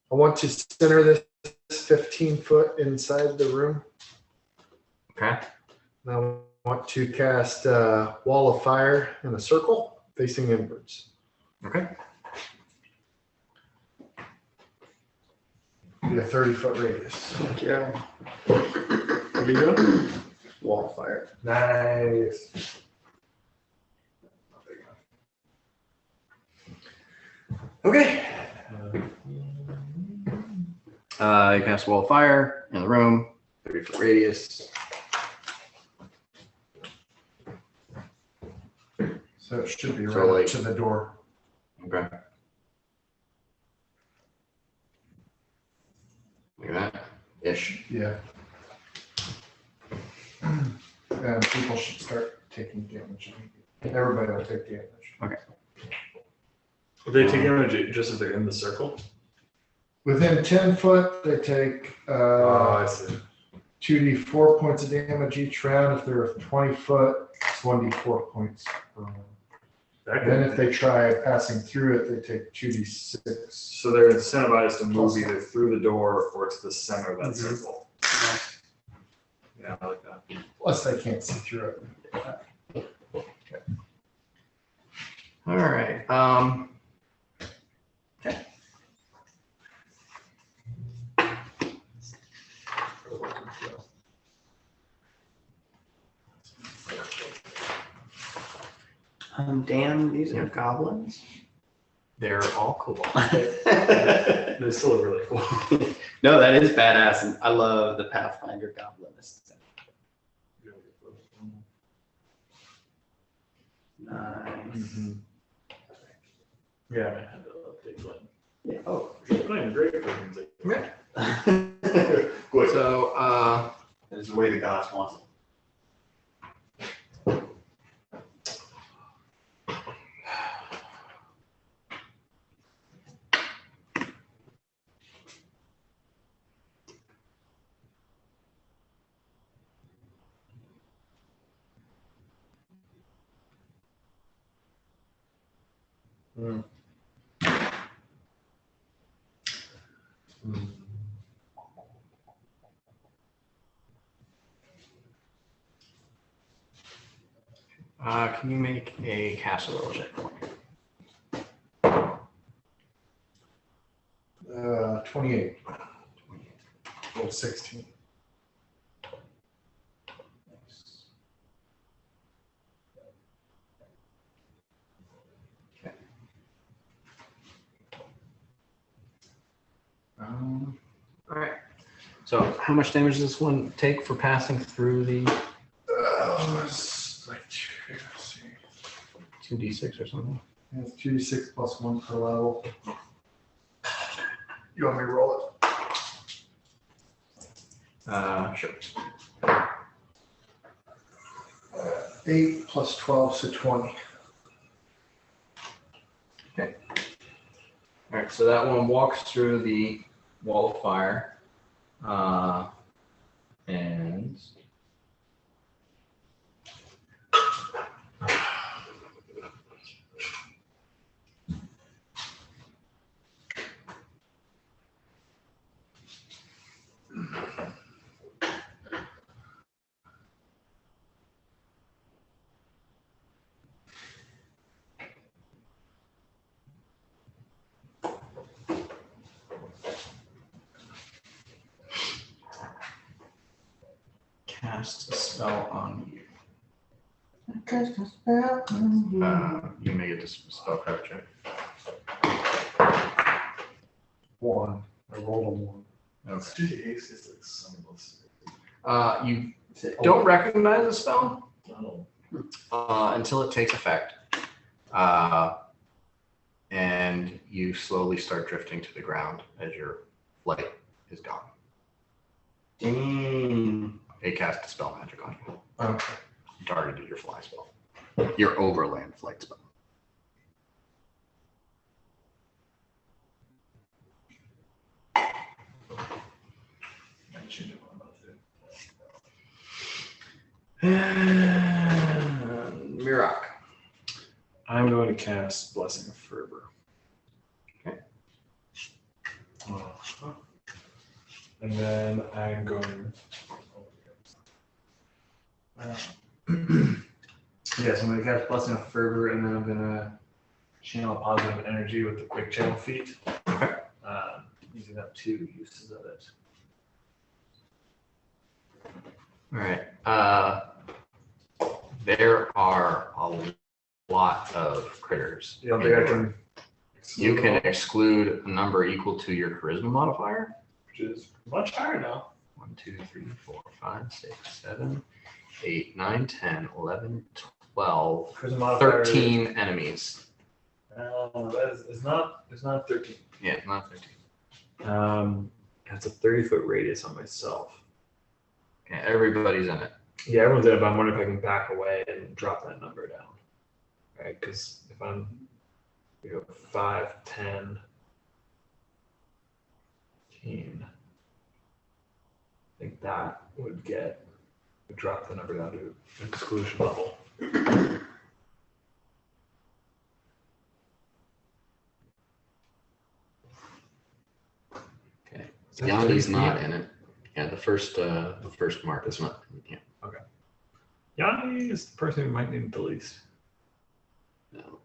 want to center this 15 foot inside the room. Okay. And I want to cast Wall of Fire in a circle facing inwards. Okay. Be a 30-foot radius. Yeah. What are you doing? Wall of fire. Nice. Okay. You cast Wall of Fire in the room, 30-foot radius. So it should be So, right like- up to the door. Okay. Look at that. Ish. Yeah. And people should start taking damage. Everybody will take damage. Will they take damage just if they're in the circle? Within 10 foot, they take I see. 2d4 points of damage each round. If they're 20 foot, it's 1d4 points per round. And then if they try passing through it, they take 2d6. So they're incentivized to move either through the door or to the center of that circle. Yeah, I like that. Plus, they can't see through it. All right. Okay. Dan, these are goblins. They're all cool. They're still really cool. No, that is badass, and I love the Pathfinder goblin aesthetic. Nice. Yeah, man, I had to update one. Yeah. Oh. You're playing great for music. Yeah. Good. So, That is the way the gods want it. can you make a casserole check for me? 28. Roll 16. All right. So, how much damage does this one take for passing through the It's like 2d6 or something? it's 2d6 plus 1 per level. You want me to roll it? Sure. 8 plus 12, so 20. All right. So that one walks through the wall of fire, and cast a spell on you. You make a spellcraft check. 1. I rolled a 1. Okay. Dude, the ace is like some of those. You don't recognize the spell Oh. until it takes effect, and you slowly start drifting to the ground as your flight is gone. Dang. It cast a spell magic on you. Okay. You targeted your fly spell. Your overland flight spell. I should have one about it. Mirak. I'm going to cast Blessing of Fervor. Okay. And then I'm going. Yes, I'm going to cast Blessing of Fervor, and then I'm going to channel positive energy with the Quick Channel feat. Okay. Using up 2 uses of it. All right. There are a lot of critters. You don't think I can? You can exclude a number equal to your charisma modifier. Which is much higher now. 1, 2, 3, 4, 5, 6, 7, 8, 9, 10, 11, 12, Charisma modifier. 13 enemies. That is, it's not 13. Yeah, not 13. It's a 30-foot radius on myself. Yeah, everybody's in it. Yeah, everyone's in it, but I'm wondering if I can back away and drop that number down. Right? Because if I'm 5, 10, 15, I think that would drop the number down to exclusion level. Okay. Yanni's not in it. Yeah, the first mark is not. Yeah. Yanni is the person who might need it the least. No.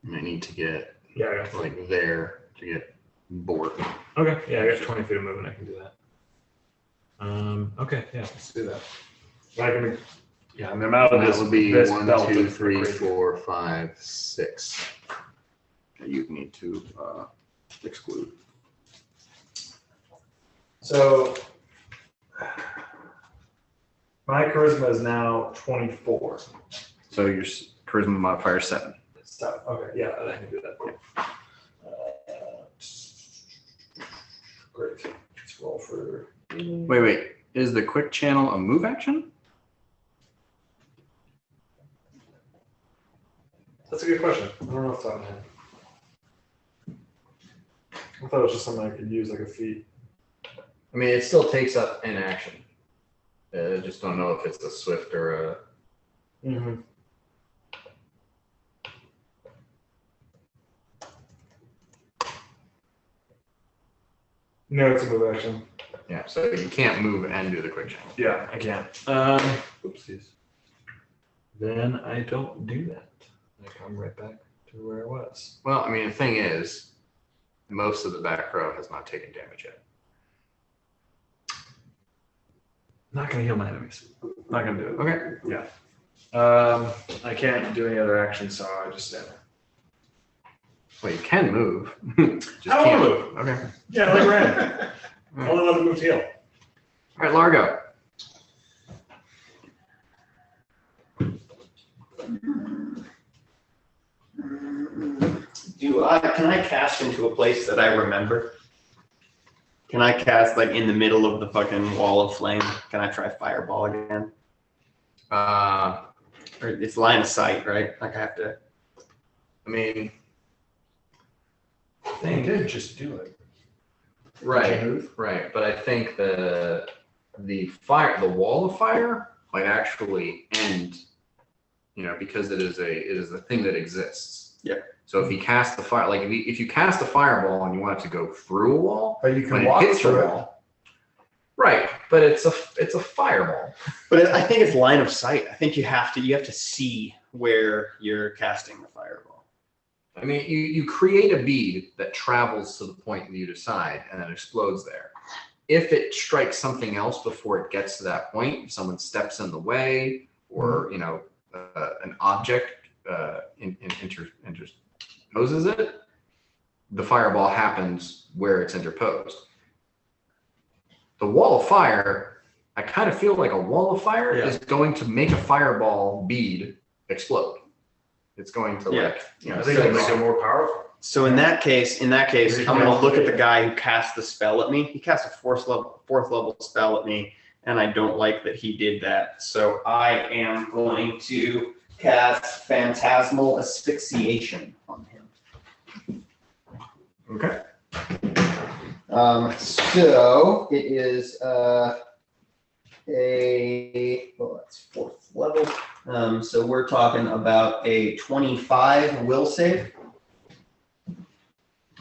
You might need to get Yeah, I got like there to get bored. Okay, yeah, I got 20 feet of movement. I can do that. Okay, yeah, let's do that. I can Yeah, and the amount of That this would be this 1, belt 2, is 3, crazy. 4, 5, 6. You need to exclude. So my charisma is now 24. So your charisma modifier is 7. So, okay, yeah, I can do that. Great. Let's roll for. Wait. Is the quick channel a move action? That's a good question. I don't know if that man. I thought it was just something I could use like a feat. I mean, it still takes up an action. I just don't know if it's a swift or a. Mm-hmm. No, it's a move action. Yeah, so you can't move and do the quick channel. Yeah, I can't. Oopsies. Then I don't do that. I come right back to where I was. Well, I mean, the thing is, most of the back row has not taken damage yet. Not gonna heal my enemies. Not gonna do it. Okay. I can't do any other actions, so I just stand there. Well, you can move. Just I don't can't wanna move. Okay. Yeah, like Rand. Only let me move to heal. All right, Largo. Can I cast into a place that I remember? Can I cast like in the middle of the fucking wall of flame? Can I try fireball again? Or it's line of sight, right? Like I have to. I mean, They did just do it. right. But I think the wall of fire might actually end, because it is a thing that exists. Yeah. So if you cast the fire, like if you cast a fireball and you want it to go through a wall, But you when can it walk hits the through it. wall, right? But it's a fireball. But I think it's line of sight. I think you have to see where you're casting the fireball. I mean, you create a bead that travels to the point that you decide and then explodes there. If it strikes something else before it gets to that point, if someone steps in the way or an object interposes it, the fireball happens where it's interposed. The wall of fire, I kind of feel like a wall of fire is going to make a fireball bead explode. It's going to I think it'll make it more powerful. So in that case, I'm going to look at the guy who cast the spell at me. He cast a fourth level spell at me, and I don't like that he did that. So I am going to cast Phantasmal Asphyxiation on him. Okay. So it is that's fourth level. So we're talking about a 25 will save.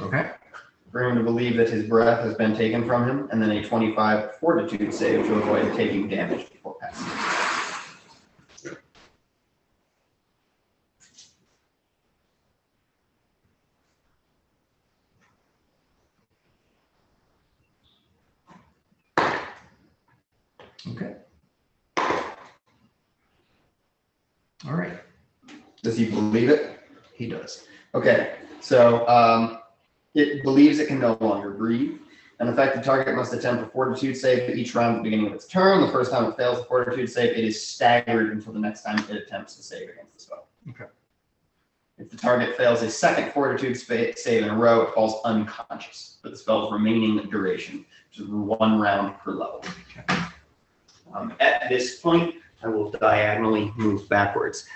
Okay. For him to believe that his breath has been taken from him, and then a 25 fortitude save to avoid taking damage before passing. Okay. All right. Does he believe it? He does. Okay, so it believes it can no longer breathe. An affected target must attempt a fortitude save each round at the beginning of its turn. The first time it fails the fortitude save, it is staggered until the next time it attempts to save against the spell. Okay. If the target fails a second fortitude save in a row, it falls unconscious for the spell's remaining duration, which is 1 round per level. At this point, I will diagonally move backwards.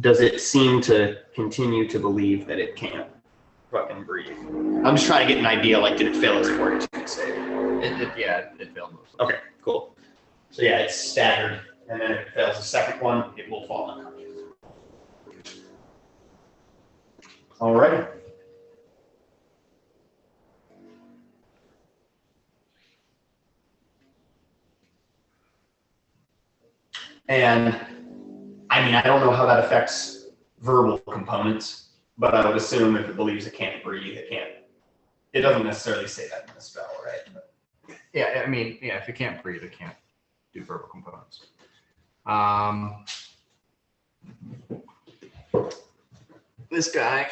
Does it seem to continue to believe that it can't fucking breathe? I'm just trying to get an idea, like, did it fail its fortitude save? It failed mostly. Okay, cool. So yeah, it's staggered, and then if it fails the second one, it will fall unconscious. Alrighty. And I mean, I don't know how that affects verbal components, but I would assume if it believes it can't breathe, it can't. It doesn't necessarily say that in the spell, right? But Yeah, I mean, if it can't breathe, it can't do verbal components. This guy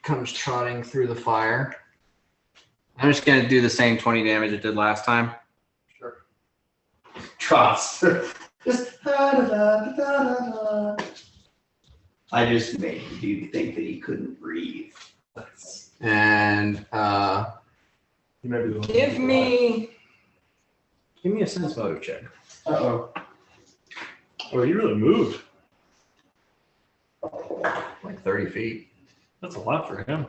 comes trotting through the fire. I'm just gonna do the same 20 damage it did last time. Sure. Trots. Just da-da-da-da-da-da. I just made the dude think that he couldn't breathe. And You might be the one. give me a sense motive check. Uh-oh. Oh, you really moved. Like 30 feet. That's a lot for him.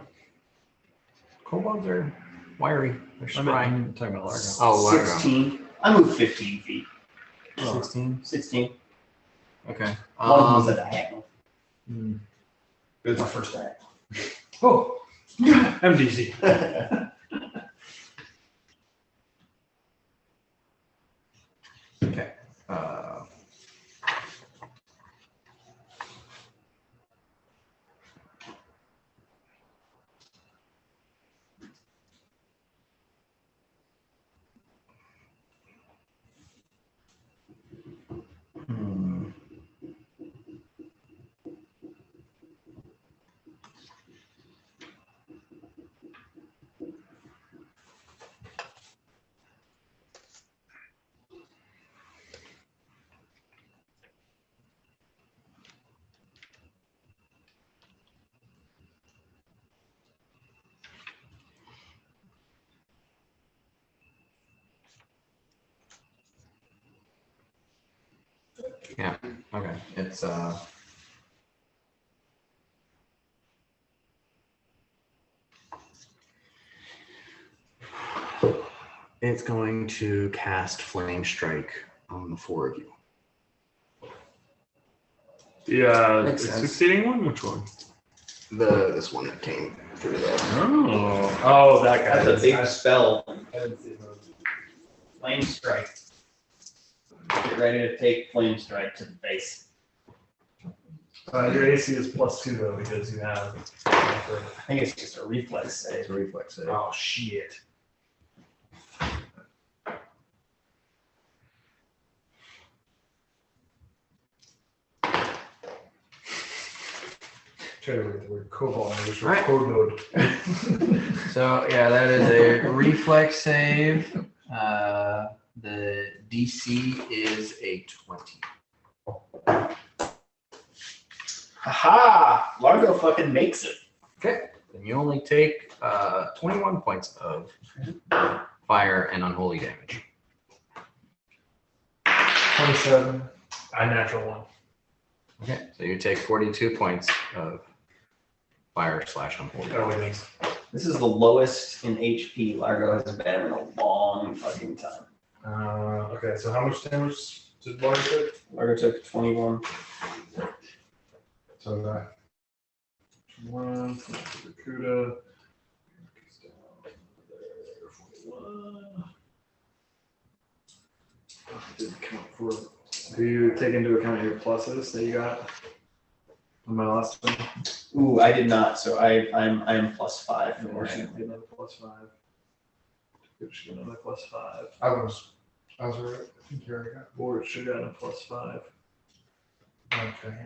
Kobolds are wiry. They're I'm spry. talking about Largo. Oh, Largo. 16. I moved 15 feet. 16. 16. Okay. One of them was a diagonal. Mm. It was my first diagonal. Oh, MDC. Okay. Hmm. Yeah. Okay. It's going to cast Flame Strike on the four of you. The Makes sense. succeeding one? Which one? This one that came through there. Oh, that guy. That's a big spell. I didn't see those. Flame strike. Get ready to take flame strike to the face. Your AC is +2 though because you have. I think it's just a reflex save. It's a reflex save. Oh shit. Try to read the word cobalt and just Right. code mode. So yeah, that is a reflex save. The DC is a 20. Haha! Largo fucking makes it. Okay. Then you only take 21 points of fire and unholy damage. 27. A natural one. Okay. So you take 42 points of fire / unholy Oh, damage. it is. This is the lowest in HP Largo has been in a long fucking time. Okay, so how much damage did Largo take? Largo took 21. So that. 1, Kuda. Didn't count for. Do you take into account your pluses that you got on my last one? Ooh, I did not, so I'm +5 for Or more. should get another +5. Good, should get another +5. I was right. I think you already got. Or it should have gotten a +5. Okay.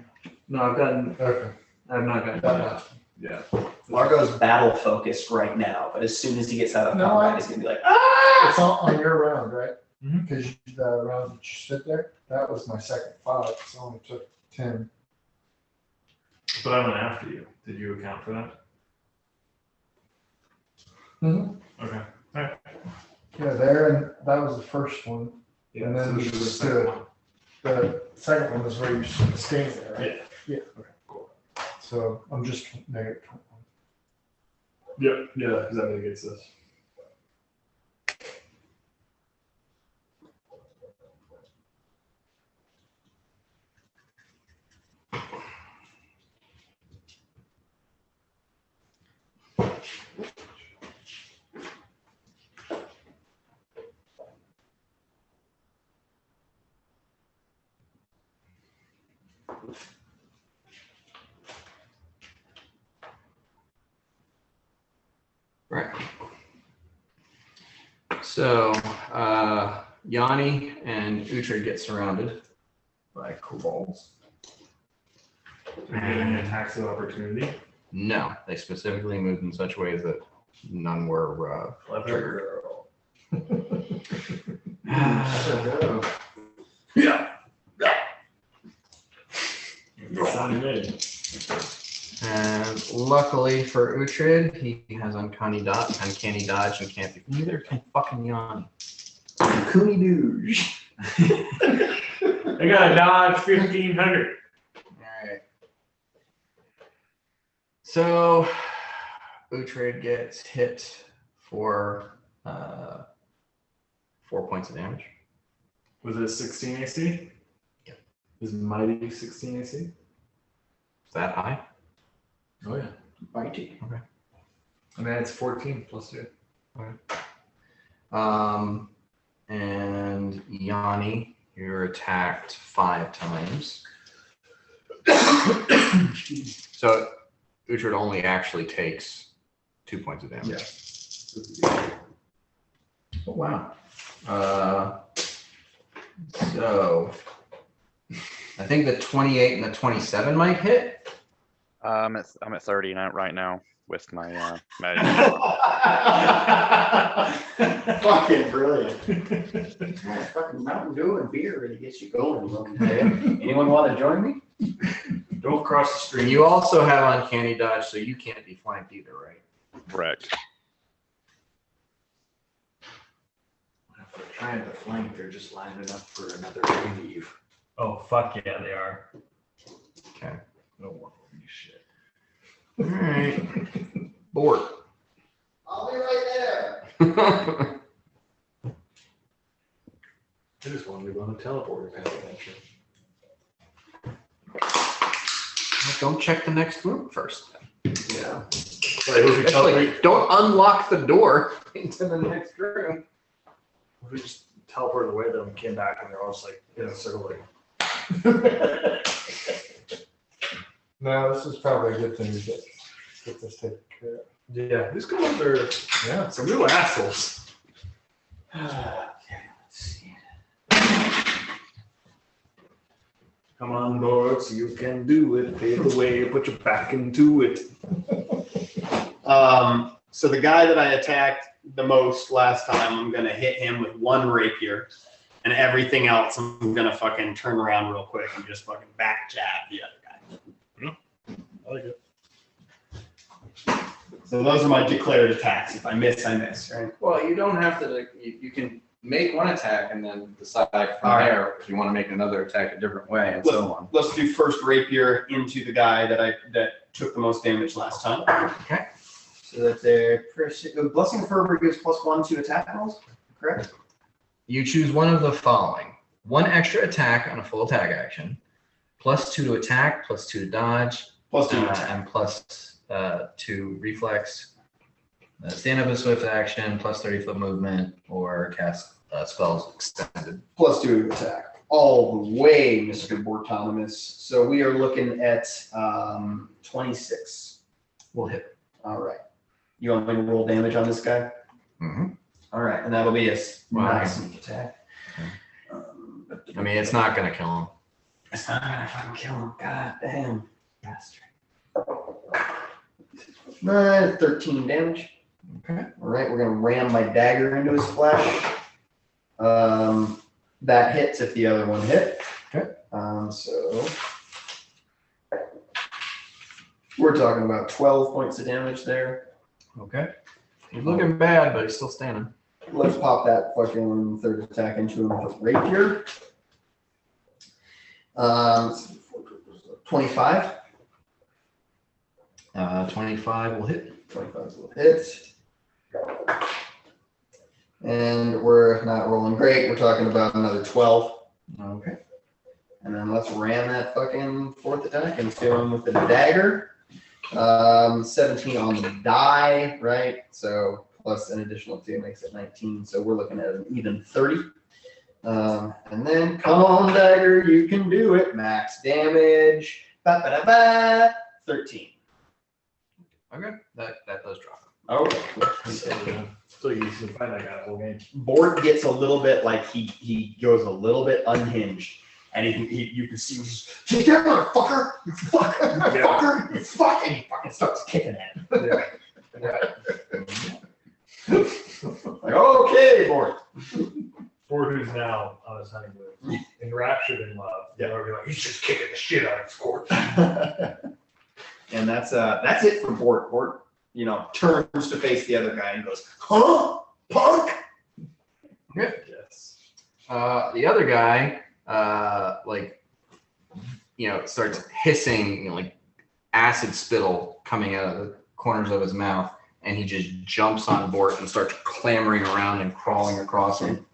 No, I've gotten. Okay. I've not gotten Got that. Yeah. Largo's battle focused right now, but as soon as he gets out of No, combat, I- he's gonna be like, ah! It's on your round, right? Mhm. Because the round that you stood there, that was my second 5. So I only took 10. But I went after you. Did you account for that? Mm-hmm. Okay. Yeah, there, and that was the first one. Yeah, And then so this you is the stood. second one. The second one was where you standing there, right? Yeah. Yeah. Okay, cool. So I'm just negative 21. Yep. Yeah, because that mitigates this. Right. So Yanni and Uhtred get surrounded by kobolds. Did you get any attacks of opportunity? No, they specifically moved in such ways that none were Clever girl. Yeah. Sounded good. And luckily for Uhtred, he has uncanny dodge, and can't be. Neither can fucking Yanni. Cooney douche. I got a Dodge 1500. Alright. So Uhtred gets hit for 4 points of damage. Was it 16 AC? Yeah. Is mighty 16 AC? Is that high? Oh yeah. Mighty. And then it's 14 plus 2. And Yanni, you're attacked 5 times. So Uhtred only actually takes 2 points of damage. Oh wow. So I think the 28 and the 27 might hit. I'm at 30 right now with my magic. Fucking brilliant. Yeah, fucking Mountain Dew and beer really gets you going. Okay. Anyone want to join me? Don't cross the street. And you also have uncanny dodge, so you can't be flanked either, right? Correct. If they're trying to flank, they're just lining up for another wave. Oh fuck yeah, they are. Okay. No more holy shit. All right. Board. I'll be right there. I just wanted to go on a teleporter past adventure. Don't check the next room first. Yeah. Actually, don't unlock the door into the next room. We just teleported away them and came back and they're all just like in a circle like. No, this is probably a good thing to get this taken care of. Yeah, these guys are some real assholes. Okay, let's see. Come on board, so you can do it. Pave the way, put your back into it. So the guy that I attacked the most last time, I'm gonna hit him with 1 rapier, and everything else I'm gonna fucking turn around real quick and just fucking back jab the other guy. I like it. So those are my declared attacks. If I miss, I miss, right? Well, you don't have to. You can make one attack and then decide from All right. there if you want to make another attack a different way, and so on. Let's do first rapier into the guy that took the most damage last time. Okay. So that the Blessing of Fervor gives +1 to attack rolls, correct? You choose one of the following: 1 extra attack on a full attack action, +2 to attack, +2 to dodge, +2 to attack. and +2 reflex. Stand up a swift action, +30-foot movement, or cast spells extended. +2 to attack. All the way, Mr. Bortonomous. So we are looking at 26. Will hit. All right. You want me to roll damage on this guy? Mm-hmm. All right, and that'll be a Wow. nice sneak attack. I mean, it's not going to kill him. It's not gonna fucking kill him. God damn. Bastard. 13 damage. Okay. All right, we're gonna ram my dagger into his flesh. That hits if the other one hit. Okay. So we're talking about 12 points of damage there. Okay. He's looking bad, but he's still standing. Let's pop that fucking third attack into him with rapier. 25. 25 will hit. 25 will hit. And we're not rolling great. We're talking about another 12. Okay. And then let's ram that fucking fourth attack into him with the dagger. 17 on the die, right? So plus an additional 2 makes it 19. So we're looking at an even 30. And then come on, dagger, you can do it. Max damage. 13. Okay. That does drop. Okay. Still you can find that guy the whole game. Board gets a little bit like he goes a little bit unhinged And you can see him just, "Get down, motherfucker! You fucker! Fucker! You fuck!" And he fucking starts kicking at him. Like, okay, Bort. Ford, who's now on his honeymoon, enraptured in love. Yeah. They're like, he's just kicking the shit out of his court. And that's it for Bort. Bort, turns to face the other guy and goes, "Huh, punk!" Yes. The other guy, starts hissing, like acid spittle coming out of the corners of his mouth, and he just jumps on Bort and starts clambering around and crawling across him.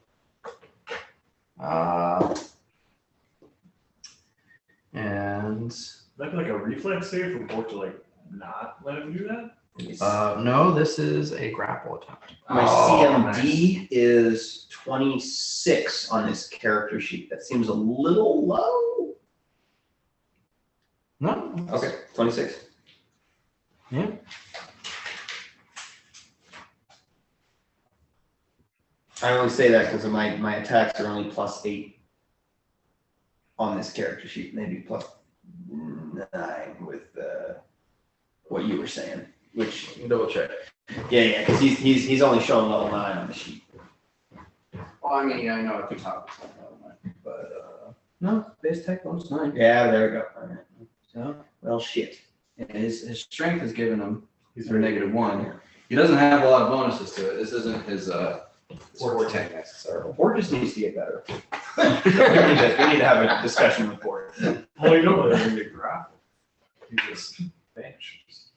And That'd be like a reflex save for Bort to like not let him do that. no, this is a grapple attempt. My Oh, CMD is 26 on this character sheet. That seems a little low. No. Okay, 26. Yeah. I only say that because my attacks are only +8 on this character sheet. Maybe +9 with what you were saying. Which Double check. yeah, because he's only showing level 9 on the sheet. Well, I mean, I know at the top it's not relevant, but no, base tech bonus 9. Yeah, there we go. All right. So Well, shit. his strength is giving him a -1. He doesn't have a lot of bonuses to it. This isn't his forte necessarily. Bort just needs to get better. we need to have a discussion with Bort. Well, you don't let him get grappled. He just vanishes.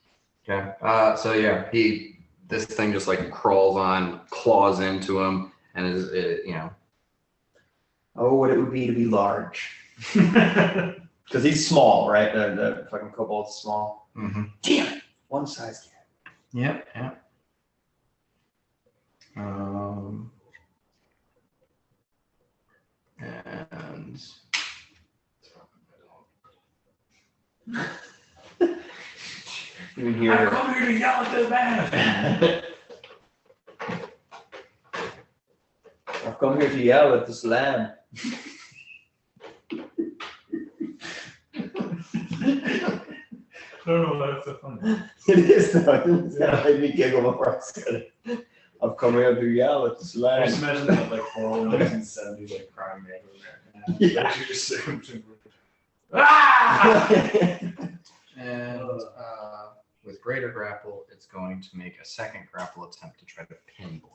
Okay. So yeah, this thing just like crawls on, claws into him, and Oh, what it would be to be large. Because he's small, right? The fucking kobold's small. Mm-hmm. Damn it! One size cat. Yep. And You can I hear. come here to yell at this man. I've come here to yell at this lamb. I don't know why that's so funny. It is though. It's gonna make me giggle before I said it. I've come here to yell at this I just lamb. imagine that like horrible 1970s like crime Native American. Yeah. Like, you just say, ah! and with greater grapple, it's going to make a second grapple attempt to try to pin Bort.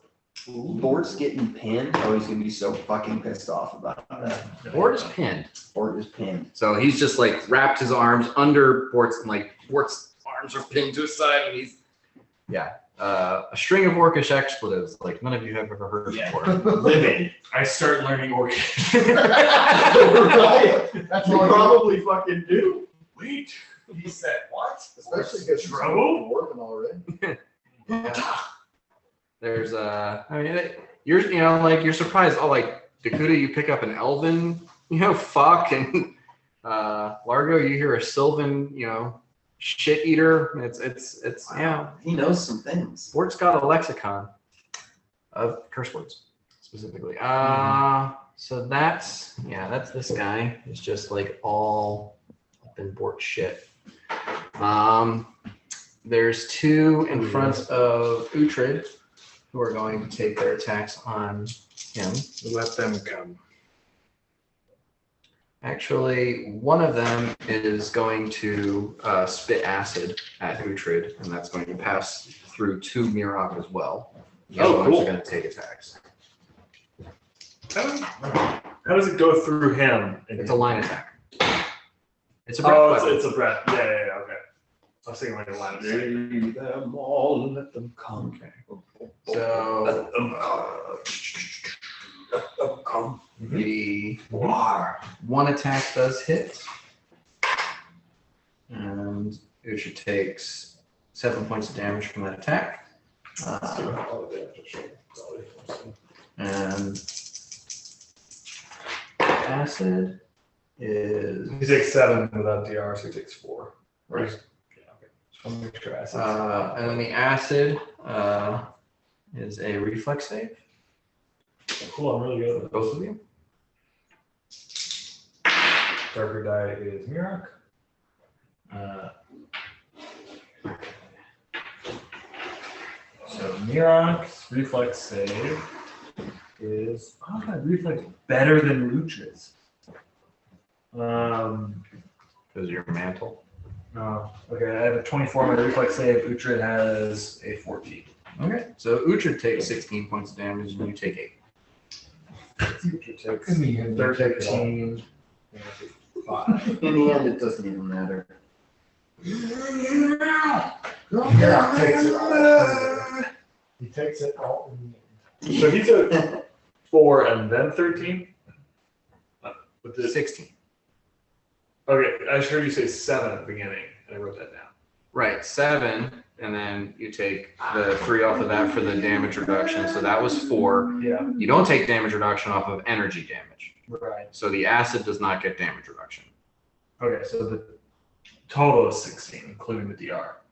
Bort's getting pinned. Oh, he's gonna be so fucking pissed off about that. Bort is pinned. Bort is pinned. So he's just like wrapped his arms under Bort's, and like Bort's arms are pinned to his side, and he's a string of orcish expletives like none of you have ever heard Yeah. before. Living. I start learning Orcish. Right. That's You all you probably fucking do. Wait, he said what? Especially because she's Trouble? working already. There's you're surprised. Oh, like Dakota, you pick up an elven, fuck, and Largo, you hear a Sylvan, shit eater. It's yeah. He knows some things. Bort's got a lexicon of curse words specifically. So that's this guy. It's just like all up in Bort shit. There's two in front of Uhtred who are going to take their attacks on him. Let them come. Actually, one of them is going to spit acid at Uhtred, and that's going to pass through to Mirok as well. The other ones cool. are going to take attacks. How does it go through him? It's a line attack. It's a breath Oh, weapon. it's a breath. Yeah, okay. I was thinking like a line of sight. Leave them all, let them come. So Let them come. the one attack does hit, and Uhtred takes 7 points of damage from that attack. And acid is He takes 7 without DR, so he takes 4. right. Yeah, okay. Just want to make sure acid. And then the acid is a reflex save Cool, I'm really good for at both of you. Darker die is Mirok. So Mirok's reflex save is reflex better than Lucha's. Because your mantle. No. Okay, I have a 24 on my reflex save. Uhtred has a 14. Okay. So Uhtred takes 16 points of damage, and you take 8. Uhtred takes In the end, they take it all. 13. and I take 5. In the end, it doesn't even matter. Yeah, takes it all. He takes it all in the end. So he took 4 and then 13? With this. 16. Okay, I just heard you say 7 at the beginning, and I wrote that down. Right, 7, and then you take the 3 off of that for the damage reduction. So that was 4. Yeah. You don't take damage reduction off of energy damage. Right. So the acid does not get damage reduction. Okay, so the total is 16, including the DR.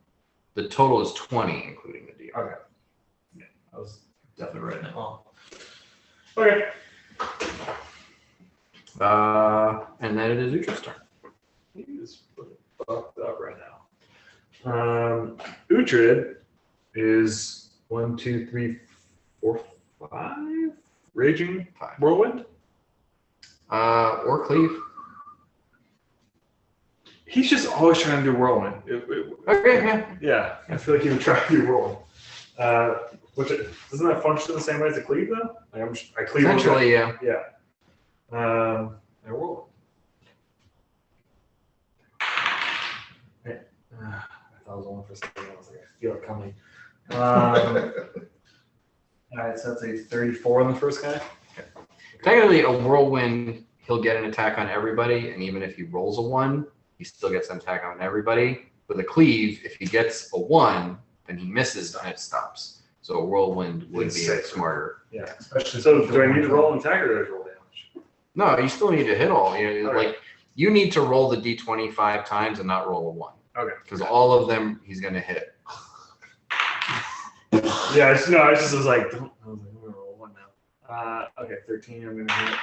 The total is 20, including the DR. Okay. Yeah, I was definitely writing it wrong. Okay. And then it is Uhtred's turn. He's fucked up right now. Uhtred is 1, 2, 3, 4, 5 raging 5. whirlwind. Or cleave. He's just always trying to do whirlwind. Okay, yeah. Yeah, I feel like he would try to do whirlwind. Doesn't that function the same way as a cleave though? Like I cleave. Essentially, yeah. Yeah. And whirlwind. I thought I was on for a second. I was like, I feel it coming. All right, so that's a 34 on the first guy. Technically, a whirlwind, he'll get an attack on everybody, and even if he rolls a 1, he still gets an attack on everybody. With a cleave, if he gets a 1, then he misses and it stops. So a whirlwind would be smarter. Yeah, especially. So do I need to roll an attack or do I roll damage? No, you still need to hit all. Okay. Like you need to roll the d20 5 times and not roll a 1. Okay. Because all of them he's gonna hit. Yeah, I just was like, I'm gonna roll 1 now. Okay, 13, I'm gonna hit.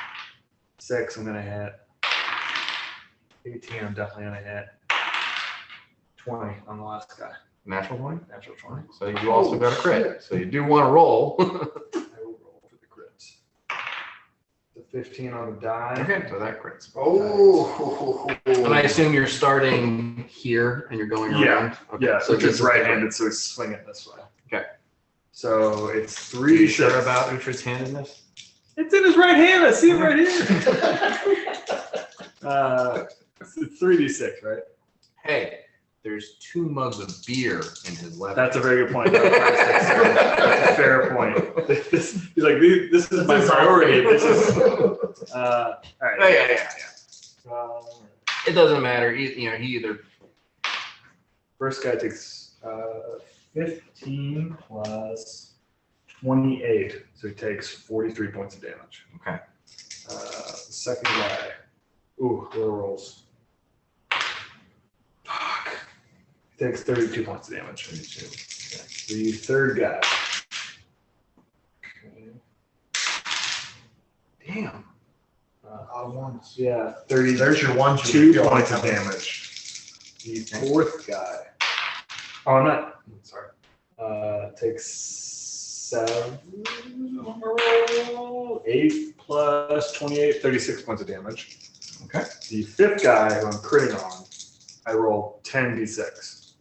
6, I'm gonna hit. 18, I'm definitely gonna hit. 20 on the last guy. Natural 20? Natural 20. So you also got a crit. So you do want to roll. I will roll for the crits. The 15 on the die. Okay, so that crits. Oh. And I assume you're starting here and you're going Yeah, around? Okay, Yeah, so which this is right-handed, so he's swinging this way. Okay. So it's Are you 3d6. sure about Uhtred's handedness? It's in his right hand. I see it right here. It's 3d6, right? Hey, there's 2 mugs of beer in his left. That's a very good point. That's a fair point. He's like, this is my priority. This is all right. Yeah. It doesn't matter. He either. First guy takes 15 plus 28, so he takes 43 points of damage. Okay. Second guy, low rolls. Fuck. He takes 32 points of damage. Okay. The third guy. Okay. Damn. Ones. Yeah, 32 There's your 1, 2 points of damage. The fourth guy. Oh, I'm not. Sorry. Takes 7. 8 plus 28, 36 points of damage. Okay. The fifth guy who I'm critting on, I roll 10d6.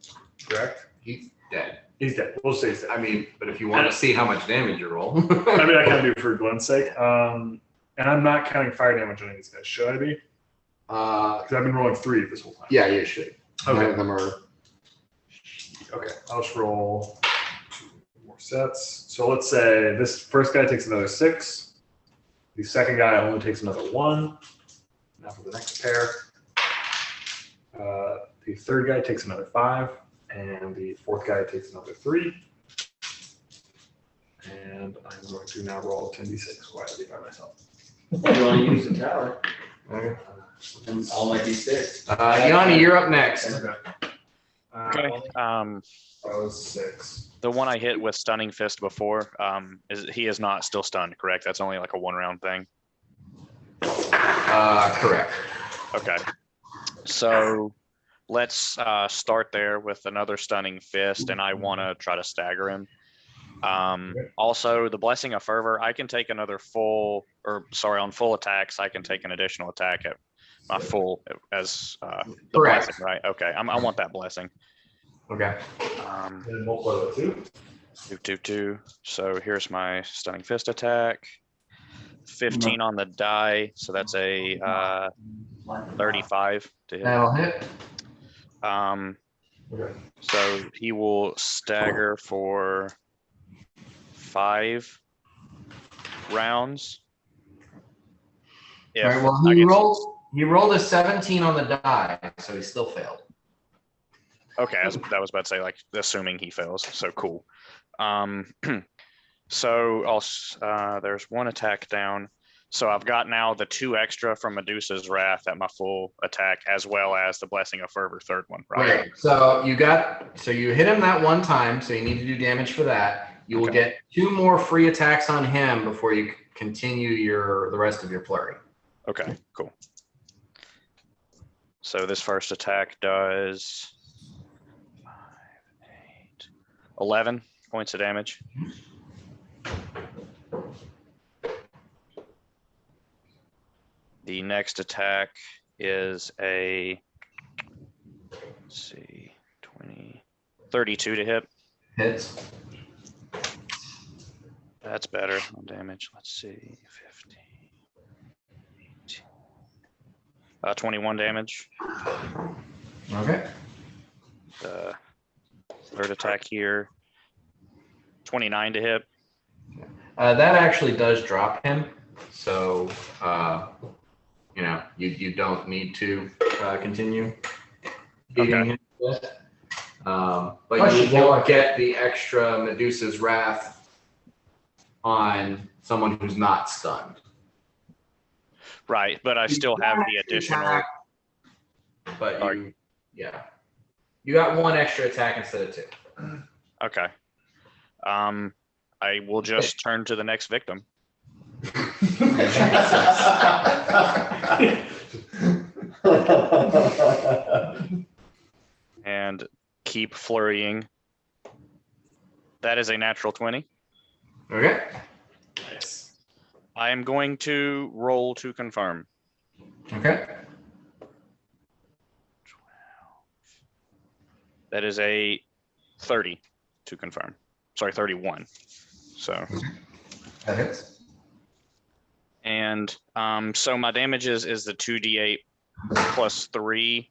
Correct? He's dead. He's dead. We'll say he's dead. I mean, but if you want to see how much damage you roll. I mean, I kind of do for Glenn's sake. And I'm not counting fire damage on any of these guys. Should I be? Because I've been rolling 3 this whole time. Yeah, you should. None Okay. of them are. Okay. I'll just roll 2 more sets. So let's say this first guy takes another 6. The second guy only takes another 1. Now for the next pair. The third guy takes another 5. And the fourth guy takes another 3. And I'm going to now roll 10d6 quietly by myself. You want to use the tower? Okay. And all my d6. Yanni, you're up next. Okay. That was 6. The one I hit with stunning fist before, he is not still stunned, correct? That's only like a 1-round thing. Correct. Okay. So let's start there with another stunning fist, and I want to try to stagger him. Also, the Blessing of Fervor, I can take another full, on full attacks, I can take an additional attack at my full as the Correct. blessing, right? Okay, I want that blessing. Okay. And multiply by 2. 2. So here's my stunning fist attack. 15 on the die, so that's a 35 to hit. That'll hit. So he will stagger for 5 rounds. All right, well, he rolled a 17 on the die, so he still failed. Okay, that was about to say, like, assuming he fails. So cool. So there's one attack down. So I've got now the 2 extra from Medusa's Wrath at my full attack, as well as the Blessing of Fervor, third one, right? Right. So you hit him that one time, so you need to do damage for that. You will get 2 more free attacks on him before you continue the rest of your flurry. Okay, cool. So this first attack does 5, 8, 11 points of damage. The next attack is a, 32 to hit. Hits. That's better on damage. Let's see, 15, 18. 21 damage. Okay. The third attack here, 29 to hit. That actually does drop him, so you don't need to continue beating him. But you won't get the extra Medusa's Wrath on someone who's not stunned. Right, but I still have the additional. Attack, but you got 1 extra attack instead of 2. Okay. I will just turn to the next victim. And keep flurrying. That is a natural 20. Okay. I am going to roll to confirm. Okay. That is a 30 to confirm. Sorry, 31. So. That hits. And so my damage is the 2d8 plus 3.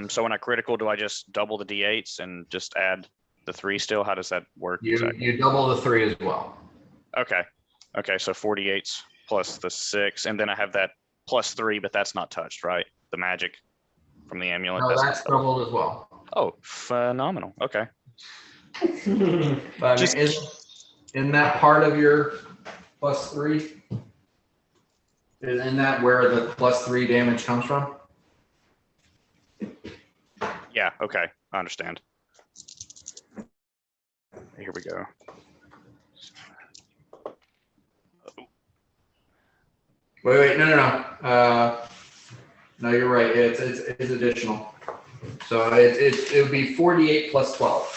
So when I critical, do I just double the d8s and just add the 3 still? How does that work? You double the 3 as well. Okay. Okay, so 48s plus the 6. And then I have that plus 3, but that's not touched, right? The magic from the amulet. No, that's doubled as well. Oh, phenomenal. Okay. But isn't that part of your plus 3? Isn't that where the plus 3 damage comes from? Yeah, okay. I understand. Here we go. Wait, no. No, you're right. It's additional. So it would be 48 plus 12.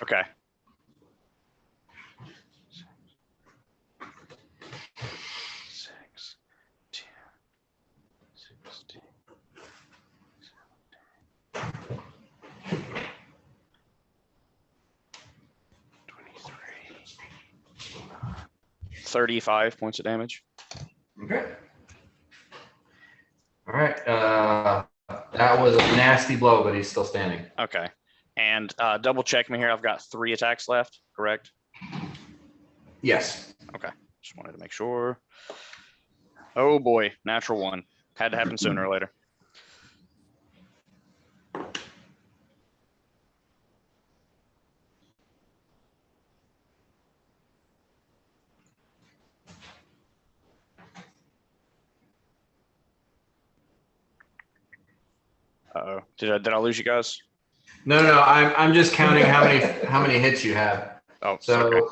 Okay. $35 points of damage. Okay. All right. That was a nasty blow, but he's still standing. Okay. And double check me here. I've got 3 attacks left, correct? Yes. Okay. Just wanted to make sure. Oh boy, natural 1. Had to happen sooner or later. Uh-oh. Did I lose you guys? No. I'm just counting how many hits you have. Oh, so okay.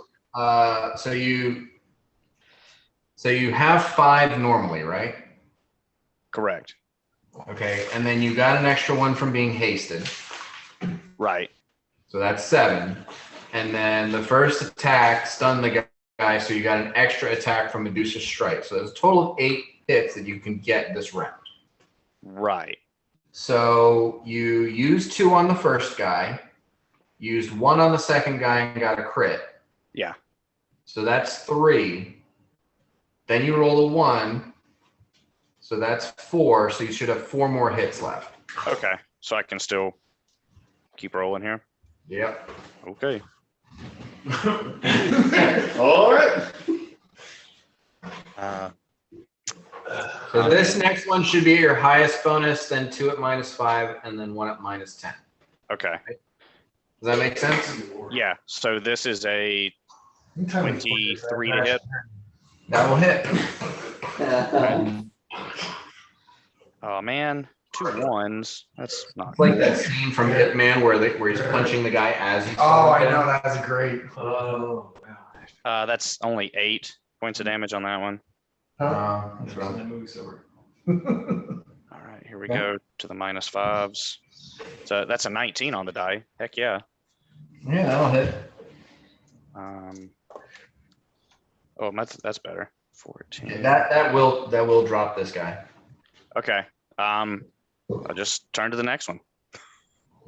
So you have 5 normally, right? Correct. Okay, and then you got an extra one from being hasted. Right. So that's 7. And then the first attack stunned the guy, so you got an extra attack from Medusa's Strike. So there's a total of 8 hits that you can get this round. Right. So you used 2 on the first guy, used 1 on the second guy, and got a crit. Yeah. So that's 3. Then you roll a 1. So that's 4. So you should have 4 more hits left. Okay. So I can still keep rolling here. Yep. Okay. All right. So this next one should be your highest bonus, then 2 at -5, and then 1 at -10. Okay. Does that make sense? Yeah. So this is a 23 to hit. That will hit. Oh man, 2 1s. That's not It's like cool. that scene from Hitman where he's punching the guy as he's Oh, I falling know, down. that's great. Oh, wow. That's only 8 points of damage on that one. That's wrong. That movie's over. All right, here we go to the -5s. So that's a 19 on the die. Heck yeah. Yeah, that'll hit. Oh, that's better. 14. That will drop this guy. Okay. I'll just turn to the next one.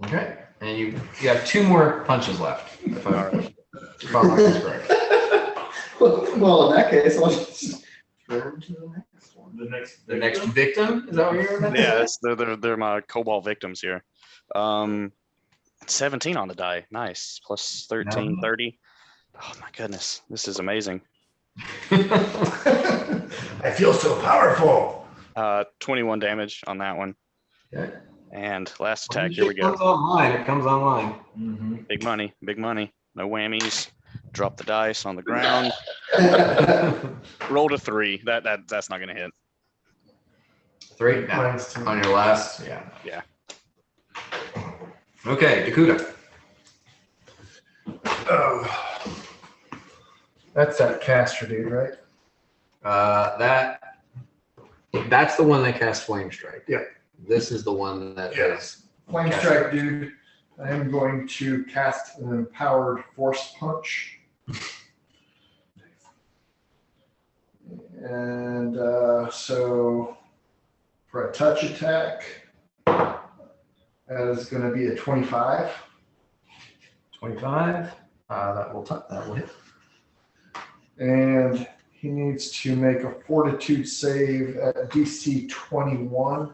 Okay. And you have 2 more punches left. If I'm correct. Well, in that case, I'll just turn to the next one. The next victim? Is that what you're Yeah, that's they're my cobalt victims here. 17 on the die. Nice. Plus 13, No. 30. Oh my goodness. This is amazing. I feel so powerful. 21 damage on that one. Okay. And last attack, When here we shit comes go. online, it comes online. Mm-hmm. Big money, big money. No whammies. Drop the dice on the ground. Rolled a 3. That's not gonna hit. 3 now. Minus 2. On your last, yeah. Yeah. Okay, Dakuda. Oh. That's that caster dude, right? That's the one that casts Flame Strike. Yeah. This is the one that is. Flame Caster. strike dude. I am going to cast an empowered force punch. And so for a touch attack, that is going to be a 25. 25. That will hit. And he needs to make a fortitude save at DC 21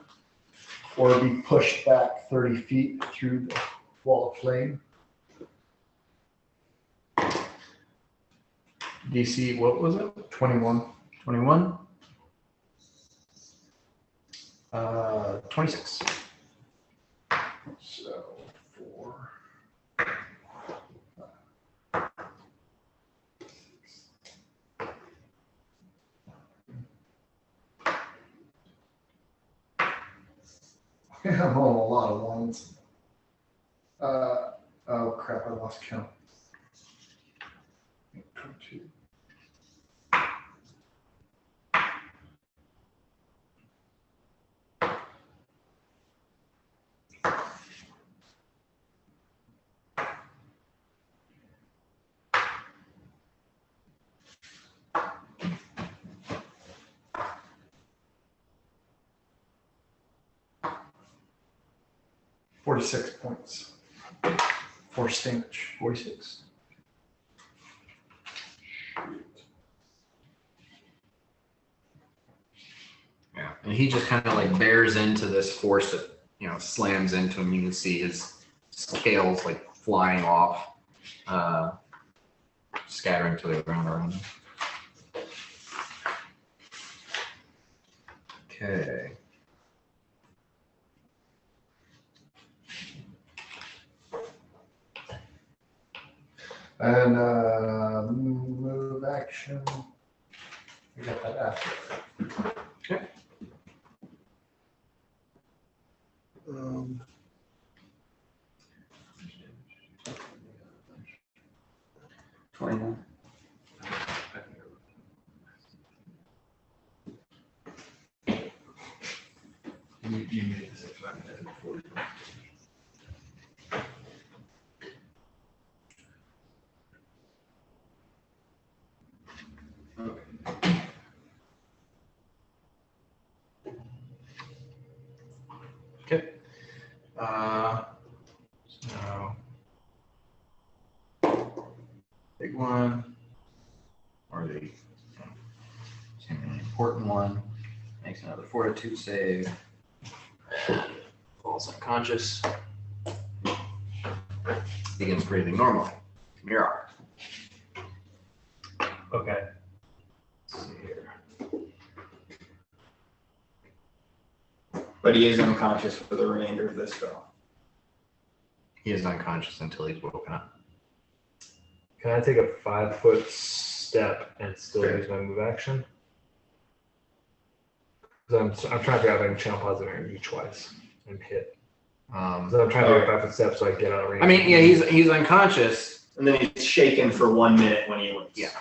or be pushed back 30 feet through the wall of flame. DC, what was it? 21. 21? 26. So 4. I'm on a lot of ones. Oh crap, I lost count. 22. $46 points. Force damage. 46. Yeah, and he just kind of like bears into this force that, slams into him. You can see his scales like flying off, scattering to the ground around him. Okay. And move action. We got that after. Okay. 29. You made this before. Okay. So big one, or the seemingly important one, makes another fortitude save. Falls unconscious. Begins breathing normally. Mirror. Okay. Let's see here. But he is unconscious for the remainder of this spell. He is unconscious until he's woken up. Can I take a 5-foot step and still Sure. use my move action? Because I'm trying to figure out if I can channel positive energy twice and hit. So I'm trying to take a 5-foot step so I get out of range. I mean, yeah, he's unconscious. And then he's shaken for 1 minute when he wakes. Yeah.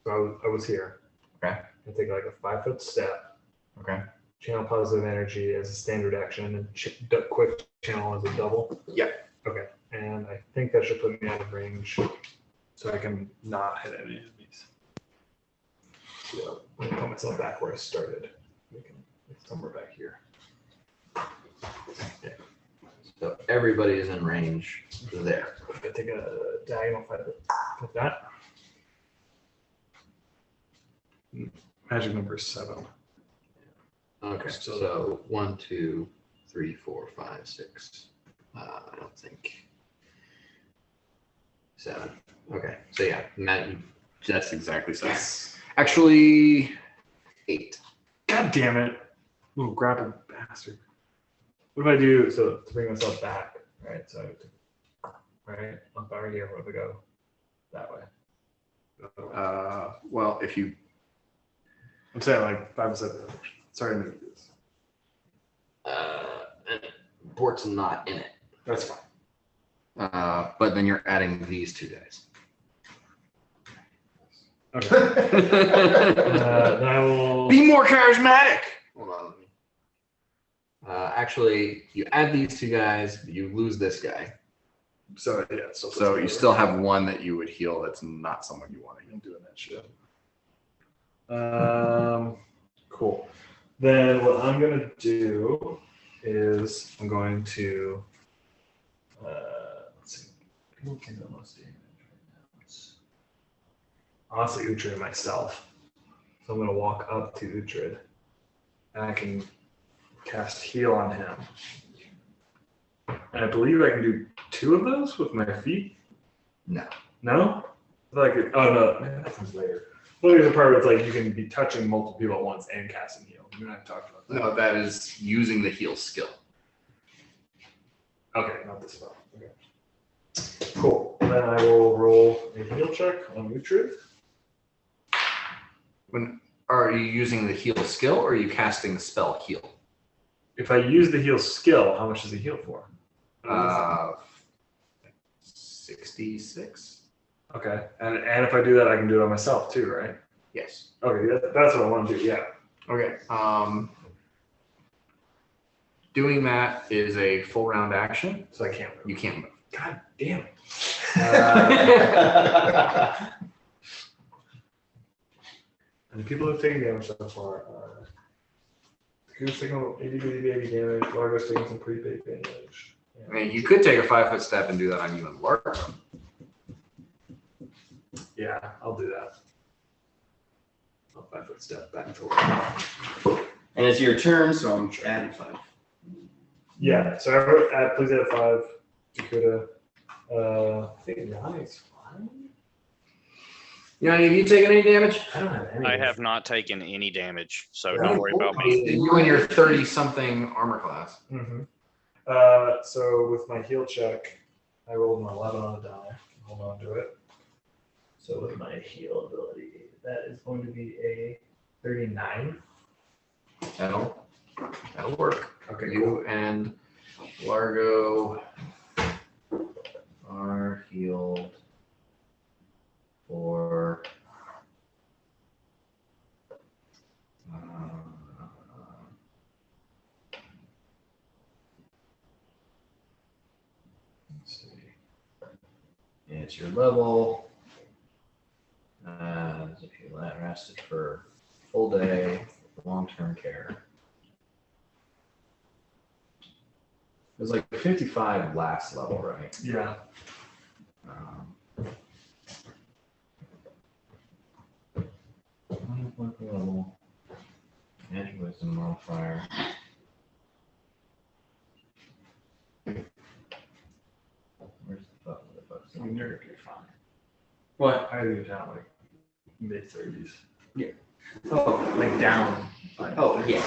So I was here. Okay. I take like a 5-foot step, Okay. channel positive energy as a standard action, and quick channel as a double. Yeah. Okay. And I think that should put me out of range, so I can not hit any enemies. So I'm gonna put myself back where I started. Somewhere back here. So everybody is in range there. I'm gonna take a diagonal 5-foot like that. Magic number 7. Okay. So 1, 2, 3, 4, 5, 6. I don't think 7. Okay. So yeah, Matt, that's exactly 7. Actually, 8. God damn it. Little grapple bastard. What do I do to bring myself back? Right, so right, I'm right here, where do I go? That way. Well, if you I'm saying like 5 steps. Sorry to do this. port's not in it, That's fine. but then you're adding these 2 guys. Okay. Then I will. Be more charismatic. Hold on. Actually, you add these 2 guys, you lose this guy. So yeah. So you still have one that you would heal that's not someone you want to heal. I'm doing that shit. Cool. Then what I'm gonna do is I'm going to let's see. Who can do the most damage right now? Honestly, Uhtred myself. So I'm gonna walk up to Uhtred, and I can cast heal on him. And I believe I can do 2 of those with my feet. No. No? Like, oh no, man, that comes later. Well, there's a part where it's like you can be touching multiple people at once and casting heal. We don't have to talk about that. No, that is using the heal skill. Okay, not this spell. Okay. Cool. Then I will roll a heal check on Uhtred. Are you using the heal skill or are you casting the spell heal? If I use the heal skill, how much does it heal for? 66. Okay. And if I do that, I can do it on myself too, right? Yes. Okay, that's what I want to do, yeah. Okay. Doing that is a full round action. So I can't move. You can't move. God damn it. And the people who've taken damage so far are Goose taking itty bitty baby damage, Largo's taking some pretty big damage. I mean, you could take a 5-foot step and do that on you and Largo. Yeah, I'll do that. I'll 5-foot step back and forth. And it's your turn, so I'm adding 5. Yeah, so I wrote please add 5. Dakota. I think 9 is fine. Yanni, have you taken any damage? I don't have any. I have not taken any damage, so Yeah. don't worry about me. You and your 30-something armor class. Mm-hmm. So with my heal check, I rolled an 11 on a die. Hold on to it. So with my heal ability, that is going to be a 39. That'll work. Okay, You cool. and Largo are healed for it's your level. If you rested for a full day, long-term care. It was like 55 last level, right? Yeah. Level. Magic wisdom modifier. Where's the button? I mean, you're gonna be fine. What? I do down like mid-30s. Oh, Like down. oh, yeah.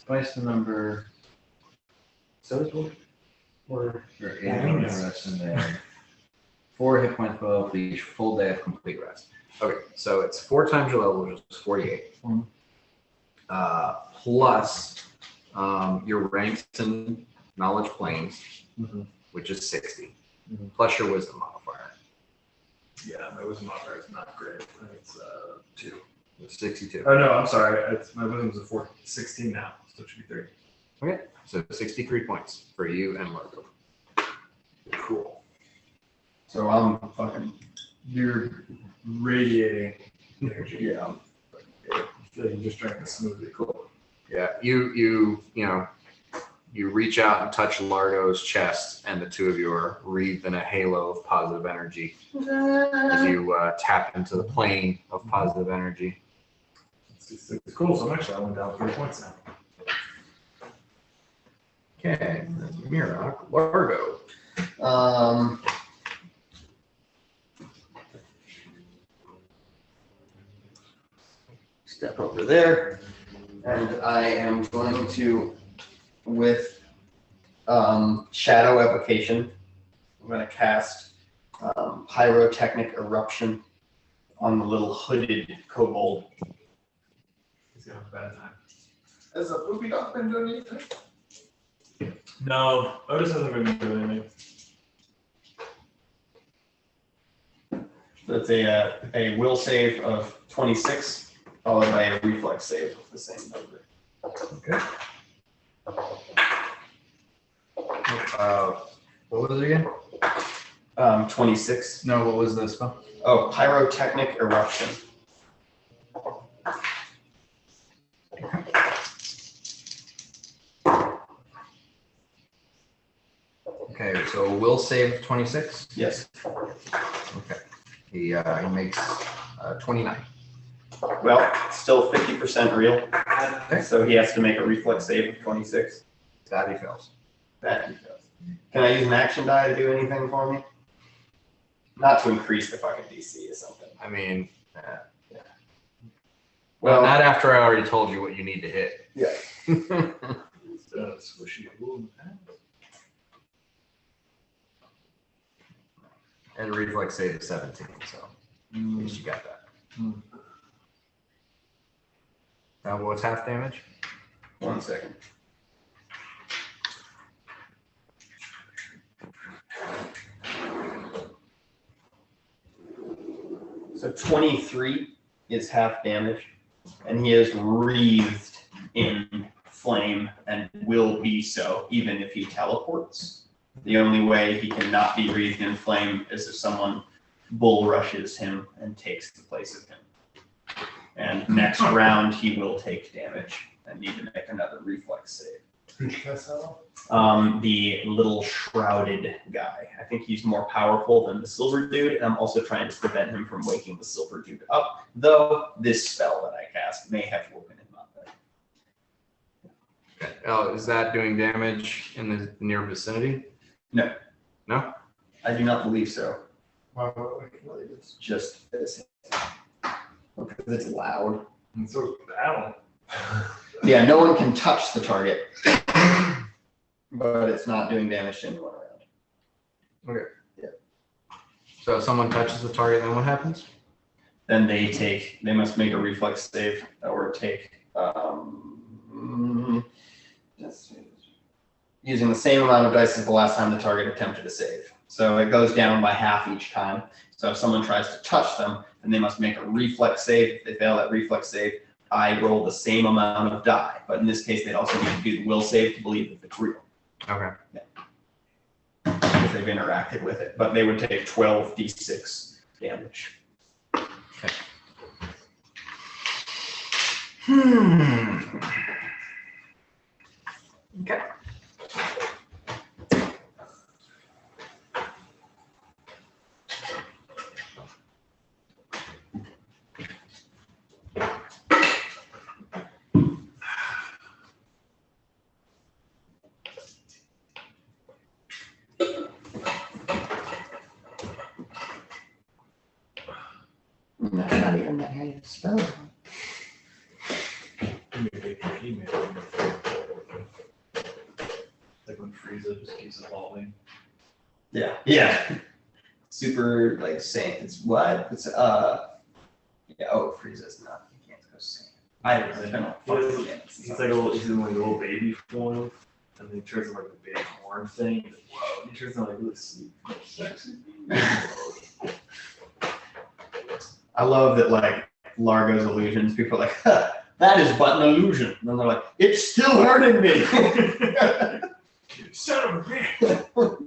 Twice the number. So is what? Or Or Yeah, 8 yes. rest in there. 4 hit points below for each full day of complete rest. Okay, so it's 4 times your level, which is 48. Mhm. Plus your ranks in knowledge planes, Mhm. which is 60. Mhm. Plus your wisdom modifier, yeah, my wisdom modifier is not great. I think it's 2. it's 62. Oh no, I'm sorry. My wisdom's a 16 now, so it should be 30. Okay, so 63 points for you and Marco. Cool. So I'm fucking, You're radiating energy. yeah. I feel like you just drank a smoothie. Cool. Yeah, you reach out and touch Largo's chest, and the two of you are wreathed in a halo of positive energy as you tap into the plane of positive energy. It's cool. So much I went down 3 points now. Okay, Mira, Largo. Step over there, and I am going to, with shadow evocation, I'm going to cast pyrotechnic eruption on the little hooded kobold. He's gonna have a bad time. Has the poopy dog been doing anything? No, Otis hasn't been doing anything. That's a will save of 26, followed by a reflex save of the same number. Okay. What was it again? 26. No, what was the spell? Oh, pyrotechnic eruption. Okay, so will save 26. Yes. Okay. He makes 29. Well, still 50% real. Okay. So he has to make a reflex save of 26. That he fails. That he does. Can I use an action die to do anything for me? Not to increase the fucking DC or something. I mean, Well, not after I already told you what you need to hit. Yeah. Swishy. Ooh, And reflex save is 17, so at least you got that. Mm. Now what's half damage? 1 second. So 23 is half damage, and he is wreathed in flame and will be so even if he teleports. The only way he cannot be wreathed in flame is if someone bull rushes him and takes the place of him. And next round he will take damage and need to make another reflex save. Who'd you cast that on? The little shrouded guy. I think he's more powerful than the silver dude, and I'm also trying to prevent him from waking the silver dude up, though this spell that I cast may have woken him up. Okay. Oh, is that doing damage in the near vicinity? No. No? I do not believe so. Why would I believe It's just this. Because it's loud. And so I don't. Yeah, no one can touch the target, but it's not doing damage to anyone around. So if someone touches the target, then what happens? Then they must make a reflex save or take, using the same amount of dice as the last time the target attempted a save. So it goes down by half each time. So if someone tries to touch them, then they must make a reflex save. If they fail that reflex save, I roll the same amount of die. But in this case, they'd also need to do the will save to believe that it's real. Okay. If they've interacted with it, but they would take 12d6 damage. Okay. That's not even that how you spell it. Like when Frieza just keeps evolving. Yeah. Yeah. Super like Saiyan. It's what? It's yeah, oh Frieza's not. He can't go Saiyan. I don't know. He's like he's in like a little baby form, and then he turns into like the big horn thing. Whoa, he turns into like really sweet, sexy. I love that, like, Largo's illusions, people are like, huh, that is but an illusion. And then they're like, it's still hurting me. Son of a bitch.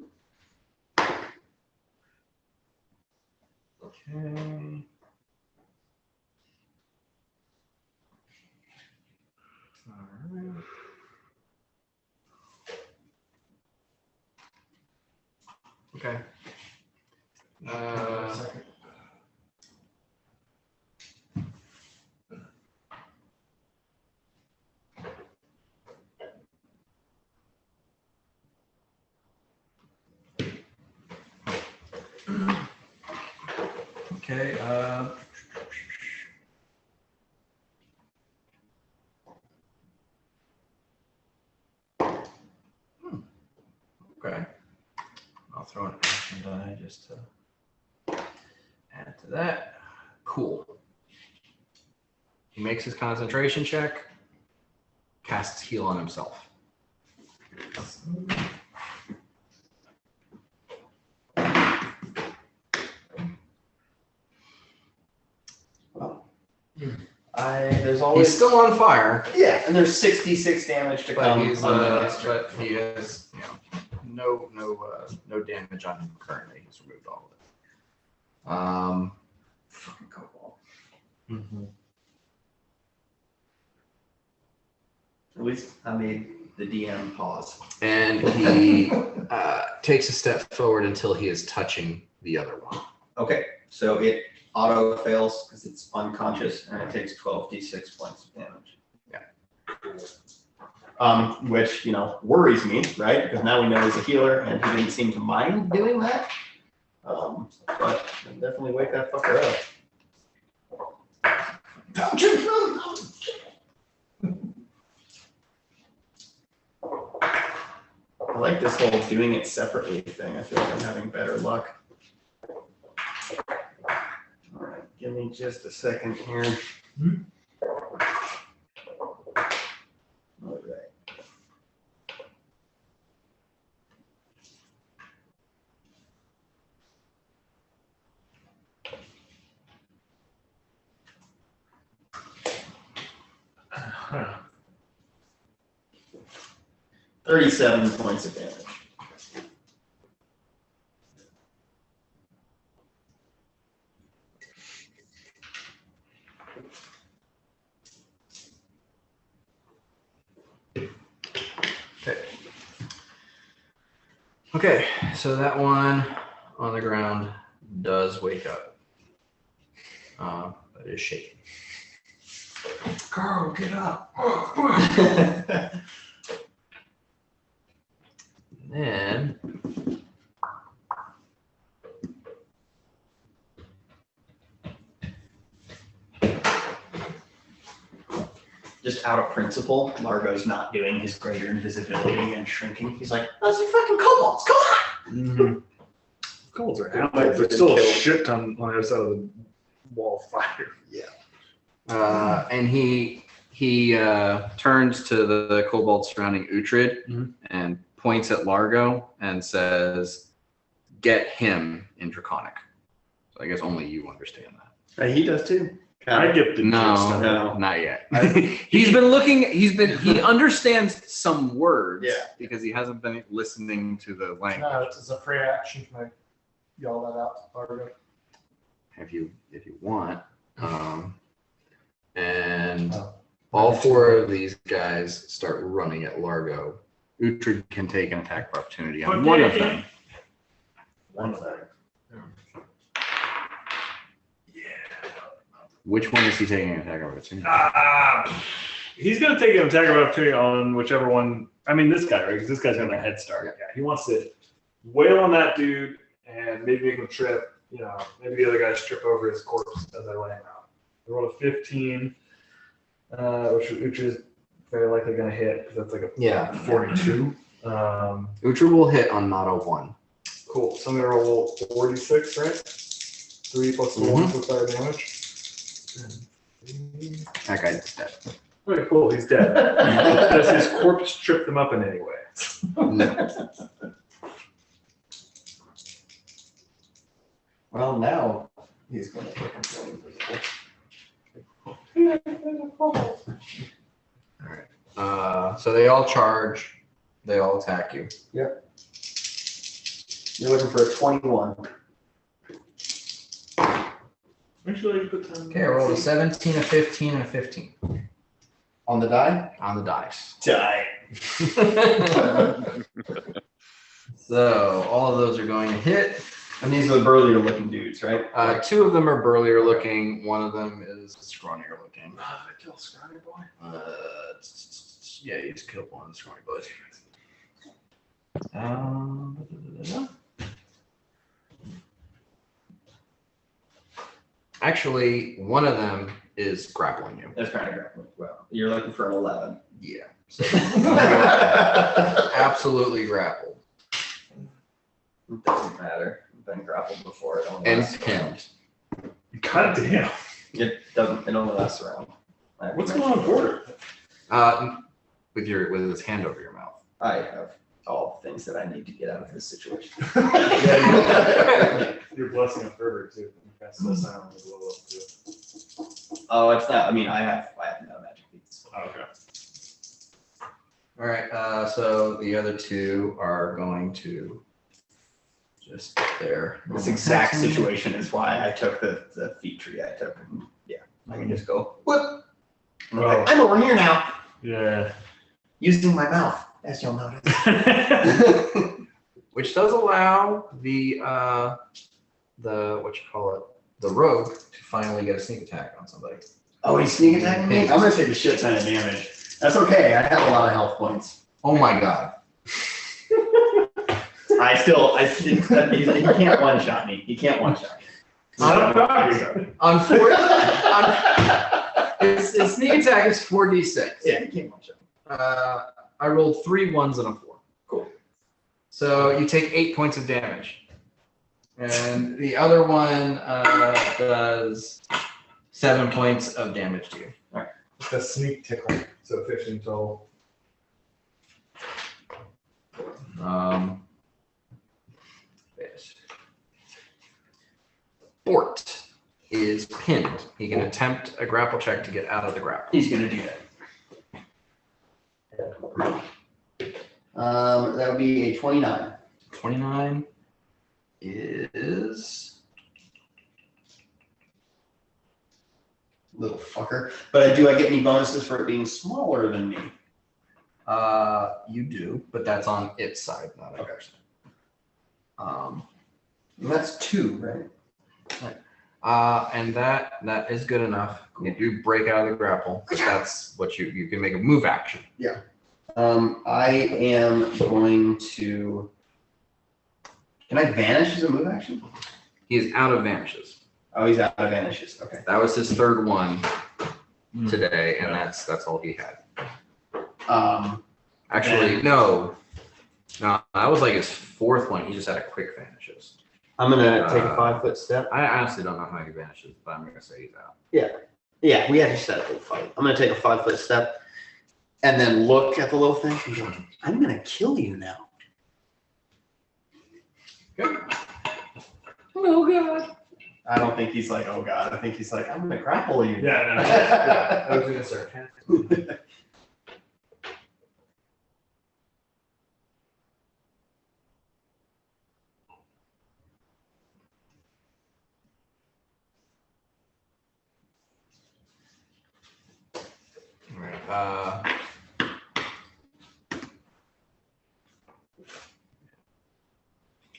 Okay. Alright. Okay. Okay. Okay. I'll throw an action die just to add to that. Cool. He makes his concentration check, casts heal on himself. There's always He's still on fire, yeah, and there's 66 damage to but come. he's on the next but he has no damage on him currently. He's removed all of it. fucking cobalt. At least I made the DM pause. And he takes a step forward until he is touching the other one. Okay, so it auto fails because it's unconscious, and it takes 12d6 points of damage. Yeah. Which worries me, right? Because now we know he's a healer, and he didn't seem to mind doing that. But I'll definitely wake that fucker up. I like this whole doing it separately thing. I feel like I'm having better luck. All right, give me just a second here. All right. Huh. 37 points of damage. Okay, so that one on the ground does wake up. But is shaking. Carl, get up. And then Just out of principle, Largo's not doing his greater invisibility and shrinking. He's like, those are fucking kobolds, come on! Colds are out. Like, there's still a shit ton on the other side of the wall of fire. and he turns to the kobold surrounding Uhtred and points at Largo and says, "Get him in Draconic." So I guess only you understand that. He does too. I get the gist No, of it. No. not yet. He understands some words Yeah. because he hasn't been listening to the language. No, it's a free action. Can I yell that out? Largo? If you want. And Oh. all four of these guys start running at Largo. Uhtred can take an attack of opportunity on one of them. One of them. Which one is he taking an attack of opportunity? He's going to take an attack of opportunity on whichever one. I mean, this guy, right? Because this guy's got a head start. Yeah, he wants to wail on that dude and maybe make him trip. You know, maybe the other guys trip over his corpse as I lay him out. I rolled a 15, which is very likely going to hit because that's like a 42. Uhtred will hit on not a 1. Cool. So I'm going to roll 46, right? 3 plus the 1 for fire damage. That guy's dead. Okay, cool. He's dead. Does his corpse trip them up in any way? No. Well, now he's going to take him invisible. So they all charge. They all attack you. You're looking for a 21. Make sure you put time. Okay, I rolled a 17, a 15, and a 15 On the die? on the dice. Die. So all of those are going to hit. And these are the burlier looking dudes, right? 2 of them are burlier looking. 1 of them is scrawnier looking. Kill Scrawny Boy. Yeah, you just killed one of the scrawny boys. Actually, one of them is grappling you. That's kind of grappling. Well, you're looking for an 11. Yeah. So, absolutely grappled. It doesn't matter. I've been grappled before. It only And lasts a round. pinned. God damn. It doesn't. It only lasts a round. What's going on border? With his hand over your mouth. I have all the things that I need to get out of this situation. You're blessing a fervor too. That's the sound as well too. Oh, it's not. I mean, I have no magic beats. Okay. All right. So the other 2 are going to just there. This exact situation is why I took the feat tree I took. And yeah, I can just go, whoop. And they're like, I'm over here now, Yeah. using my mouth, as you'll notice. Which does allow the the rogue to finally get a sneak attack on somebody. Oh, he's sneak attacking me? I'm gonna take a shit ton of damage. That's okay. I have a lot of health points. Oh my god. He can't one shot me. He can't one shot me. Unfortunately, his sneak attack is 4d6. Yeah, he can't one shot me. I rolled 3 1s and a 4. Cool. So you take 8 points of damage. And the other one does 7 points of damage to you. It's a sneak tickle. So 15 total. Yes. Bort is pinned. He can attempt a grapple check to get out of the grapple. He's gonna do that. That would be a 29. 29 is Little fucker. But do I get any bonuses for it being smaller than me? you do, but that's on its side, not ours. And that's 2, right? And that is good enough. You do break out of the grapple, but that's what you can make a move action. I am going to. Can I vanish as a move action? He is out of vanishes. Oh, he's out of vanishes. Okay. That was his 3rd one today, and that's all he had. Actually, no, that was like his 4th one. He just had a quick vanishes. I'm gonna take a 5-foot step. I honestly don't know how he vanishes, but I'm gonna say he's out. Yeah, we had to set up a fight. I'm gonna take a 5-foot step, and then look at the little thing and go, "I'm gonna kill you now." Oh god. I don't think he's like, oh god. I think he's like, I'm gonna grapple you. Yeah, no, yeah. I was gonna start. All right.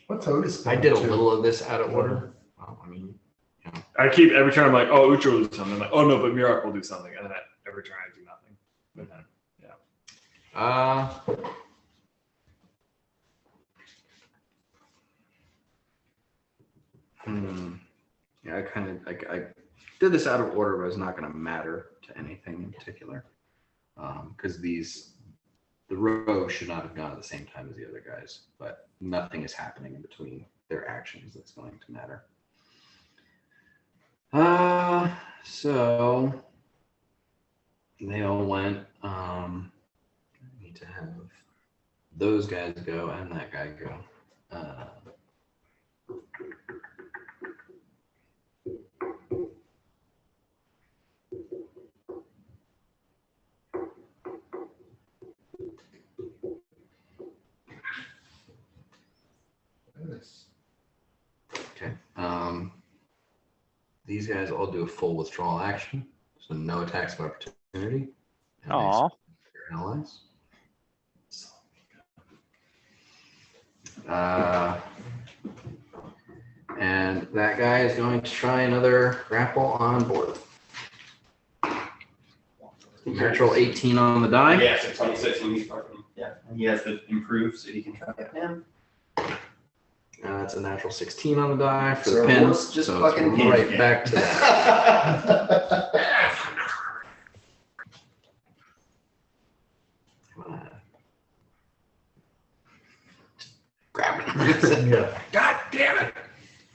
What's Otis? I did a little of this out of order. Well, I mean, I keep every turn I'm like, oh, Ucha will do something. I'm like, oh no, but Mirak will do something, and then every turn I do nothing. But then, yeah, I kind of like I did this out of order, but it's not going to matter to anything in particular, because the rogue should not have gone at the same time as the other guys, but nothing is happening in between their actions that's going to matter. So they all went. I need to have those guys go and that guy go. Okay. These guys all do a full withdrawal action, so no attacks of opportunity. And they Aw. your allies. And that guy is going to try another grapple on board. Natural 18 on the die. Yeah, so 26 when he's fucking, yeah. And he has to improve so he can try to get him. That's a natural 16 on the die for So the pin. horse just so fucking it's pin right again. back to that. Come on. Grab it. yeah. God damn it.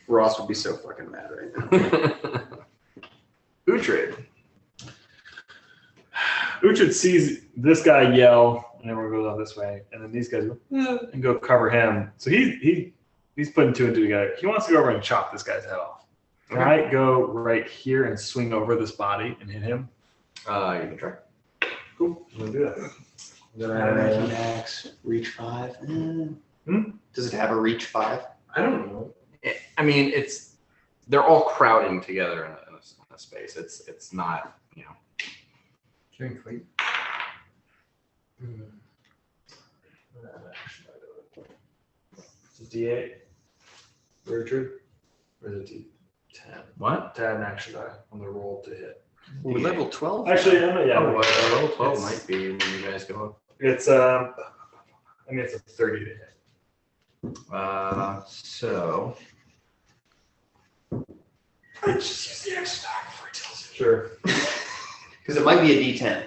Ross would be so fucking mad right now. Uhtred. Uhtred sees this guy yell, and everyone goes out this way, and then these guys go and go cover him. So he's putting two and two together. He wants to go over and chop this guy's head off. Can I go right here and swing over this body and hit him? You can try. Cool. I'm gonna do that. Then max, reach 5. Does it have a reach 5? I don't know. I mean, they're all crowding together in a space. It's not, you know. It's a D8 for Uhtred, or is it D10? What? To add an action die on the roll to hit. We're level 12? Actually, yeah. Oh, well, 12 It's- might be when you guys go up. It's I mean it's a 30 to hit. So. Let's just use the extra die before he tells you. Sure. Because it might be a D10.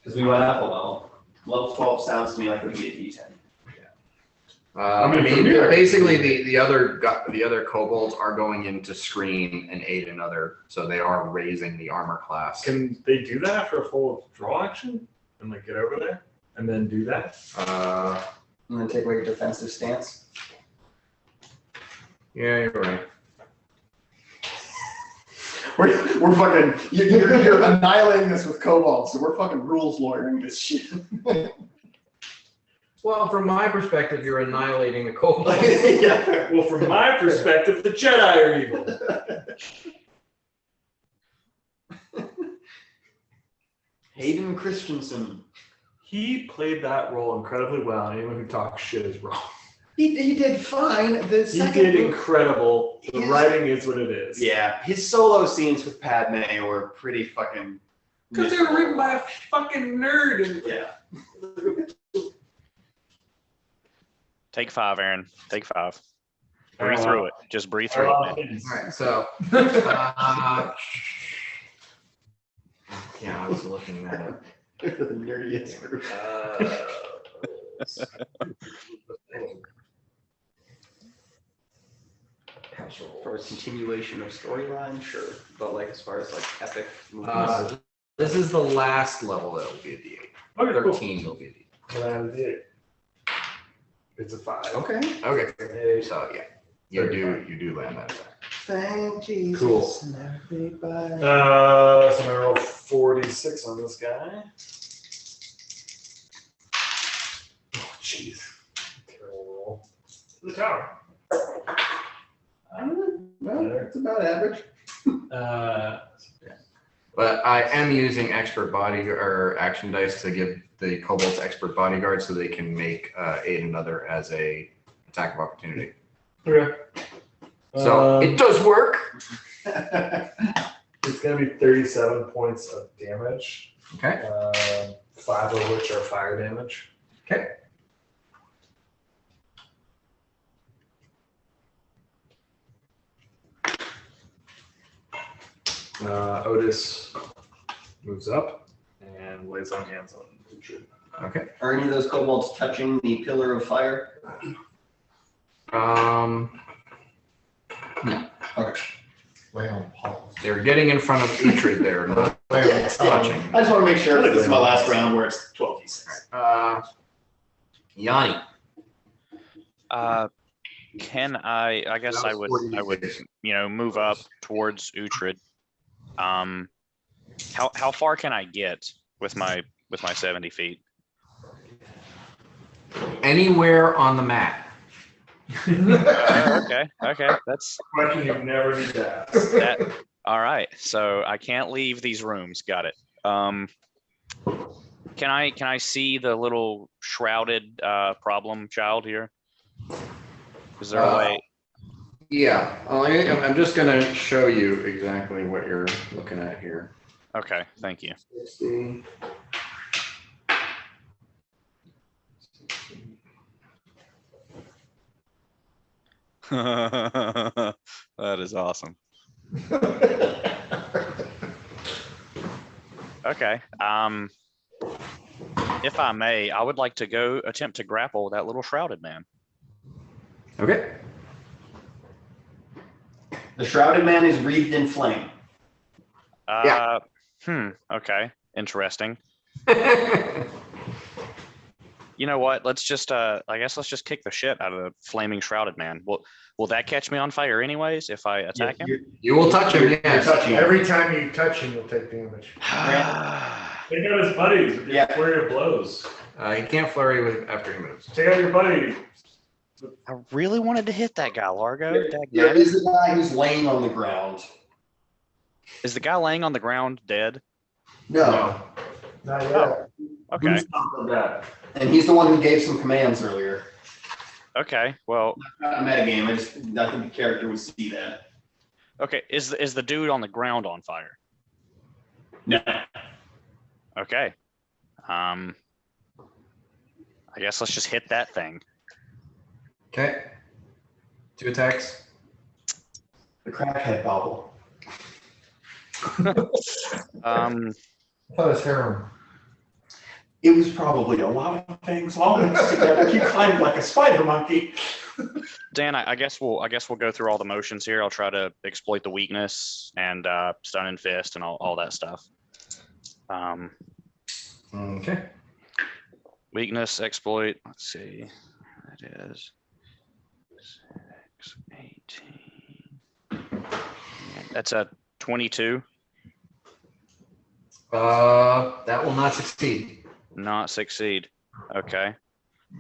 Because we went up a level. Level 12 sounds to me like it would be a D10. I mean, basically, the other kobolds are going in to screen and aid another, so they are raising the armor class. Can they do that after a full draw action and like get over there and then do that? And then take like a defensive stance. Yeah, you're right. We're fucking, you're annihilating this with kobolds, so we're fucking rules lawyering this shit. Well, from my perspective, you're annihilating the kobolds. Yeah. Well, from my perspective, the Jedi are evil. Hayden Christensen. He played that role incredibly well, and anyone who talks shit is wrong. He did fine. The He second did book- incredible. The His- writing is what it is. Yeah, his solo scenes with Padme were pretty fucking. Because they were written by a fucking nerd. And Yeah. Take 5, Aaron. Take 5. Breathe through it. Just breathe through it, man. All right, so. Yeah, I was looking that up. The nerdiest group. For a continuation of storyline, sure. But like as far as like epic movies. This is the last level that will be a D8. Okay, cool. 13 will be a D8. Well, that is it. It's a 5. Okay. Okay. So yeah, you do land that attack. Thank Jesus. Cool. And everybody. So I'm gonna roll 46 on this guy. Oh, jeez. Terrible roll. The tower. Well, it's about average. But I am using expert body or action dice to give the kobolds expert bodyguard so they can make aid another as a attack of opportunity. Okay. So it does work. It's gonna be 37 points of damage. Okay. 5 of which are fire damage. Okay. Otis moves up and lays on hands on Uhtred. Okay. Are any of those kobolds touching the pillar of fire? Okay. Lay on pause. They're getting in front of Uhtred there, not touching. I just want to make sure that this is my last round where it's 12d6. Yanni. Can I guess That I was would 40. move up towards Uhtred. How far can I get with my 70 feet? Anywhere on the map. Okay, that's Question you never need to ask. that. All right, so I can't leave these rooms. Got it. Can I see the little shrouded problem child here? Is there a way? Yeah, I'm just going to show you exactly what you're looking at here. Okay, thank you. 60. That is awesome. Okay. If I may, I would like to go attempt to grapple that little shrouded man. Okay. The shrouded man is wreathed in flame. Yeah. Okay. Interesting. You know what? Let's just I guess let's just kick the shit out of the flaming shrouded man. Will that catch me on fire anyways if I attack him? You will touch him, You're yes. touching him. Every time you touch him, you'll take damage. Take out his buddies with your Yeah. flurry of blows. You can't flurry with after he moves. Take out your buddy. I really wanted to hit that guy, Largo. There Dagnabbit. is a guy who's laying on the ground. Is the guy laying on the ground dead? No. Not yet. Oh. Okay. Who's not that? And he's the one who gave some commands earlier. Okay. Well, Not a metagame. I think the character would see that. okay. Is the dude on the ground on fire? No. Okay. I guess let's just hit that thing. Okay. 2 attacks. The crackhead bobble. I thought it was heroin. It was probably a lot of things all mixed together. He climbed like a spider monkey. Dan, I guess we'll go through all the motions here. I'll try to exploit the weakness and stun and fist and all that stuff. Okay. Weakness, exploit. Let's see. That is 6, 18. That's a 22. That will not succeed. Not succeed. Okay.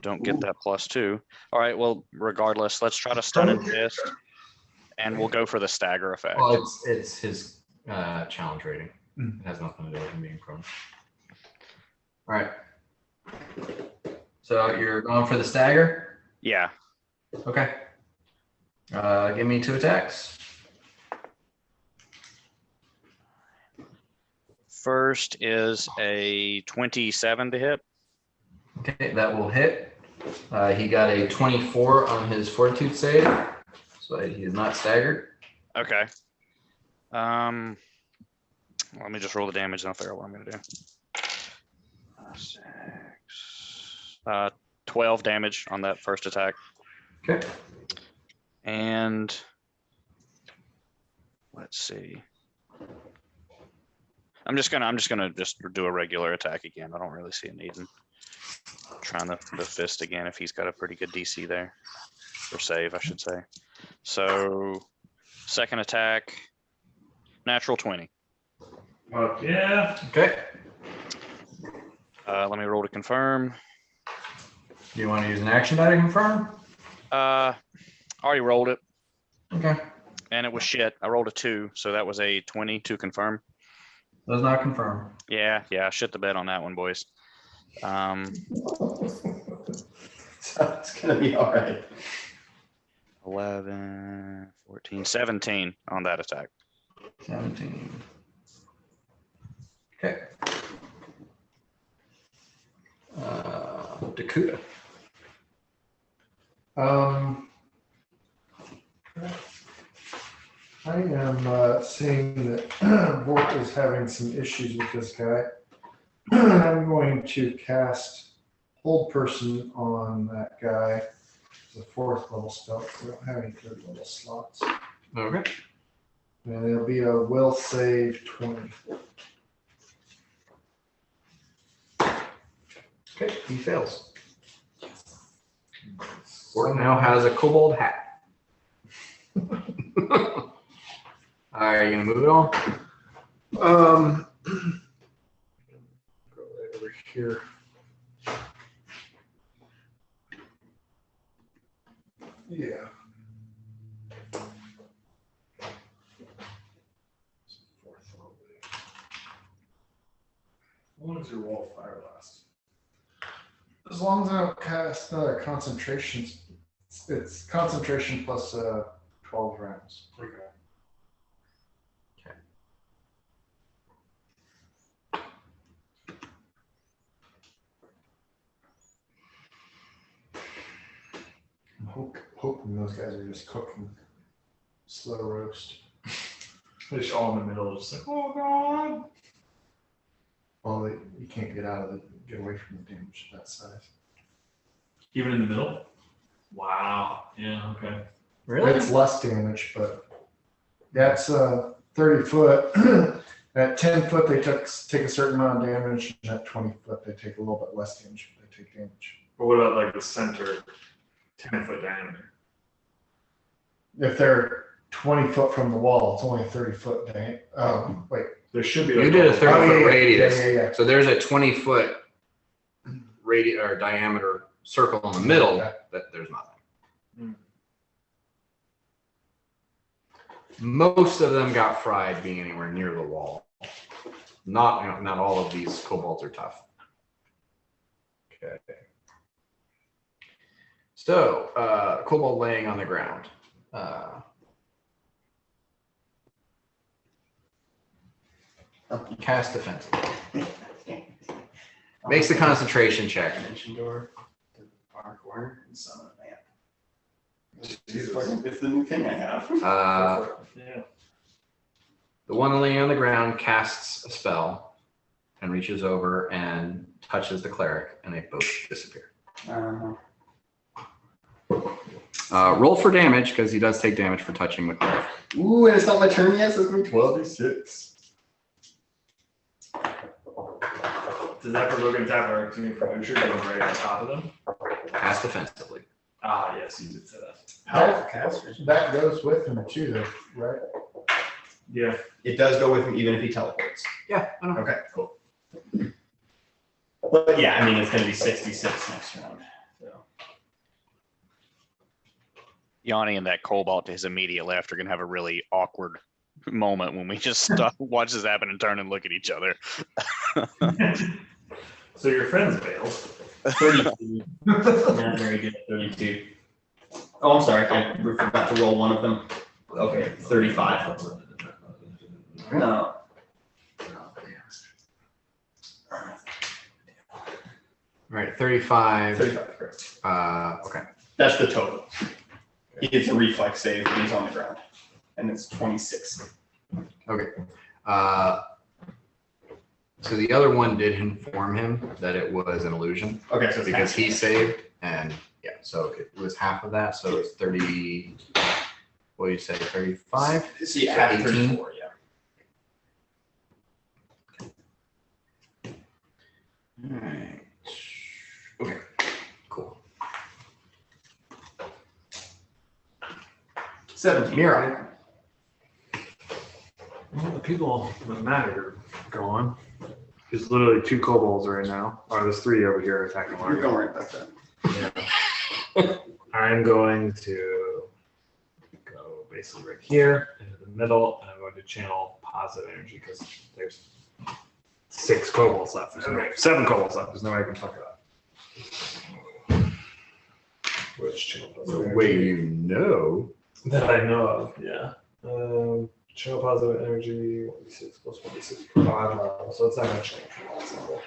Don't get that +2. All right. Well, regardless, let's try to stun and fist, and we'll go for the stagger effect. Well, it's his challenge rating. It has nothing to do with him being prone. All right. So you're going for the stagger? Yeah. Okay. Give me 2 attacks. First is a 27 to hit. Okay, that will hit. He got a 24 on his fortitude save, so he is not staggered. Okay. Let me just roll the damage and I'll figure out what I'm gonna do. 6. 12 damage on that first attack. Okay. And let's see. I'm just gonna do a regular attack again. I don't really see a need in trying the fist again if he's got a pretty good DC there. Or save, I should say. So Second attack, natural 20. Yeah. Okay. Let me roll to confirm. Do you want to use an action die to confirm? Already rolled it, Okay. and it was shit. I rolled a 2, so that was a 20 to confirm. Does not confirm. Yeah, shit the bed on that one, boys. So it's gonna be all right. 11, 14, 17 on that attack. 17. Okay. Dakota. I am seeing that Bork is having some issues with this guy. I'm going to cast Hold Person on that guy. It's a 4th level spell. We don't have any 3rd level slots. Okay. And it'll be a will save 20. Okay, he fails. Bork now has a kobold hat. Are you gonna move it all? Go right over here. Yeah. How long does your wall of fire last? As long as I don't cast concentrations, it's concentration plus 12 rounds. Okay. I'm hoping those guys are just cooking slow roast. They're just all in the middle, just like, oh god. Well, you can't get away from the damage that size. Even in the middle? Wow. Yeah, okay. Really? It's less damage, but that's 30 foot. At 10 foot, they take a certain amount of damage, and at 20 foot, they take a little bit less damage, but they take damage. But what about like the center 10-foot diameter? If they're 20 foot from the wall, it's only 30 foot. Wait. There should be You like did a a 30-foot radius. Yeah. So there's a 20-foot radius or diameter circle in the middle that there's nothing. Hmm. Most of them got fried being anywhere near the wall. Not all of these kobolds are tough. Okay. So, kobold laying on the ground. Cast defensively. Makes the concentration check. Dimension door, the far corner, and summon a man. Jesus. It's the new thing I have. Yeah. The one laying on the ground casts a spell and reaches over and touches the cleric, and they both disappear. Roll for damage, because he does take damage for touching the cleric. Ooh, and it's not my turn yet, so it's gonna be 12d6. Does that provoke an attack or opportunity for Usher going right on top of them? Cast defensively. Ah, yes, you did say that. That goes with him too, though, right? Yeah. It does go with him even if he teleports. Yeah, I know. Okay, cool. But yeah, I mean, it's gonna be 66 next round. So. Yanni and that cobalt to his immediate left are going to have a really awkward moment when we just stop, watch this happen and turn and look at each other. So your friends failed. 32. Not very good. 32. Oh, I'm sorry. I forgot to roll one of them. Okay, 35. No. Right, 35. 35, correct. Okay. That's the total. He gets a reflex save when he's on the ground. And it's 26. Okay. So the other one did inform him that it was an illusion Okay, so it's because half. he saved, and yeah, so it was half of that. So it's 30. What do you say? 35? See, half 18? 34, yeah. All right. Okay. Cool. 17. Mira. people that matter are gone. There's literally 2 kobolds right now. Or there's 3 over here attacking You're Largo. going right about that. Yeah. I'm going to go basically right here into the middle, and I'm going to channel positive energy because there's 6 kobolds left. There's no way, 7 kobolds left. There's no way I can fuck it up. Which channel positive The energy? way you know. That I know of, yeah. Channel positive energy, 1d6 plus 1d6 per 5 level, so it's not going to change from that symbol.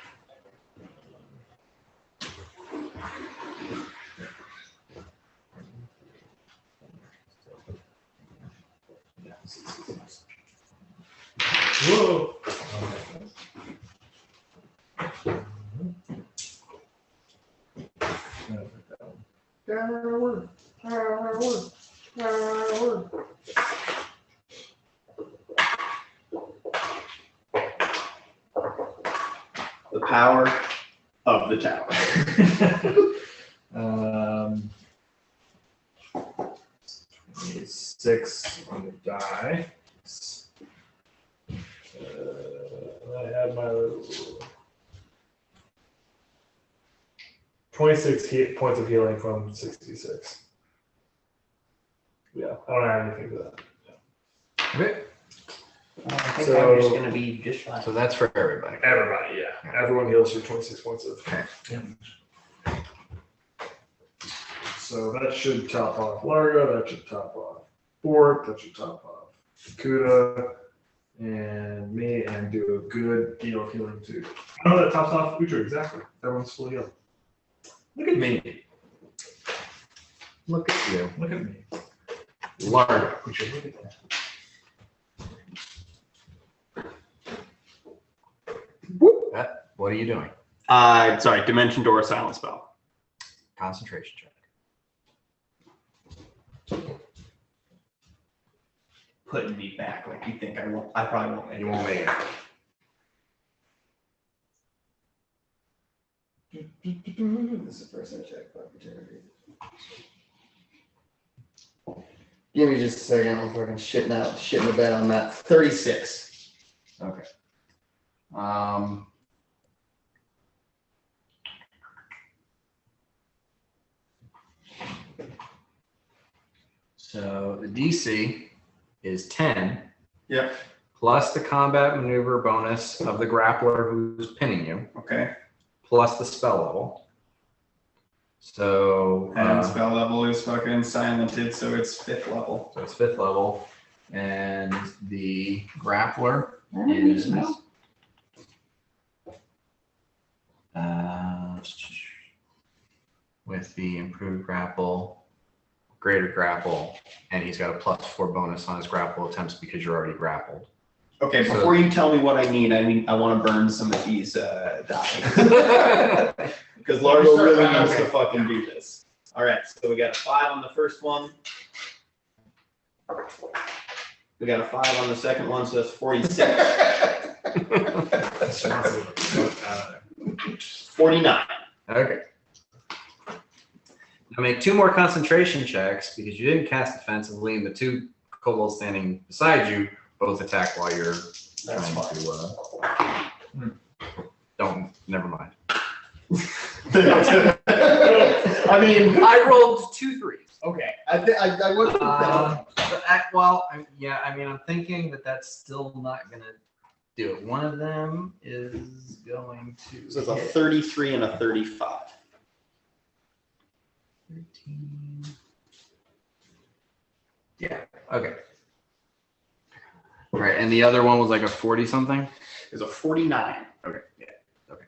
Yeah, whoa! The power of the tower. 6 on the die. I had my 26 points of healing from 66. Yeah, I don't have anything to that. Okay. I think So- I'm just gonna be just fine. So that's for everybody. Everybody, yeah. Everyone heals for 26 points of Okay. damage. So that should top off Largo, that should top off Fort, that should top off Kuda, and me, and do a good deal of healing too. Oh, that tops off Utra, exactly. Everyone's fully healed. Look at me. Look at you. Look at me. Largo. Utra, look at that. What are you doing? Sorry, Dimension Door Silence Spell. Concentration check. Putting me back like you think I won't. I probably won't. You won't make it. This is the first I check for opportunity. Give me just a second. I'm fucking shitting the bed on that. 36. Okay. So the DC is 10. Yep. Plus the combat maneuver bonus of the grappler who's pinning you, Okay. plus the spell level. So, And spell level is fucking silented, so it's 5th level. so it's 5th level, and the grappler is with the improved grapple, greater grapple, and he's got a +4 bonus on his grapple attempts because you're already grappled. Okay, So- before you tell me what I need, I want to burn some of these die. Because Largo really needs to fucking do this. All right, so we got a 5 on the first one. We got a 5 on the second one, so that's 46. 49. Okay. Now make 2 more concentration checks because you didn't cast defensively, and the 2 kobolds standing beside you both attack while you're trying to. Don't. Never mind. I mean, I rolled 2 3s. okay. I wasn't. I'm thinking that that's still not gonna do it. One of them is going to. So it's a hit 33 and a 35. 13. Yeah. Okay. All right, and the other one was like a 40 something. It's a 49. Okay. Yeah. Okay.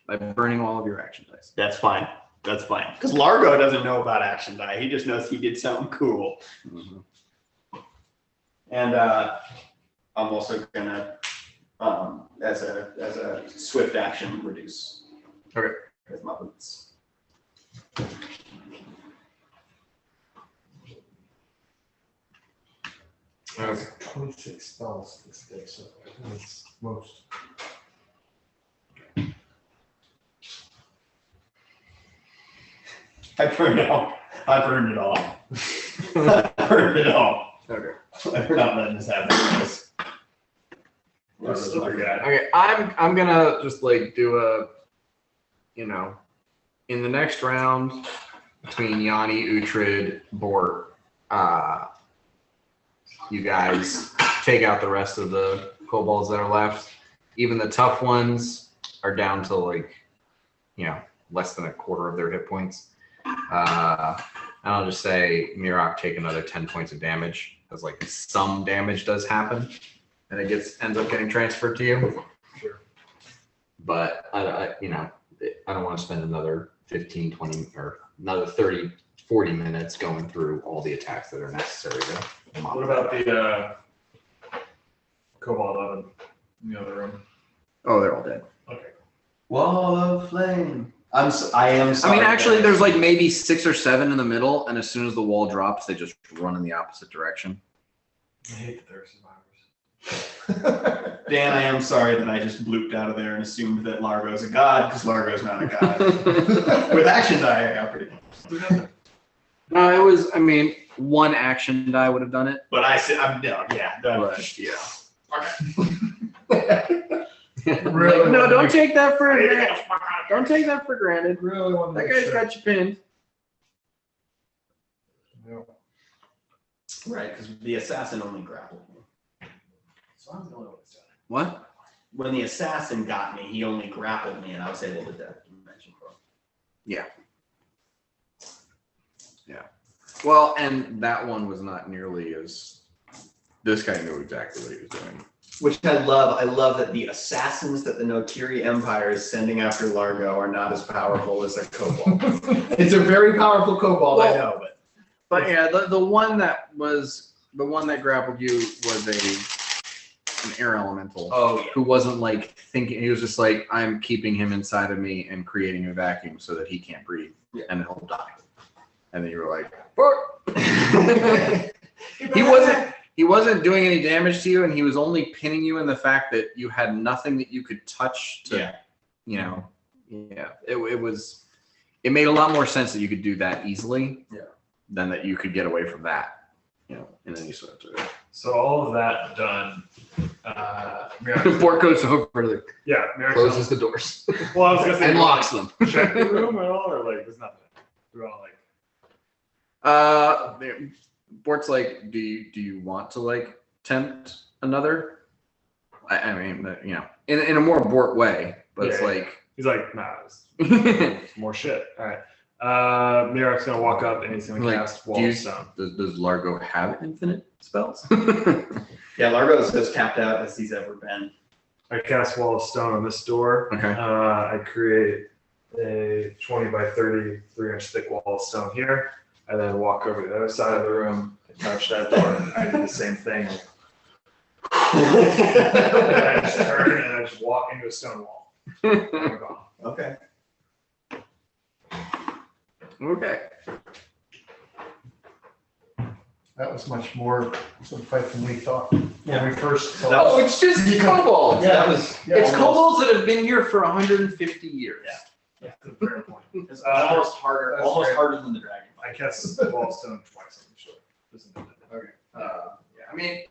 By burning all of your action dice. That's fine. That's fine. Because Largo doesn't know about action die. He just knows he did something cool. Mhm. And I'm also gonna, as a swift action, reduce. Okay. With my boots. Okay. 26 spells this day, so that's most. I burned it all. I burned it all. I burned it all. Okay. I'm not letting this happen. Okay, I'm gonna just like do a, in the next round between Yanni, Uhtred, Bort, you guys take out the rest of the kobolds that are left. Even the tough ones are down to like, less than a quarter of their hit points. And I'll just say Mirok take another 10 points of damage, because like some damage does happen, and it ends up getting transferred to you. Sure. But I don't want to spend another 15, 20, or another 30, 40 minutes going through all the attacks that are necessary to What about the Cobalt oven in the other room? Oh, they're all dead. Okay. Wall of flame. I am sorry. I mean, actually, there's like maybe 6 or 7 in the middle, and as soon as the wall drops, they just run in the opposite direction. I hate that there are survivors. Dan, I am sorry that I just blooped out of there and assumed that Largo's a god, because Largo's not a god. With action die, I got pretty close. No, it was, one action die would have done it. But I said, I'm no, yeah. But, yeah. Really? No, don't take that for granted. Don't take that for granted. Really want to That make guy's sure. got you pinned. Yeah. Right, because the assassin only grappled me. So I'm the only one that's done What? When the assassin got me, he only grappled me, and I was able to death dimension pro. Yeah. Well, and that one was not nearly as. This guy knew exactly what he was doing. Which I love. I love that the assassins that the Notiri Empire is sending after Largo are not as powerful as a kobold. It's a very powerful kobold, I know, but. But yeah, the one that grappled you was an air elemental. Oh, yeah. Who wasn't like thinking. He was just like, I'm keeping him inside of me and creating a vacuum so that he can't breathe, and he'll die. And then you were like, He wasn't doing any damage to you, and he was only pinning you in the fact that you had nothing that you could touch to, it made a lot more sense that you could do that easily than that you could get away from that, and then you sort of. So all of that done. Bort goes over to Merrick closes the doors Well, I was gonna say and locks them. check the room at all, or like there's nothing. We're all like. Bort's like, do you want to like tempt another? I mean, in a more Bort way, but it's like He's like, nah, it's more shit. All right. Mirak's gonna walk up and he's gonna Like, cast Wall of Stone. does Largo have infinite spells? Yeah, Largo's as tapped out as he's ever been. I cast Wall of Stone on this door. Okay. I create a 20 by 30, 3-inch thick wall of stone here, and then walk over to the other side of the room and touch that door. I do the same thing. And I just turn and I just walk into a stone wall. And I'm gone. Okay. Okay. That was much more of a fight than we thought when we first saw That Oh, it's just kobolds. Yeah, that was. It's kobolds that have been here for 150 years. Yeah, that's a fair point. It's almost harder. That's Almost great. harder than the dragon. I cast the Wall of Stone twice, I'm sure. Okay. I mean,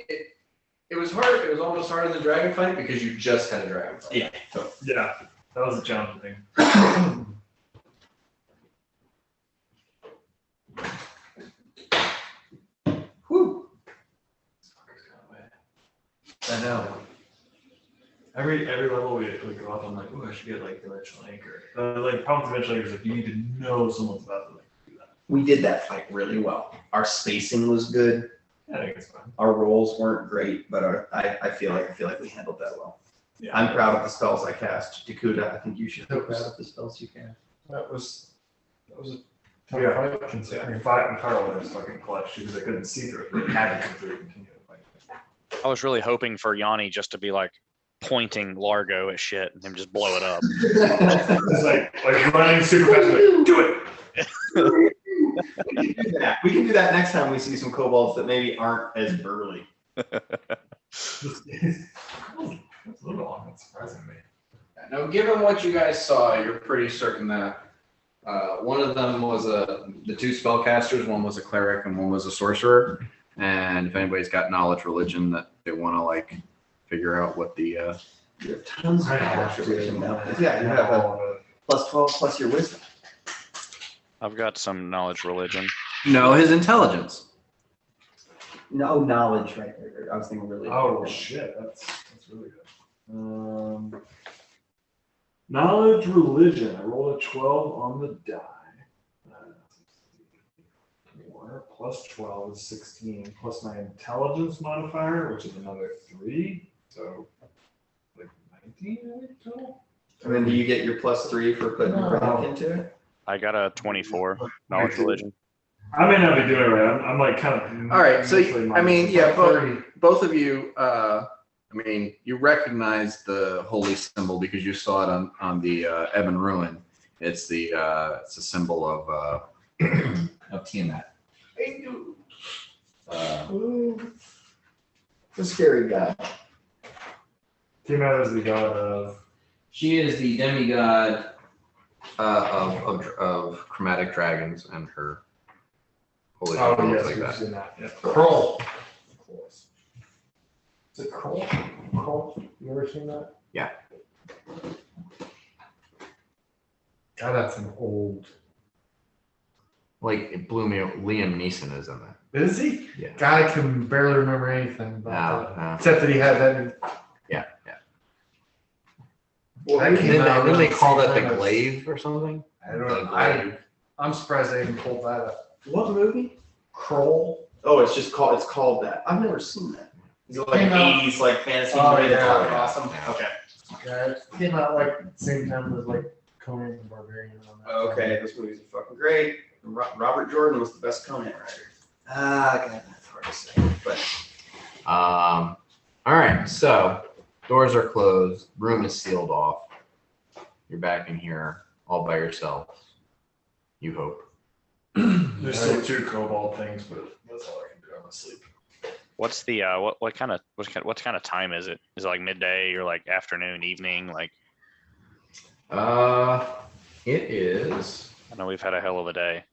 it was hard. It was almost harder than dragon fight because you just had a dragon fight. Yeah. So, Yeah, that was a challenging thing. Whew. I know. Every level we go up, I'm like, oh, I should get like dimensional anchor. Like problem with dimensional anchor is like you need to know someone's about to like do that. we did that fight really well. Our spacing was good. Yeah, I think it's fine. Our rolls weren't great, but I feel like we handled that well. Yeah, I'm proud of the spells I cast. Dakuta, I think you should be proud of the spells you cast. That was a tough Yeah. fight I considering. mean, fight and Carl was fucking clutch because I couldn't see through it. They had to come through and continue to fight. I was really hoping for Yanni just to be like pointing Largo at shit and him just blow it up. It's like running super fast, like, do it. We can do that. We can do that next time we see some kobolds that maybe aren't as burly. It's a little long, that's surprising me. Now, given what you guys saw, you're pretty certain that one of them was the two spellcasters, one was a cleric and one was a sorcerer. And if anybody's got knowledge religion that they want to like figure out what the. You have tons of I have fluctuation now. to. Yeah, you have all a of it. plus 12 plus your wisdom. I've got some knowledge religion. No, his intelligence. No knowledge right there. I was thinking really. Oh shit, that's really good. Knowledge religion. I rolled a 12 on the die. 4 plus 12 is 16 plus my intelligence modifier, which is another 3. So like 19, I think total. And then do you get your plus 3 for putting rank into it? I got a 24 knowledge religion. I may not be doing it right. I'm like kind of. All right, so mentally I mean, minded. yeah, both of you. I mean, you recognize the holy symbol because you saw it on the Ebon Ruin. It's a symbol of Tiamat. The scary guy. Tiamat is the god of. She is the demigod of chromatic dragons and her holy Oh symbol yes, like we've that. seen that. Yeah. Kroll. Is it Kroll? Kroll? You ever seen that? Yeah. God, that's an old. Like it blew me. Liam Neeson is in that. Is he? Yeah. God, I can barely remember anything about that. No. Except that he had that. Yeah. That came Didn't out they around call the that same the time as- glaive or something? I don't The know. glaive. I'm surprised they even pulled that up. What movie? Kroll. Oh, it's called that. I've never seen that. Is it like Came an out- 80s like fantasy Oh, movie that's yeah. fucking awesome? Yeah. Okay. Yeah, it came out like the same time as like Conan the Barbarian. On that. Okay, those movies are fucking great. Robert Jordan was the best Conan writer. God, that's hard to say. But All right. So doors are closed. Room is sealed off. You're back in here all by yourself. You hope. There's still 2 cobalt things, but that's all I can do. I'm asleep. What's the what kind of time is it? Is it like midday or like afternoon, evening? Like It is. I know we've had a hell of a day.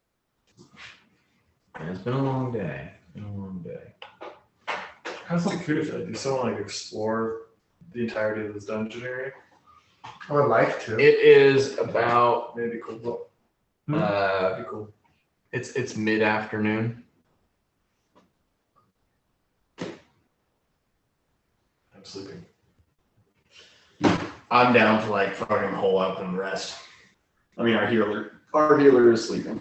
It's been a long day. Been a long day. How's it curious? Do you still want to like explore the entirety of this dungeon area? I would like to. It is about Maybe cool. uh, Be cool. it's mid-afternoon. I'm sleeping. I'm down to like fucking hole up and rest. I mean, our healer is sleeping.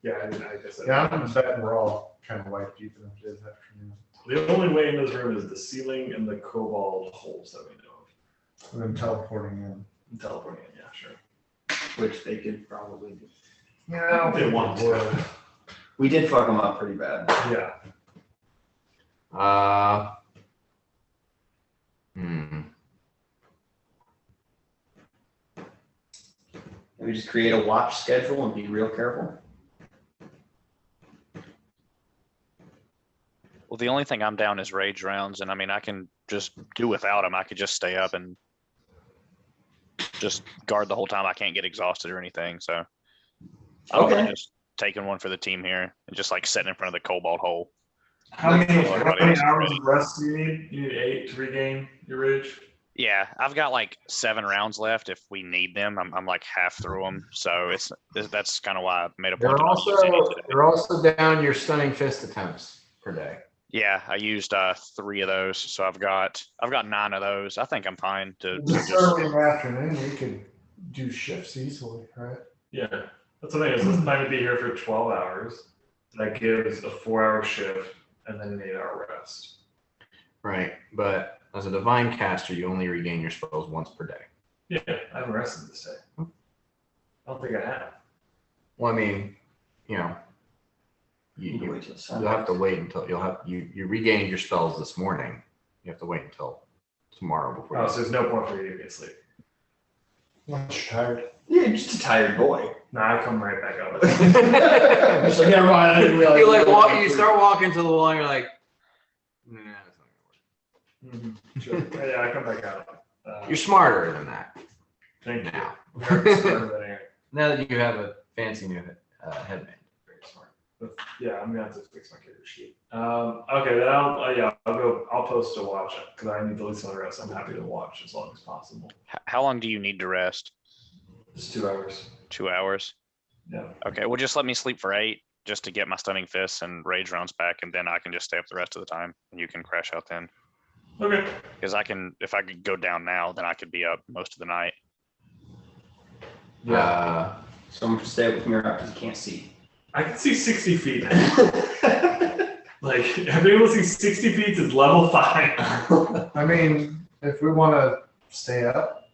Yeah, I guess. Yeah, I'm betting we're all kind of wiped deep enough this afternoon. The only way in this room is the ceiling and the cobalt holes that we know of. And then teleporting in. And teleporting in, yeah, sure. Which they could probably do. Yeah, They want to. We did fuck them up pretty bad. Yeah. Maybe just create a watch schedule and be real careful. Well, the only thing I'm down is rage rounds, and I mean I can just do without them. I could just stay up and just guard the whole time. I can't get exhausted or anything. So I don't mind just taking one for the team here and just like sitting in front of the cobalt hole. How many Everybody else is hours ready. of rest do you need? You need 8 to regain your rage? Yeah, I've got like 7 rounds left if we need them. I'm like half through them, so that's kind of why I made a point. You're also down your stunning fist attempts per day. Yeah, I used 3 of those, so I've got 9 of those. I think I'm fine to This just. early in the afternoon, we could do shifts easily, right? Yeah. That's the thing is this plan to be here for 12 hours. That gives a 4-hour shift and then an 8-hour rest. Right, but as a divine caster, you only regain your spells once per day. Yeah, I haven't rested this day. I don't think I have. Well, I mean, you know, You can wait till you'll have to wait until you regained your spells this morning. You have to wait until tomorrow before. Oh, so there's no point for you to get sleep. Once you're tired. Yeah, you're just a tired boy. Nah, I come right back up. It's like, never mind, I didn't realize. You like walk. You start walking to the wall, and you're like, nah, that's not gonna work. Sure. Yeah, I come back out. You're smarter than that Thank you. now. Very smarter than Aaron. Now that you have a fancy new headband. Very smart. Yeah, I'm gonna have to fix my character sheet. Okay, then I'll post to watch it because I need to listen to the rest. I'm happy to watch as long as possible. How long do you need to rest? Just 2 hours. 2 hours. Yeah. Okay, well, just let me sleep for 8 just to get my stunning fists and rage rounds back, and then I can just stay up the rest of the time, and you can crash out then. Okay. Because if I could go down now, then I could be up most of the night. Yeah. Someone should stay with me because you can't see. I can see 60 feet. Like, I've been able to see 60 feet is level 5. I mean, if we want to stay up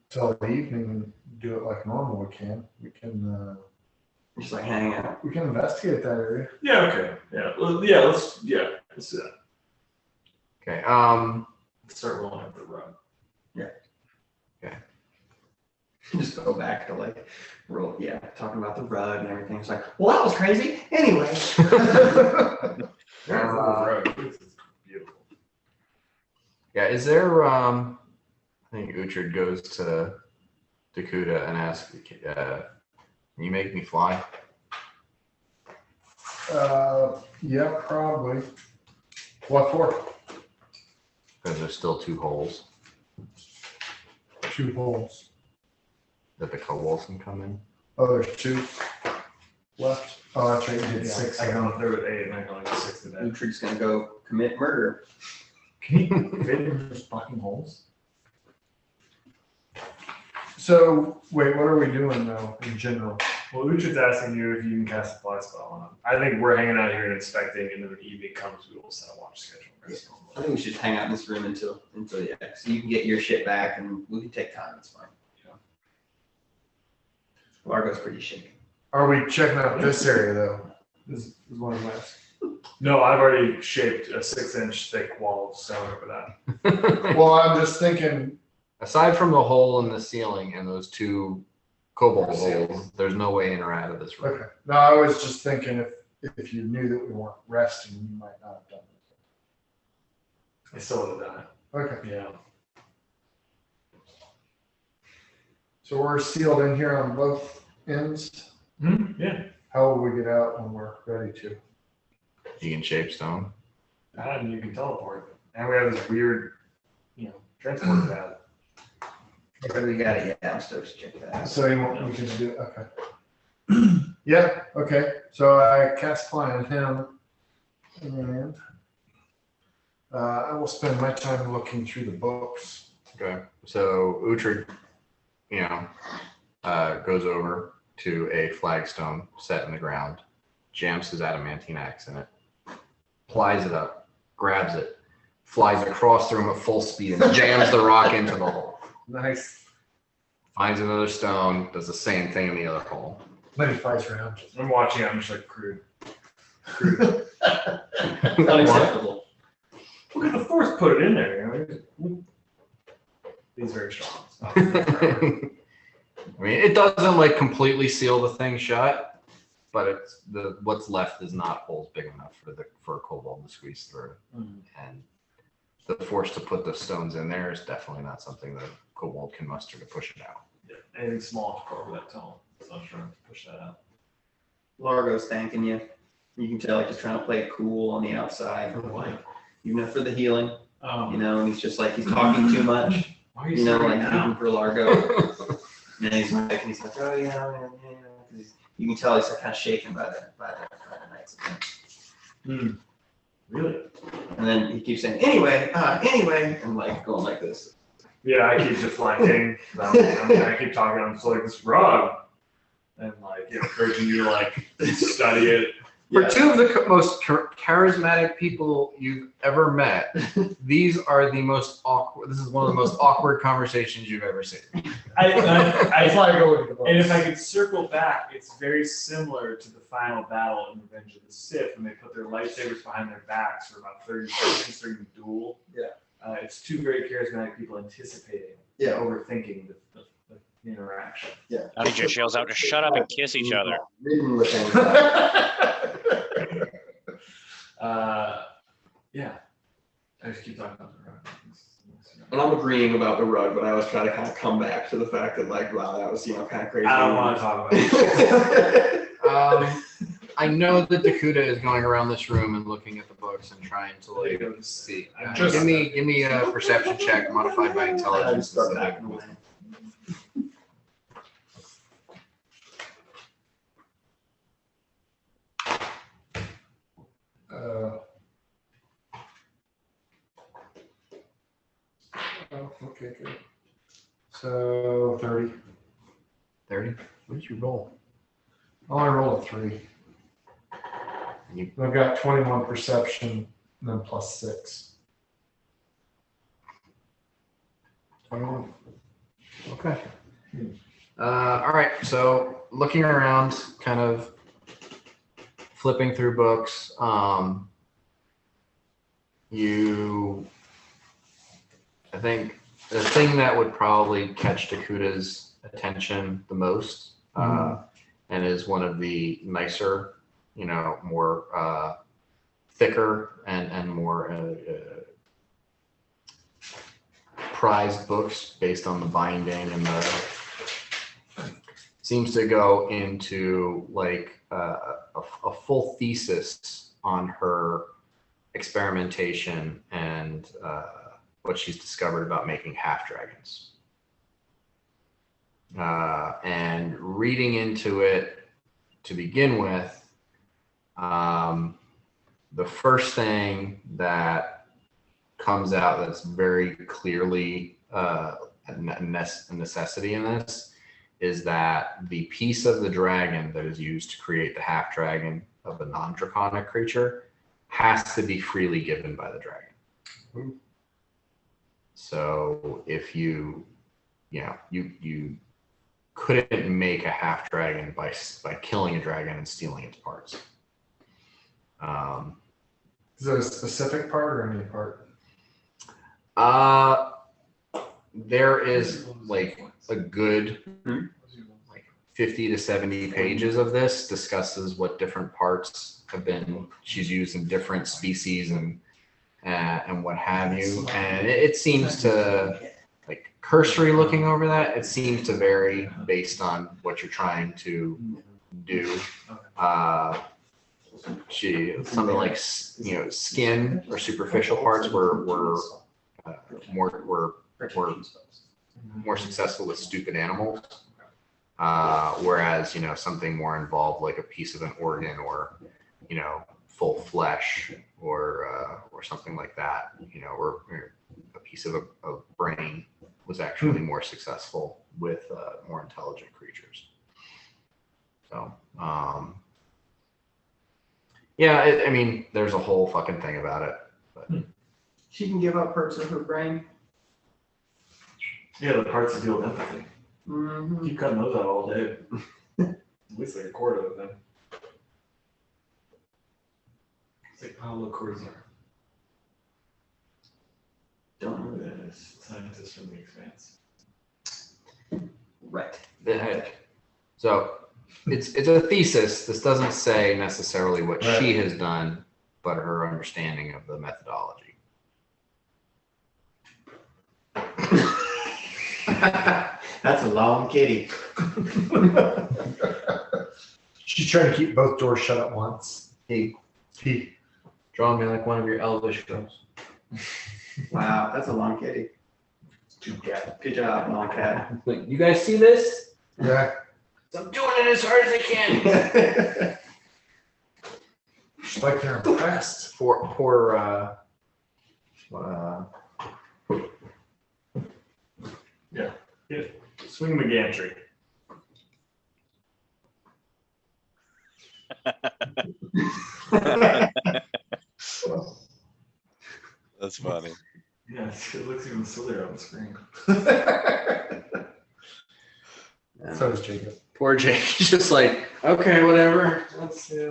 till the evening and do it like normal, we can. Just like hang out. We can investigate that area. Yeah. Okay. Yeah. Well, yeah. Let's do that. Okay. Let's start rolling up the rug. Just go back to like talking about the rug and everything. It's like, well, that was crazy. Anyway. Yeah, the rug. This is beautiful. Yeah. Is there? I think Uhtred goes to Dakuta and asks, "Can you make me fly?" Yeah, probably. What for? Because there's still 2 holes 2 holes. that the kobolds can come in. Oh, there's 2 left. Oh, that's right. You did 6. I come through with 8 and I can only get 6 today. Uhtred's gonna go commit murder. Can you fit in those fucking holes? So, wait, what are we doing though in general? Well, Uhtred's asking you if you can cast a fly spell on him. I think we're hanging out here and inspecting, and then when evening comes, we will set a watch schedule. I think we should hang out in this room until so you can get your shit back and we can take time. It's fine. Yeah. Largo's pretty shaky. Are we checking out this area though? Is one of my. No, I've already shaped a 6-inch thick wall of stone over that. Well, I'm just thinking. Aside from the hole in the ceiling and those 2 kobold Seals. holes, there's no way in or out of this room. Okay. No, I was just thinking if you knew that we weren't resting, you might not have done I still would have done it. Okay. it. Yeah. So we're sealed in here on both ends. Yeah. How will we get out when we're ready to? You can shape stone. And you can teleport. And we have this weird, transport pad. But we got it. Yeah, I'm supposed to check that out. So you want we can do it? Okay. Yeah. Okay. So I cast fly on him, and I will spend my time looking through the books. Okay. So Uhtred, goes over to a flagstone set in the ground, jams his adamantine axe in it, plies it up, grabs it, flies across the room at full speed, and jams the rock into the hole. Nice. Finds another stone, does the same thing in the other hole. Let me flies around. I'm watching, I'm just like crude. Unacceptable. Look at the force put it in there. He's very strong. I mean, it doesn't like completely seal the thing shut, but it's what's left is not holes big enough for a kobold to squeeze through. And the force to put the stones in there is definitely not something that kobold can muster to push it out. Yeah, anything small to go over that tunnel. So I'm trying to push that out. Largo's thanking you. You can tell he's trying to play it cool on the outside. For the healing. And he's just like, he's talking too much. Why are you like now? even for Largo. And he's like, oh yeah. You can tell he's like kind of shaken by the night's event. Really? And then he keeps saying, anyway, and like going like this. Yeah, I keep deflecting. I keep talking. I'm just like, this rug. And like, encouraging you to like study it. For 2 of the most charismatic people you've ever met, these are the most awkward. This is one of the most awkward conversations you've ever seen. That's why I go with the book. And if I could circle back, it's very similar to the final battle in Revenge of the Sith when they put their lightsabers behind their backs for about 30 seconds during the duel. Yeah. It's 2 very charismatic people anticipating, overthinking the interaction. Yeah. And he just yells out to shut up and kiss each other. Ridden with anxiety. Yeah. I just keep talking about the rug. And I'm agreeing about the rug, but I always try to kind of come back to the fact that like, wow, that was kind of crazy. I don't want to talk about it. I know that Dakota is going around this room and looking at the books and trying to like see. Just- Give me a perception check modified by I'd intelligence. start instead backing of- away. Oh, okay, good. So 30. 30. What did you roll? Oh, I rolled a 3. You- I've got 21 perception, and then plus 6. 21. Okay. All right. So looking around, kind of flipping through books, I think the thing that would probably catch Dakota's attention the most, and is one of the nicer, more thicker and more prized books based on the binding and the seems to go into like a full thesis on her experimentation and what she's discovered about making half dragons. And reading into it to begin with, the first thing that comes out that's very clearly a necessity in this is that the piece of the dragon that is used to create the half dragon of a non-draconic creature has to be freely given by the dragon. So if you couldn't make a half dragon by killing a dragon and stealing its parts. Is it a specific part or any part? There is like a good 50 to 70 pages of this discusses what different parts she's used in different species and what have you. And it seems to, like cursory looking over that, it seems to vary based on what you're trying to do. Something like skin or superficial parts were more successful with stupid animals, whereas something more involved like a piece of an organ or full flesh or something like that, or a piece of a brain was actually more successful with more intelligent creatures. So yeah, I mean, there's a whole fucking thing about it. But. She can give up parts of her brain. Yeah, the parts that deal with empathy. Mm-hmm. Keep cutting those out all day. At least like a quarter of them. It's like Pablo Corza. Don't know who that is. Scientist from the Expanse. Right. So it's a thesis. This doesn't say necessarily what she has done, but her understanding of the methodology. That's a long kitty. She's trying to keep both doors shut at once. He He. draw me like one of your elvish girls. Wow, that's a long kitty. Good job, long cat. You guys see this? Yeah. I'm doing it as hard as I can. She's like they're impressed. Poor Swing the gantry. That's funny. Yeah, it looks even sillier on the screen. So does Jacob. poor Jake. He's just like, okay, whatever.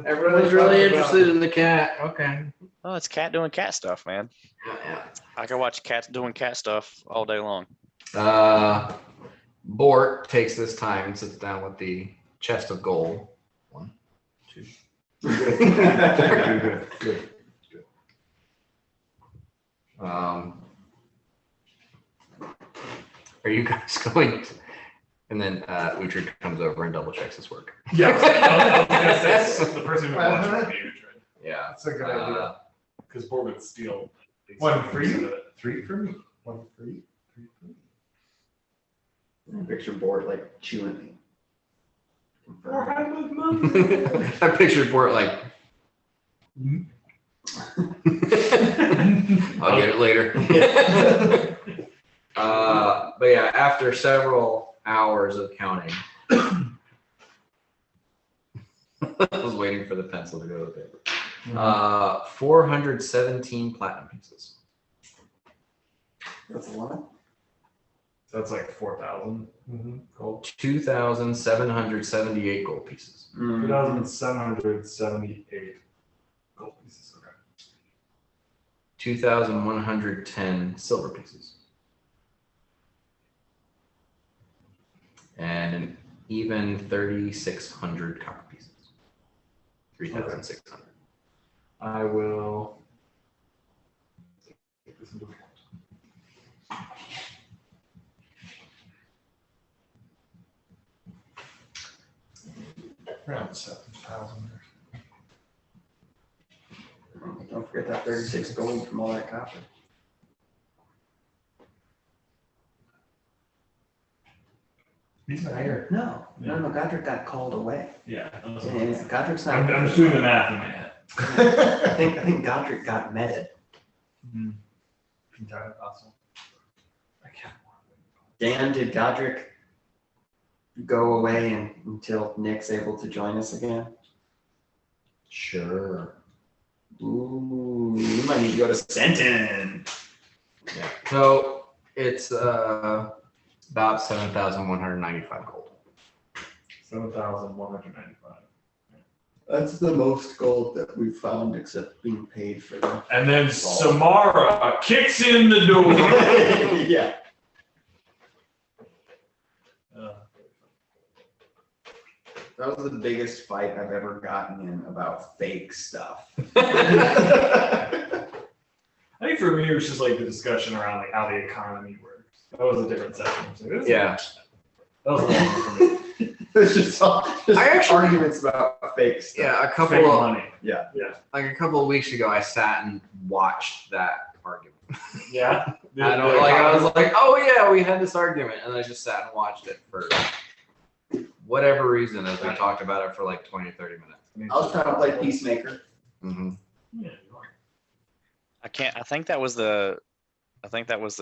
Everyone's really interested in the cat. Okay. Oh, it's cat doing cat stuff, man. Yeah. I can watch cats doing cat stuff all day long. Bort takes this time and sits down with the chest of gold. 1, 2. Good. Are you guys going? And then Uhtred comes over and double checks his work. Yeah, I was gonna say, the person who watched would be Uhtred. Yeah. That's a good idea. Because Bor would steal. One for 60% you, of it. 3 for me. 1 for you, 3 for me. I picture board like chewing me. I pictured Bort like. I'll get it later. But yeah, after several hours of counting, I was waiting for the pencil to go to the paper. 417 platinum pieces. That's a lot. So that's like 4,000 gold. 2,778 gold pieces. 2,778 gold pieces. Okay. 2,110 silver pieces. And an even 3,600 copper pieces. 3,600. I will take this into account. Around 7,000. Don't forget that 36 gold from all that copper. He's not here. No, Godric got called away. Yeah. Yeah, Godric's not. I'm just doing the math in my head. I think Godric got meted. Entirely possible. I can't. Dan, did Godric go away until Nick's able to join us again? Sure. Ooh, you might need to go to Sentin. Yeah. So it's about 7,195 gold. 7,195. That's the most gold that we've found except being paid for them. And then Samara kicks in the door. Yeah. That was the biggest fight I've ever gotten in about fake stuff. I think for me it was just like the discussion around like how the economy works. That was a different session. So Yeah. That was a long one for me. It's just arguments about fake stuff. Yeah, a Fake couple of money. like a couple of weeks ago, I sat and watched that argument. Yeah. I was like, oh yeah, we had this argument, and I just sat and watched it for whatever reason as we talked about it for like 20 or 30 minutes. I was trying to play Peacemaker. Mm-hmm. Yeah. I think that was the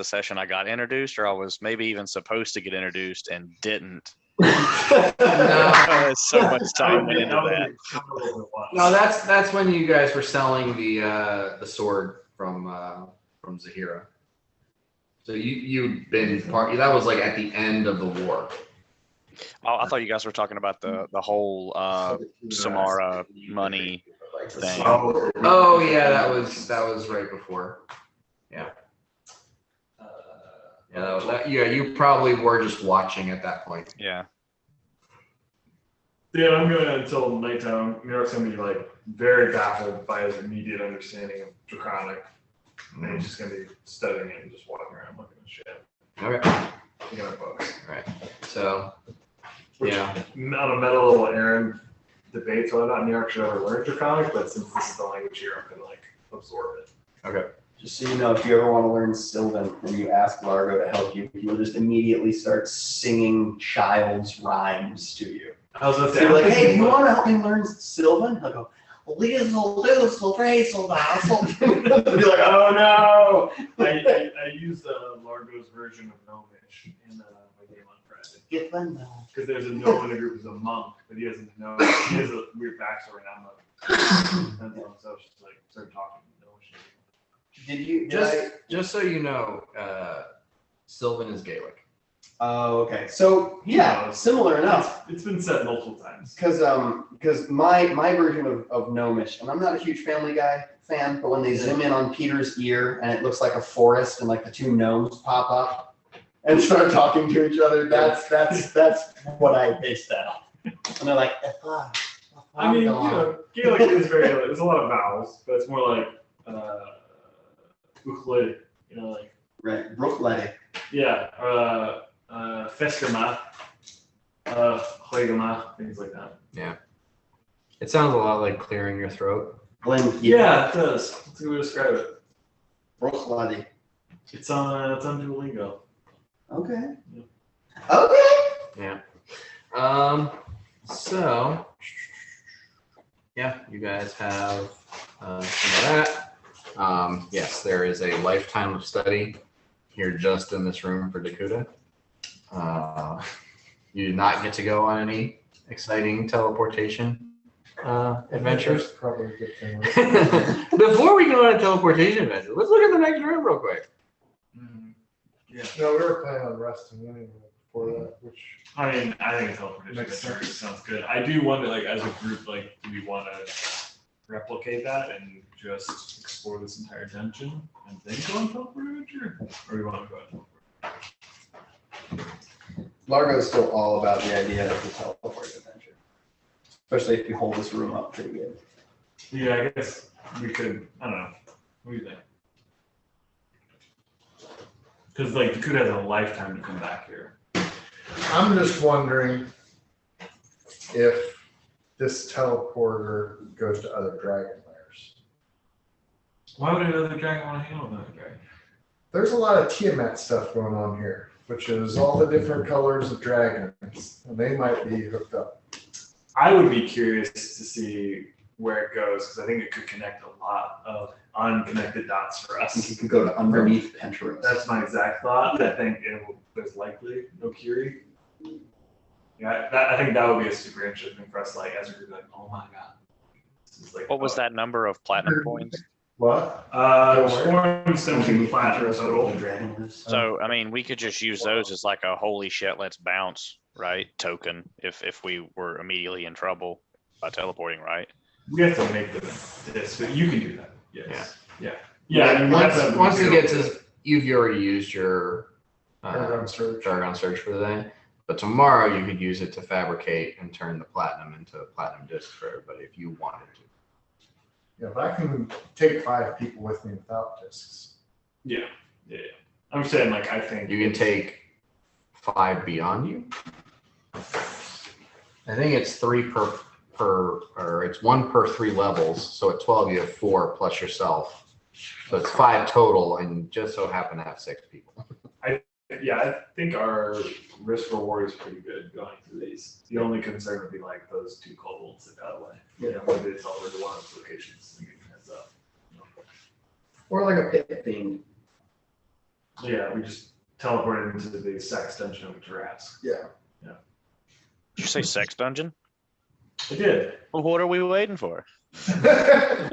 session I got introduced, or I was maybe even supposed to get introduced and didn't. So much time went into that. No, that's when you guys were selling the sword from Zahira. So you'd been part. That was like at the end of the war. Oh, I thought you guys were talking about the whole Samara money thing. Oh yeah, that was right before. Yeah. Yeah, you probably were just watching at that point. Yeah. Yeah, I'm going until nighttime. New York's gonna be like very baffled by his immediate understanding of Draconic. And he's just gonna be studying it and just walking around looking at shit. Okay. Looking at books. Right. So Which, yeah. on a meta level, Aaron debates whether or not New York should ever learn Draconic, but since this is the language here, I'm gonna like absorb it. Okay. Just so you know, if you ever want to learn Sylvan and you ask Largo to help you, he will just immediately start singing child's rhymes to you. I was gonna So say, you're like, hey, do you want to help me learn Sylvan? He'll go, Lizzle, Doozle, Brazel, Dazzle. You'll be like, oh no. I used Largo's version of Gnomish in my game on Friday. Get one now. Because there's a gnome in the group who's a monk, but he doesn't know. He has a weird backstory, and I'm like, and so I was just like, started talking Gnomish. Just so you know, Sylvan is Gaelic. Oh, okay. So yeah, similar enough. It's been said multiple times. Because my version of Gnomish, and I'm not a huge Family Guy fan, but when they zoom in on Peter's ear and it looks like a forest and like the two gnomes pop up and start talking to each other, that's what I based that on. And they're like, I mean, Gaelic is very, there's a lot of vowels, but it's more like uchle, like right, Brookletty. yeah, Feskema, Clegama, things like that. It sounds a lot like clearing your throat. Glenn, Yeah, it does. That's a good way to describe it. Brooklady. It's on Duolingo. Okay. Yeah. Okay. So, yeah, you guys have some of that. Yes, there is a lifetime of study here just in this room for Dakota. You do not get to go on any exciting teleportation adventures. That's probably a good thing. Right? Before we go on a teleportation adventure, let's look at the next room real quick. Yeah. No, we were planning on resting anyway before that, which I mean, I think teleportation Makes adventure sense. sounds good. I do wonder, like, as a group, like, do we want to replicate that and just explore this entire dungeon and then go on teleport adventure, or do we want to go on teleport? Largo's still all about the idea of the teleport adventure, especially if you hold this room up pretty good. Yeah, I guess we could. I don't know. What do you think? Because like Dakota has a lifetime to come back here. I'm just wondering if this teleporter goes to other dragon lairs. Why would another dragon want to handle another dragon? There's a lot of Tiamat stuff going on here, which is all the different colors of dragons, and they might be hooked up. I would be curious to see where it goes because I think it could connect a lot of unconnected dots for I think us. you could go to underneath Penteros. That's my exact thought. I think there's likely no Curie. Yeah, I think that would be a super interesting thing for us, like as a group, like, oh my god. This is like, What was that number of platinum coins? What? 417 platinum total. So, I mean, we could just use those as like a holy shit, let's bounce, right? Token if we were immediately in trouble by teleporting, right? We have to make this, but you can do that. Yes. Yeah. Yeah. I mean, we have to have Once it zero- gets to, you've already used your Paragon Surge. Paragon Surge for the day. But tomorrow you could use it to fabricate and turn the platinum into a platinum disc for everybody if you wanted to. Yeah, but I can take 5 people with me without discs. Yeah. I'm saying, like, I think You can take 5 beyond you. I think it's 3 or it's 1 per 3 levels. So at 12 you have 4 plus yourself. So it's 5 total, and just so happen to have 6 people. Yeah, I think our risk reward is pretty good going through these. The only concern would be like those 2 kobolds that got away. Yeah, maybe it's all over to one of those locations. And get heads up. Or like a pit thing. Yeah, we just teleported into the sex dungeon of Jurassic. Yeah. Did you say sex dungeon? I did. Well, what are we waiting for? A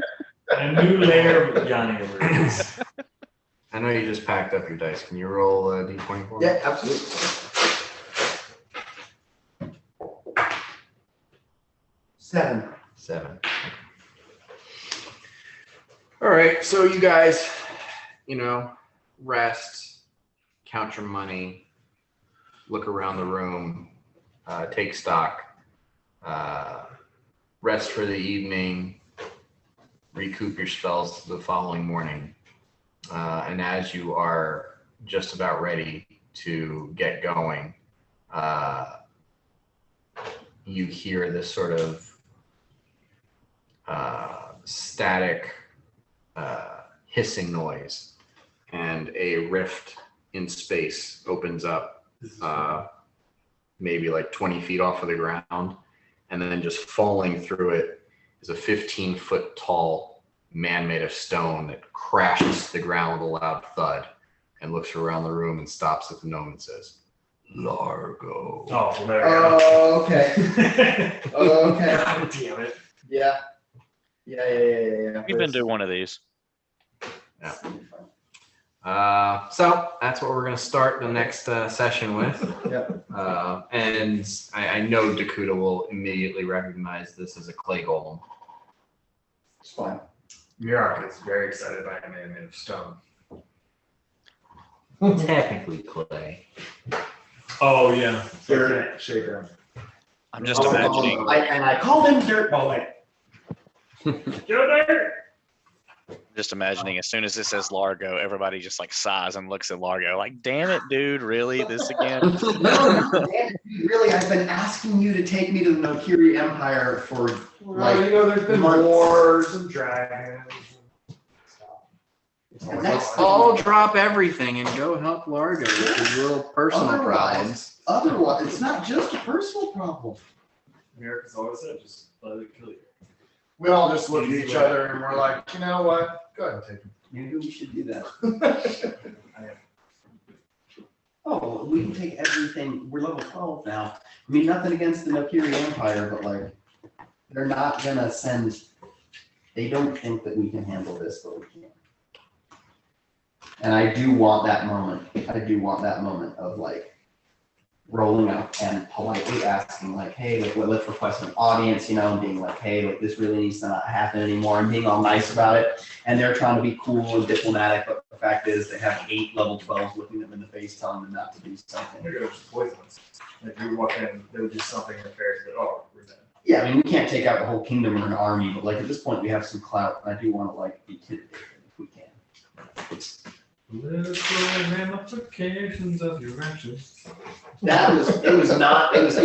new layer of Yanni emerges. I know you just packed up your dice. Can you roll a d20 for me? Yeah, absolutely. 7. 7. All right, so you guys, rest, count your money, look around the room, take stock, rest for the evening, recoup your spells the following morning. And as you are just about ready to get going, you hear this sort of static hissing noise, and a rift in space opens up maybe like 20 feet off of the ground, and then just falling through it is a 15-foot tall man made of stone that crashes to the ground with a loud thud and looks around the room and stops at the gnome and says, "Largo." Oh, well, there we go. Oh, okay. Okay. God damn it. Yeah. Yeah. We've been to one of these. So that's what we're going to start the next session with. Yep. And I know Dakota will immediately recognize this as a clay golem. It's fine. Mirak is very excited by a man made of stone. Technically clay. Oh, yeah. Dirt. Shaker. I'm just imagining. I called him Dirt Boy. Go there! Just imagining as soon as it says Largo, everybody just like sighs and looks at Largo like, damn it, dude, really? This again? No, damn it, dude, really, I've been asking you to take me to the Nokiri Empire for Well, you know, there's been months. wars and dragons. And that's All drop everything and go help Largo with his little personal Otherwise- problems. Otherwise, it's not just a personal problem. America's always said, just let it kill you. We all just look at each other and we're like, you know what? Go ahead and take him. Maybe we should do that. Oh, we can take everything. We're level 12 now. I mean, nothing against the Nokiri Empire, but like, they're not gonna send. They don't think that we can handle this, but we can. And I do want that moment. I do want that moment of like rolling up and politely asking, like, hey, like, let's request an audience, you know, and being like, hey, like, this really needs to not happen anymore, and being all nice about it. And they're trying to be cool and diplomatic, but the fact is, they have 8 level 12s looking them in the face, telling them not to do something. They're just poisonous. Like you would walk in, they would do something nefarious, but oh, we're dead. Yeah, I mean, we can't take out the whole kingdom or an army, but like at this point, we have some clout, and I do want to like intimidate them if we can. Political ramifications of your actions. It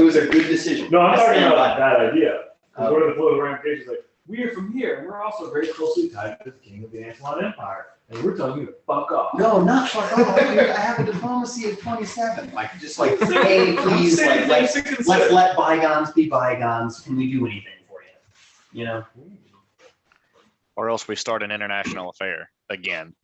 was a good decision. No, I'm I talking stand about by it. that idea. Because what are the political ramifications? Like, we are from here, and we're also very closely tied to the king of the Antoine Empire. And we're telling you to fuck off. No, not fuck off, dude. I have a diplomacy of 27. Like, just like, hey, please, like, let's let bygones be bygones. Can we do anything for you? You know? Or else we start an international affair again.